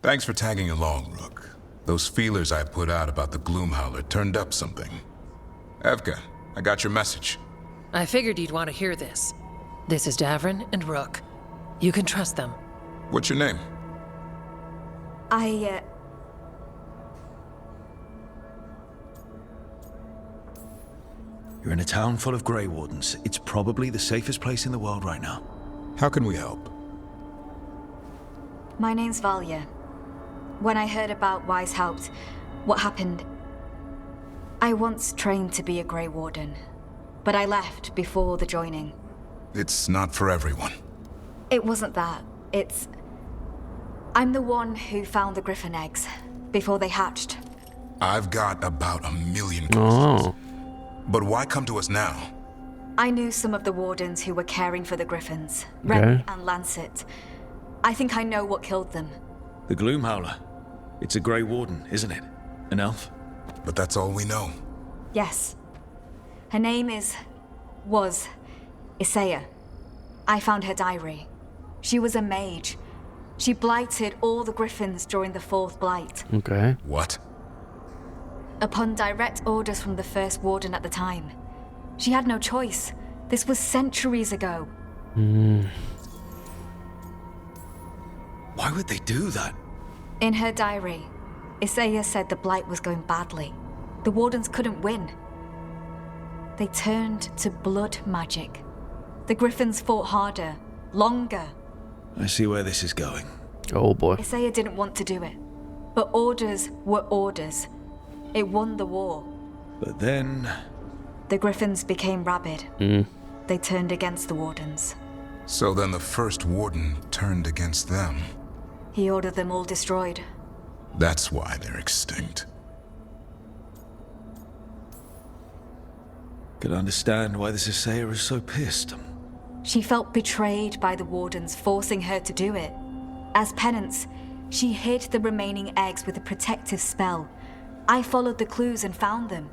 [SPEAKER 6] Thanks for tagging along, Rook. Those feelers I put out about the Gloomhowler turned up something. Evka, I got your message.
[SPEAKER 19] I figured you'd want to hear this. This is Davren and Rook.
[SPEAKER 14] You can trust them.
[SPEAKER 6] What's your name?
[SPEAKER 4] You're in a town full of Grey Wardens. It's probably the safest place in the world right now.
[SPEAKER 6] How can we help?
[SPEAKER 10] My name's Valya. When I heard about Weishaupt, what happened, I once trained to be a Grey Warden, but I left before the joining.
[SPEAKER 6] It's not for everyone.
[SPEAKER 10] It wasn't that. I'm the one who found the griffin eggs before they hatched.
[SPEAKER 6] I've got about 1 million questions. But why come to us now?
[SPEAKER 10] I knew some of the wardens who were caring for the griffins, Remy and Lancet. I think I know what killed them.
[SPEAKER 4] The Gloomhowler. It's a Grey Warden, isn't it? An elf?
[SPEAKER 6] But that's all we know.
[SPEAKER 10] Yes. Her name was Isaiah. I found her diary. She was a mage. She blighted all the griffins during the 4th blight.
[SPEAKER 1] Okay.
[SPEAKER 6] What?
[SPEAKER 10] Upon direct orders from the first warden at the time. She had no choice. This was centuries ago.
[SPEAKER 4] Why would they do that?
[SPEAKER 10] In her diary, Isaiah said the blight was going badly. The wardens couldn't win. They turned to blood magic. The griffins fought harder, longer.
[SPEAKER 4] I see where this is going.
[SPEAKER 1] Oh boy.
[SPEAKER 10] Isaiah didn't want to do it. But orders were orders. It won the war.
[SPEAKER 4] But then...
[SPEAKER 10] The griffins became rabid. They turned against the wardens.
[SPEAKER 6] So then the first warden turned against them.
[SPEAKER 10] He ordered them all destroyed.
[SPEAKER 6] That's why they're extinct.
[SPEAKER 4] Could understand why this Isaiah is so pissed.
[SPEAKER 10] She felt betrayed by the wardens, forcing her to do it. As penance, she hid the remaining eggs with a protective spell. I followed the clues and found them.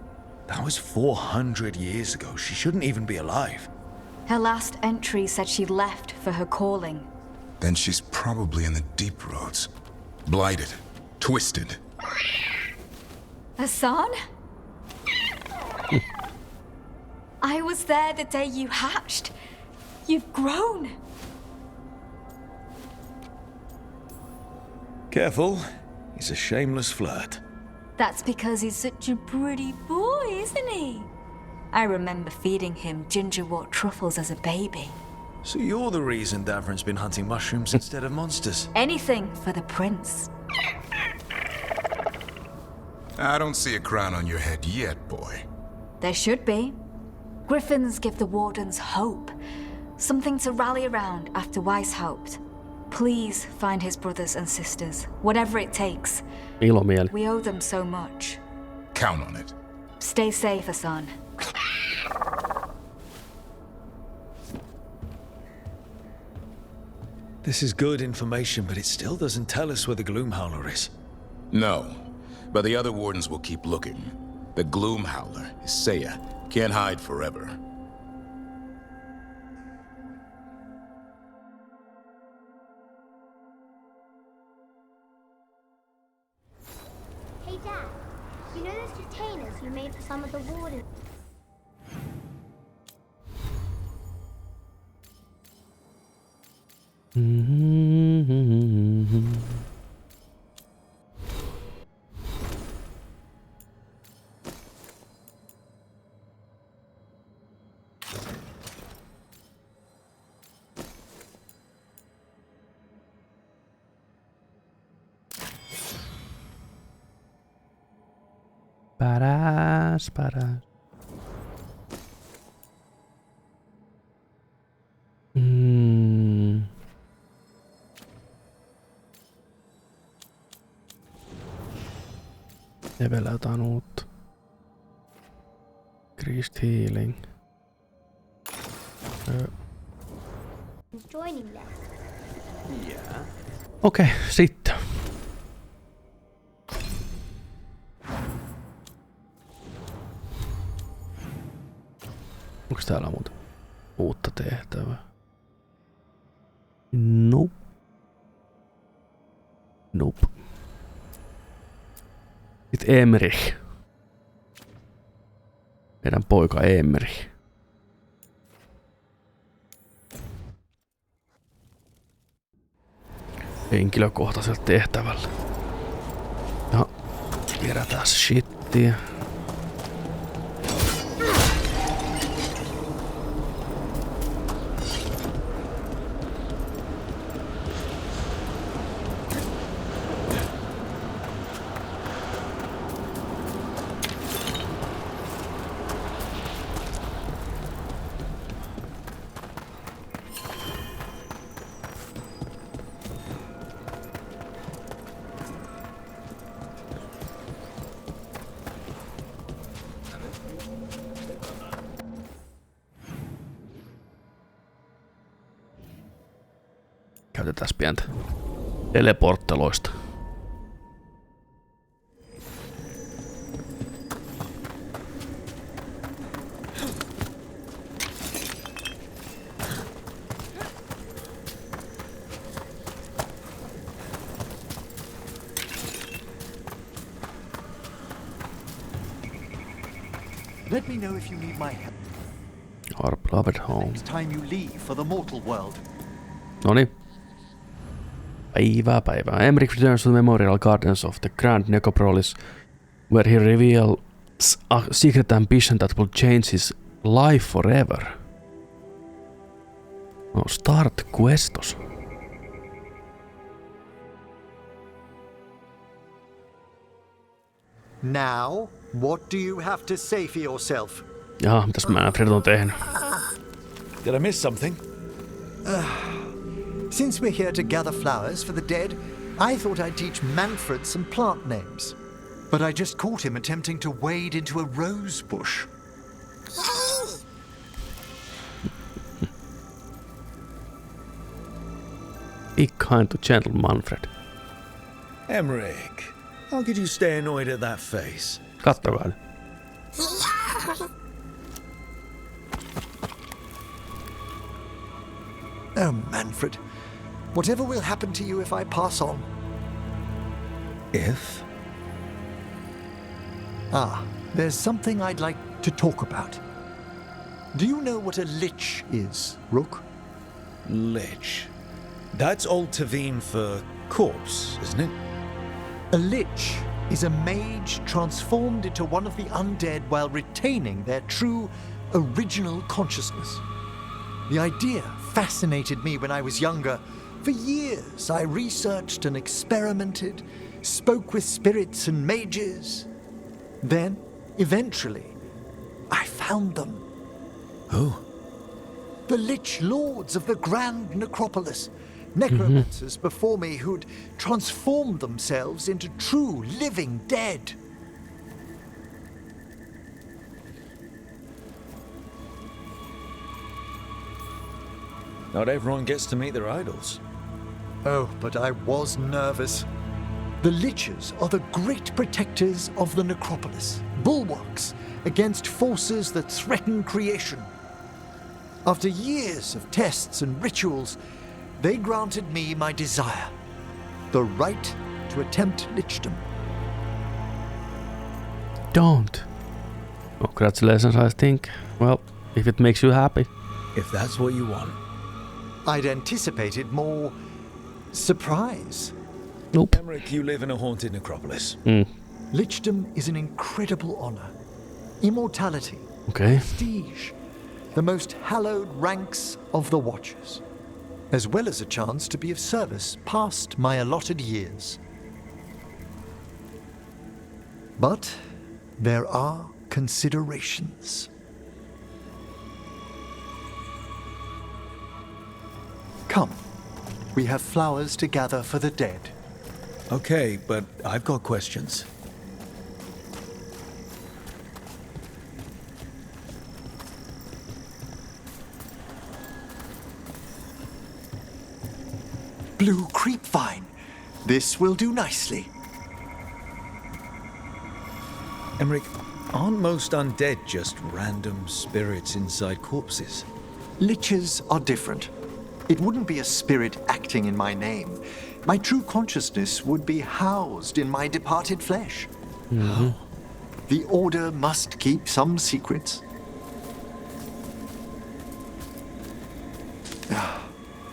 [SPEAKER 4] That was 400 years ago. She shouldn't even be alive.
[SPEAKER 10] Her last entry said she left for her calling.
[SPEAKER 6] Then she's probably in the deep roads. Blighted. Twisted.
[SPEAKER 10] Hassan? I was there the day you hatched. You've grown.
[SPEAKER 4] Careful. He's a shameless flirt.
[SPEAKER 10] That's because he's such a pretty boy, isn't he? I remember feeding him gingerwort truffles as a baby.
[SPEAKER 4] So you're the reason Daven's been hunting mushrooms instead of monsters?
[SPEAKER 10] Anything for the prince.
[SPEAKER 6] I don't see a crown on your head yet, boy.
[SPEAKER 10] There should be. Griffins give the wardens hope. Something to rally around after Weishaupt. Please find his brothers and sisters, whatever it takes.
[SPEAKER 1] Ilomieli.
[SPEAKER 10] We owe them so much.
[SPEAKER 6] Count on it.
[SPEAKER 10] Stay safe, Hassan.
[SPEAKER 4] This is good information, but it still doesn't tell us where the Gloomhowler is.
[SPEAKER 6] No, but the other wardens will keep looking. The Gloomhowler, Isaiah, can't hide forever.
[SPEAKER 12] Hey Dad, you know those containers you made for some of the wardens?
[SPEAKER 1] Paras. Levelä jotain uutta. Increased healing.
[SPEAKER 12] Joining them.
[SPEAKER 4] Yeah.
[SPEAKER 1] Okei, sitten. Onko täällä muuta uutta tehtävää? Nope. Sitten Emrich. Meidän poika Emrich. henkilökohtaisella tehtävällä. Ja kerätään shittiä. Käytetään pientä teleportteloista.
[SPEAKER 2] Let me know if you need my help.
[SPEAKER 1] Our beloved home.
[SPEAKER 2] Next time you leave for the mortal world.
[SPEAKER 1] Noniin. Päivää. Emmerich returns to the Memorial Gardens of the Grand Necropolis, where he reveals a secret ambition that will change his life forever. No, start questos.
[SPEAKER 2] Now, what do you have to say for yourself?
[SPEAKER 1] Jaha, mitäs Manfred on tehnyt?
[SPEAKER 4] Did I miss something?
[SPEAKER 2] Since we're here to gather flowers for the dead, I thought I'd teach Manfred some plant names. But I just caught him attempting to wade into a rose bush.
[SPEAKER 1] Be kind to gentle Manfred.
[SPEAKER 4] Emmerich, how could you stay annoyed at that face?
[SPEAKER 1] Kattokaa.
[SPEAKER 2] Oh, Manfred. Whatever will happen to you if I pass on?
[SPEAKER 4] If?
[SPEAKER 2] There's something I'd like to talk about. Do you know what a lich is, Rook?
[SPEAKER 4] Lich? That's Old Tavine for corpse, isn't it?
[SPEAKER 2] A lich is a mage transformed into one of the undead while retaining their true, original consciousness. The idea fascinated me when I was younger. For years, I researched and experimented, spoke with spirits and mages. Then, eventually, I found them.
[SPEAKER 4] Who?
[SPEAKER 2] The Lich Lords of the Grand Necropolis. Necromancers before me who'd transformed themselves into true living dead.
[SPEAKER 4] Not everyone gets to meet their idols.
[SPEAKER 2] Oh, but I was nervous. The Liches are the great protectors of the necropolis, bulwarks against forces that threaten creation. After years of tests and rituals, they granted me my desire, the right to attempt lichdom.
[SPEAKER 1] Don't. Congratulations, I think. Well, if it makes you happy.
[SPEAKER 4] If that's what you want.
[SPEAKER 2] I'd anticipated more surprise.
[SPEAKER 1] Nope.
[SPEAKER 4] Emmerich, you live in a haunted necropolis.
[SPEAKER 2] Lichdom is an incredible honor. Immortality.
[SPEAKER 1] Okay.
[SPEAKER 2] Prestige. The most hallowed ranks of the Watchers. As well as a chance to be of service past my allotted years. But there are considerations. Come, we have flowers to gather for the dead.
[SPEAKER 4] Okay, but I've got questions.
[SPEAKER 2] Blue creepvine. This will do nicely.
[SPEAKER 4] Emmerich, aren't most undead just random spirits inside corpses?
[SPEAKER 2] Liches are different. It wouldn't be a spirit acting in my name. My true consciousness would be housed in my departed flesh. The Order must keep some secrets.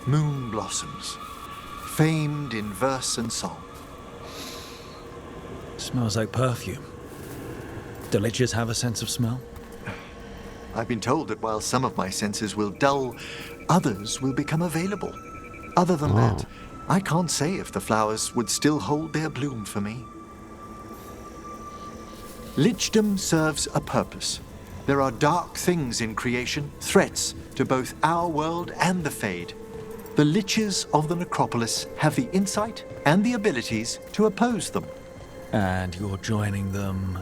[SPEAKER 2] Moon blossoms. famed in verse and song.
[SPEAKER 11] Smells like perfume. Do liches have a sense of smell?
[SPEAKER 2] I've been told that while some of my senses will dull, others will become available. Other than that, I can't say if the flowers would still hold their bloom for me. Lichdom serves a purpose. There are dark things in creation, threats to both our world and the Fade. The liches of the necropolis have the insight and the abilities to oppose them.
[SPEAKER 11] And you're joining them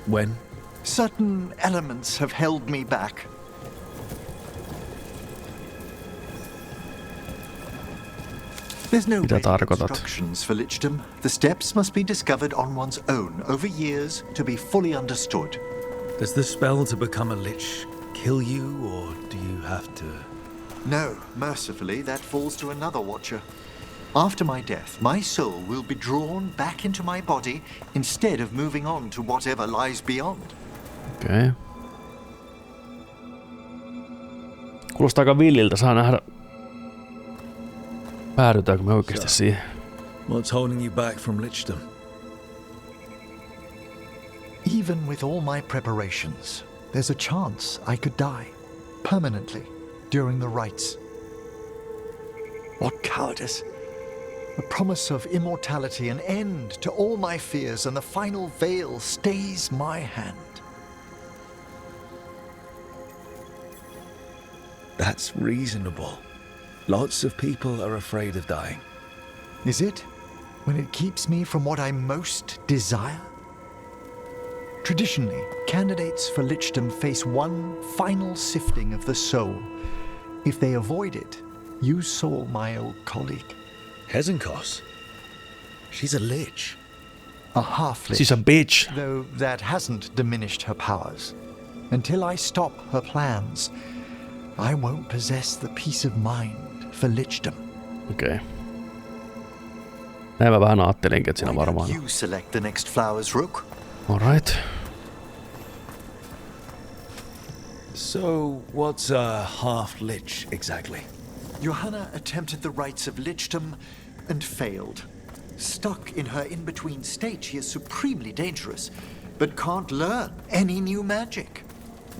[SPEAKER 11] when?
[SPEAKER 2] Certain elements have held me back. There's no instructions for lichdom. The steps must be discovered on one's own over years to be fully understood.
[SPEAKER 11] Does the spell to become a lich kill you, or do you have to?
[SPEAKER 2] No, mercifully, that falls to another watcher. After my death, my soul will be drawn back into my body instead of moving on to whatever lies beyond.
[SPEAKER 1] Okei. Kuulostaa aika villiltä, saa nähdä. Päädytäänkö me oikeasti siihen?
[SPEAKER 11] What's holding you back from lichdom?
[SPEAKER 2] Even with all my preparations, there's a chance I could die permanently during the rites. What cowardice! The promise of immortality, an end to all my fears, and the final veil stays my hand.
[SPEAKER 11] That's reasonable. Lots of people are afraid of dying.
[SPEAKER 2] Is it? When it keeps me from what I most desire? Traditionally, candidates for lichdom face one final sifting of the soul. If they avoid it, you saw my old colleague.
[SPEAKER 11] Hezenkos? She's a lich.
[SPEAKER 2] A half-lich.
[SPEAKER 1] She's a bitch.
[SPEAKER 2] Though that hasn't diminished her powers. Until I stop her plans, I won't possess the peace of mind for lichdom.
[SPEAKER 1] Okei. Näin mä vähän ajattelinkin, että siinä varmaan.
[SPEAKER 2] You select the next flowers, Rook.
[SPEAKER 1] All right.
[SPEAKER 11] So, what's a half-lich exactly?
[SPEAKER 2] Johanna attempted the rites of lichdom and failed. Stuck in her in-between state, she is supremely dangerous, but can't learn any new magic.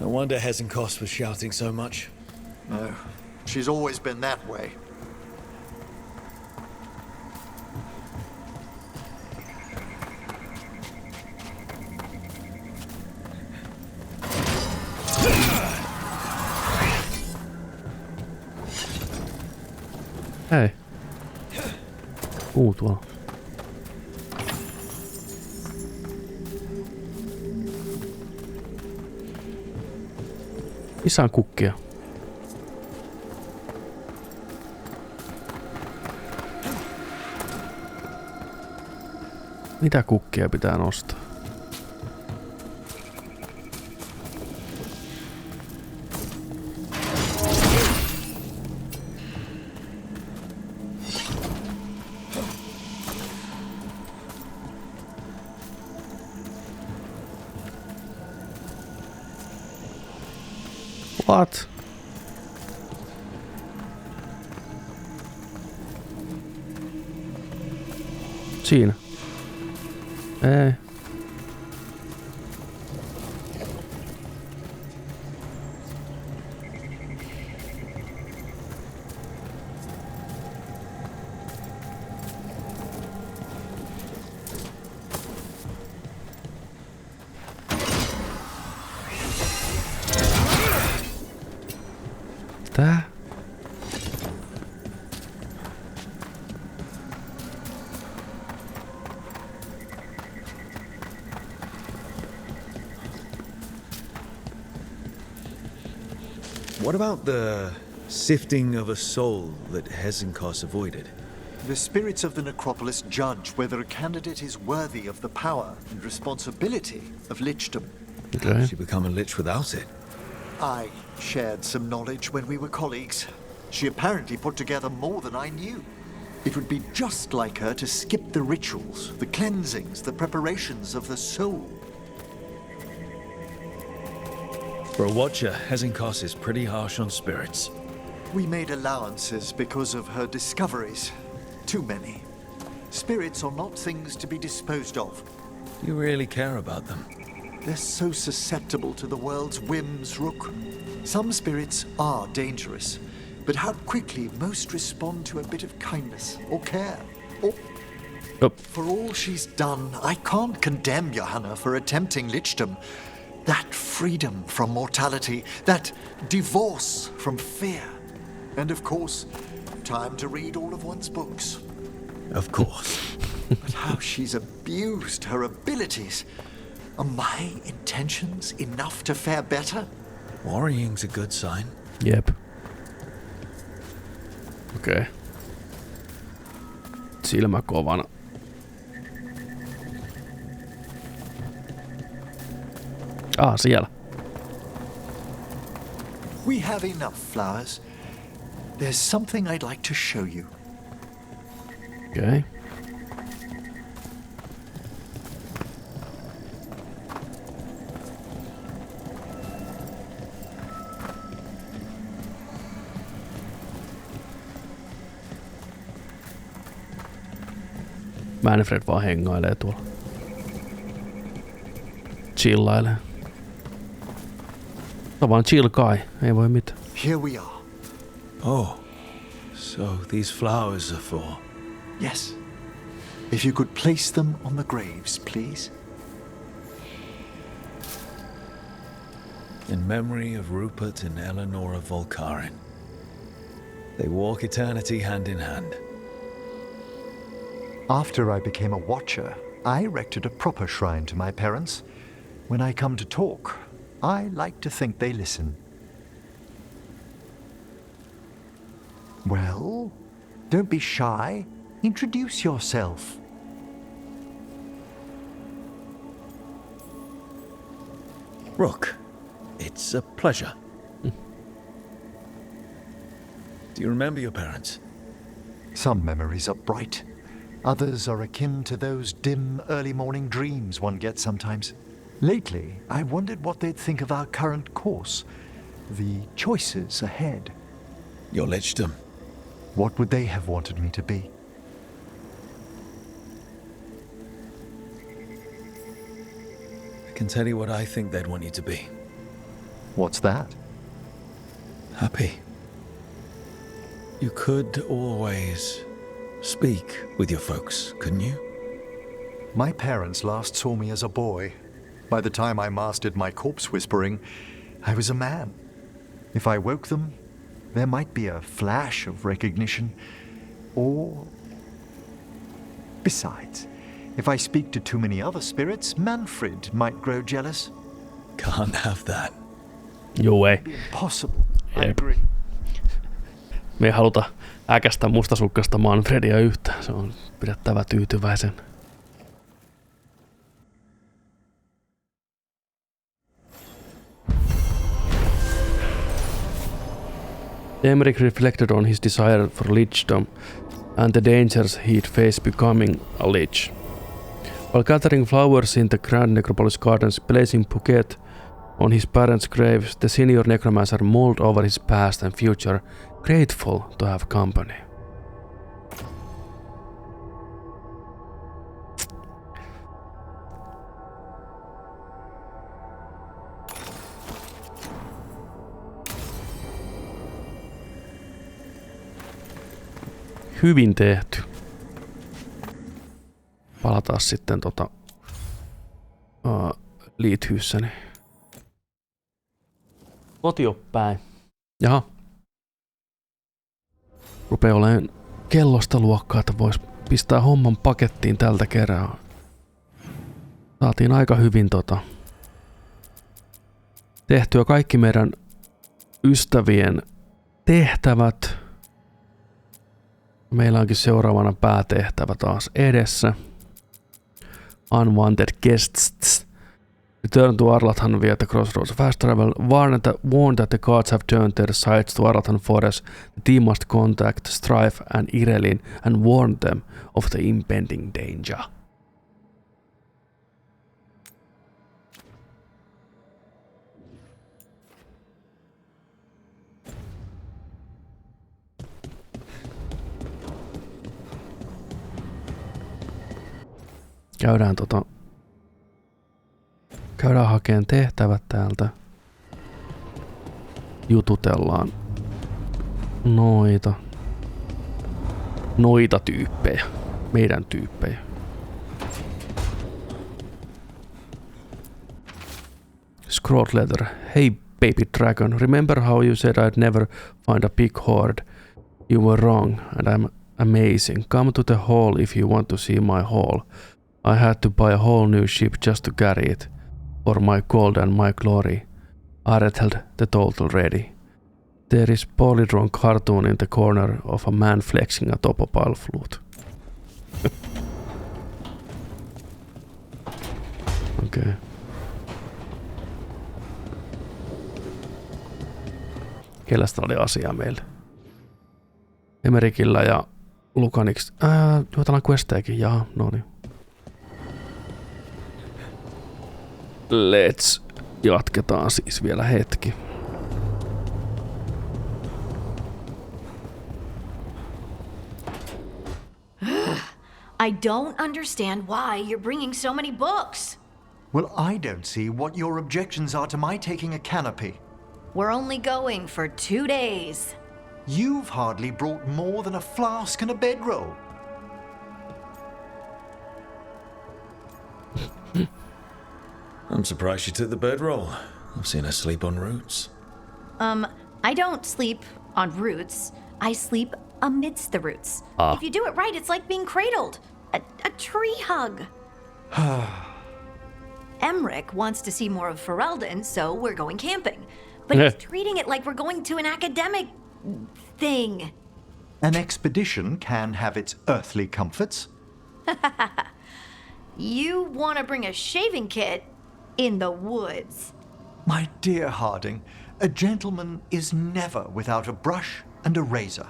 [SPEAKER 11] No wonder Hezenkos was shouting so much.
[SPEAKER 2] No, she's always been that way.
[SPEAKER 1] Hei. Tuolla. Missä on kukkia? Mitä kukkia pitää nostaa? What? Siinä. Ei. Tää?
[SPEAKER 11] What about the sifting of a soul that Hezenkos avoided?
[SPEAKER 2] The spirits of the necropolis judge whether a candidate is worthy of the power and responsibility of lichdom.
[SPEAKER 11] How did she become a lich without it?
[SPEAKER 2] I shared some knowledge when we were colleagues. She apparently put together more than I knew. It would be just like her to skip the rituals, the cleansings, the preparations of the soul.
[SPEAKER 11] For a watcher, Hezenkos is pretty harsh on spirits.
[SPEAKER 2] We made allowances because of her discoveries. Too many. Spirits are not things to be disposed of.
[SPEAKER 11] Do you really care about them?
[SPEAKER 2] They're so susceptible to the world's whims, Rook. Some spirits are dangerous, but how quickly most respond to a bit of kindness or care. Or for all she's done, I can't condemn Johanna for attempting lichdom. That freedom from mortality, that divorce from fear. And of course, time to read all of one's books.
[SPEAKER 11] Of course.
[SPEAKER 2] But how she's abused her abilities. Are my intentions enough to fare better?
[SPEAKER 11] Worrying's a good sign.
[SPEAKER 1] Jep. Okei. Silmä kovana. Siellä.
[SPEAKER 2] We have enough flowers. There's something I'd like to show you.
[SPEAKER 1] Okay. Manfred vaan hengailee tuolla. Chillailee. Se on vaan chill kai, ei voi mitään.
[SPEAKER 2] Here we are.
[SPEAKER 11] Oh, so these flowers are for...
[SPEAKER 2] Yes. If you could place them on the graves, please.
[SPEAKER 11] In memory of Rupert and Eleanor of Volcarin. They walk eternity hand in hand.
[SPEAKER 2] After I became a watcher, I erected a proper shrine to my parents. When I come to talk, I like to think they listen. Well, don't be shy. Introduce yourself.
[SPEAKER 11] Rook, it's a pleasure. Do you remember your parents?
[SPEAKER 2] Some memories are bright. Others are akin to those dim early morning dreams one gets sometimes. Lately, I wondered what they'd think of our current course, the choices ahead.
[SPEAKER 11] Your lichdom.
[SPEAKER 2] What would they have wanted me to be?
[SPEAKER 11] I can tell you what I think they'd want you to be.
[SPEAKER 2] What's that?
[SPEAKER 11] Happy. You could always speak with your folks, couldn't you?
[SPEAKER 2] My parents last saw me as a boy. By the time I mastered my corpse whispering, I was a man. If I woke them, there might be a flash of recognition, or... Besides, if I speak to too many other spirits, Manfred might grow jealous.
[SPEAKER 11] Can't have that.
[SPEAKER 1] Joo, ei.
[SPEAKER 2] Impossible. I agree.
[SPEAKER 1] Me ei haluta äkästä mustasukkasta Manfredia yhtään. Se on pidettävä tyytyväisen. Emmerich reflected on his desire for lichdom and the dangers he'd face becoming a lich. While gathering flowers in the Grand Necropolis Gardens, placing bouquet on his parents' graves, the senior necromancer mulled over his past and future, grateful to have company. Hyvin tehty. Palataan sitten liithyyssäni. Kotiopäin. Jaha. Rupee olemaan kellosta luokkaa, että vois pistää homman pakettiin tältä kerää. Saatiin aika hyvin tehtyä kaikki meidän ystävien tehtävät. Meillä onkin seuraavana päätehtävä taas edessä. Unwanted guests. Return to Arlathan via the crossroads. Fast travel. Warn that the gods have turned their sights to Arlathan forest. The team must contact Strife and Irelin and warn them of the impending danger. Käydään hakeen tehtävät täältä. Jututellaan noita tyyppejä. Meidän tyyppejä. Scrolled letter. Hey baby dragon, remember how you said I'd never find a big horde? You were wrong and I'm amazing. Come to the hall if you want to see my haul. I had to buy a whole new ship just to carry it. For my gold and my glory. Aret held the total ready. There is poorly drawn cartoon in the corner of a man flexing a topopile flute. Okay. Kellästä oli asiaa meille? Emerikillä ja Lukaniks. Juotellaan questejäkin. Jaha, no niin. Let's jatketaan siis vielä hetki.
[SPEAKER 10] I don't understand why you're bringing so many books.
[SPEAKER 2] Well, I don't see what your objections are to my taking a canopy.
[SPEAKER 10] We're only going for 2 days.
[SPEAKER 2] You've hardly brought more than a flask and a bedroll.
[SPEAKER 4] I'm surprised she took the bedroll. I've seen her sleep on roots.
[SPEAKER 10] I don't sleep on roots. I sleep amidst the roots. If you do it right, it's like being cradled. A tree hug. Emmerich wants to see more of Ferelden, so we're going camping. But he's treating it like we're going to an academic thing.
[SPEAKER 2] An expedition can have its earthly comforts.
[SPEAKER 10] You want to bring a shaving kit in the woods.
[SPEAKER 2] My dear Harding, a gentleman is never without a brush and a razor.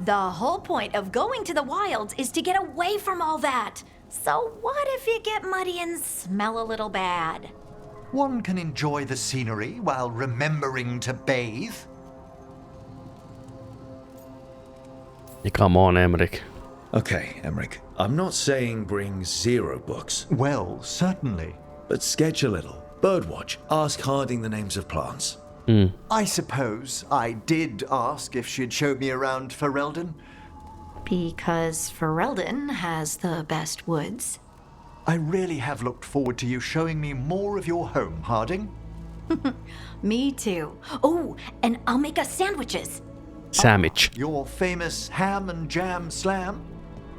[SPEAKER 10] The whole point of going to the wilds is to get away from all that. So what if you get muddy and smell a little bad?
[SPEAKER 2] One can enjoy the scenery while remembering to bathe.
[SPEAKER 1] Come on, Emmerich.
[SPEAKER 4] Okay, Emmerich. I'm not saying bring 0 books.
[SPEAKER 2] Well, certainly.
[SPEAKER 4] But sketch a little. Birdwatch. Ask Harding the names of plants.
[SPEAKER 2] I suppose I did ask if she'd show me around Ferelden.
[SPEAKER 10] Because Ferelden has the best woods.
[SPEAKER 2] I really have looked forward to you showing me more of your home, Harding.
[SPEAKER 10] Me too. Oh, and I'll make us sandwiches.
[SPEAKER 1] Sandwich.
[SPEAKER 2] Your famous ham and jam slam?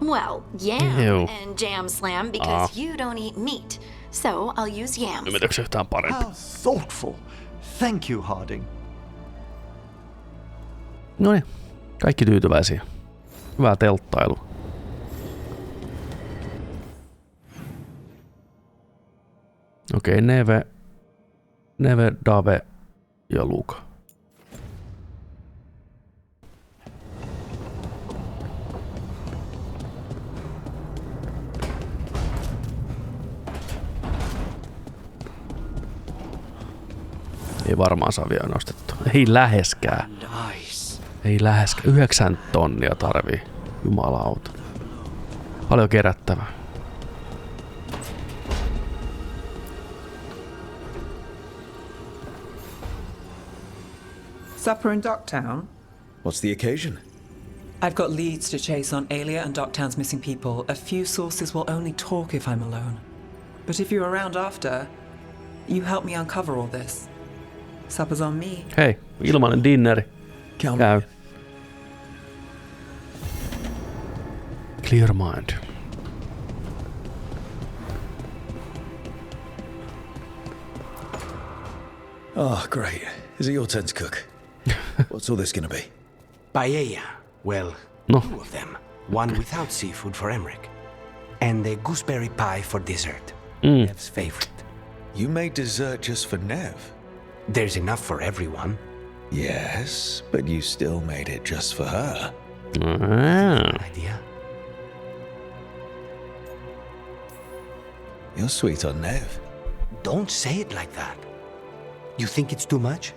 [SPEAKER 10] Well, yam
[SPEAKER 1] Ew.
[SPEAKER 10] and jam slam because you don't eat meat. So I'll use yams.
[SPEAKER 1] Ymmärrätkö yhtään parempi?
[SPEAKER 2] How thoughtful. Thank you, Harding.
[SPEAKER 1] Noniin, kaikki tyytyväisiä. Hyvää telttailu. Okei, Neve, Dave ja Luka. Ei varmaan saa vielä nostettua. Ei läheskään. Ei läheskään. 9 tonnia tarvii. Jumalauta. Paljon kerättävää.
[SPEAKER 13] Supper in Docktown?
[SPEAKER 4] What's the occasion?
[SPEAKER 13] I've got leads to chase on Aelia and Docktown's missing people. A few sources will only talk if I'm alone. But if you're around after, you help me uncover all this. Supper's on me.
[SPEAKER 1] Hei, ilmainen dinneri. Käy. Clear mind.
[SPEAKER 4] Oh, great. Is it your turn to cook? What's all this gonna be?
[SPEAKER 3] Paella. Well,
[SPEAKER 1] No.
[SPEAKER 3] 2 of them. One without seafood for Emmerich. And the gooseberry pie for dessert. Nev's favorite.
[SPEAKER 4] You made dessert just for Nev?
[SPEAKER 3] There's enough for everyone.
[SPEAKER 4] Yes, but you still made it just for her.
[SPEAKER 3] Idea.
[SPEAKER 4] You're sweet on Nev.
[SPEAKER 3] Don't say it like that. You think it's too much?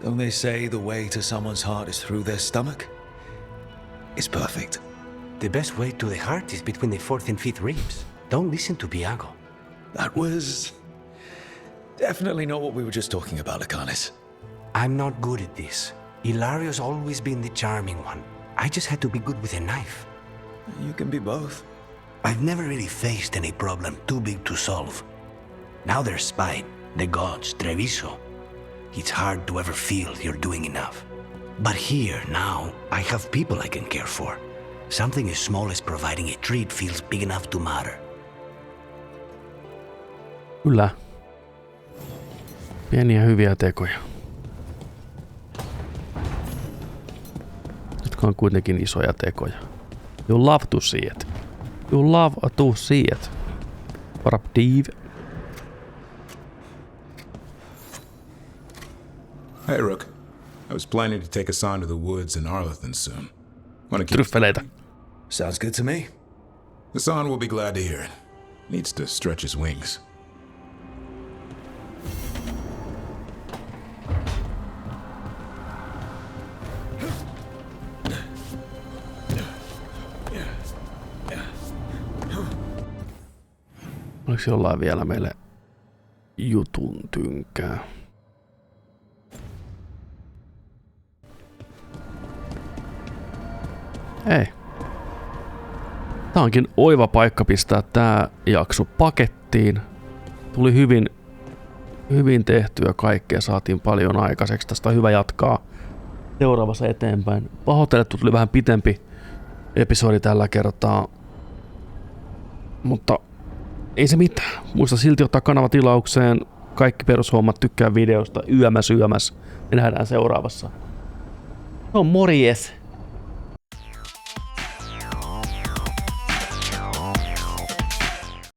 [SPEAKER 4] Don't they say the way to someone's heart is through their stomach? It's perfect.
[SPEAKER 3] The best way to the heart is between the 4th and 5th ribs. Don't listen to Biago.
[SPEAKER 4] That was definitely not what we were just talking about, Lakanis.
[SPEAKER 3] I'm not good at this. Hilario's always been the charming one. I just had to be good with a knife.
[SPEAKER 4] You can be both.
[SPEAKER 3] I've never really faced any problem too big to solve. Now there's spite, the gods, Treviso. It's hard to ever feel you're doing enough. But here, now, I have people I can care for. Something as small as providing a treat feels big enough to matter.
[SPEAKER 1] Kyllä. Pieniä hyviä tekoja. Jotka on kuitenkin isoja tekoja. You love to see it. You love to see it. What up, Dave?
[SPEAKER 6] Hey, Rook. I was planning to take a sign to the woods in Arlington soon.
[SPEAKER 1] Tryffeleitä.
[SPEAKER 4] Sounds good to me.
[SPEAKER 6] Hassan will be glad to hear it. Needs to stretch his wings.
[SPEAKER 1] Oliko jollain vielä meille jutun tynkää? Ei. Tää onkin oiva paikka pistää tää jakso pakettiin. Tuli hyvin tehtyä kaikkea, saatiin paljon aikaiseksi. Tästä on hyvä jatkaa seuraavassa eteenpäin. Pahoittelut, tuli vähän pitempi episodi tällä kertaa. Mutta ei se mitään. Muista silti ottaa kanava tilaukseen. Kaikki perushommat, tykkää videosta. Yömäs. Me nähdään seuraavassa. No morjes!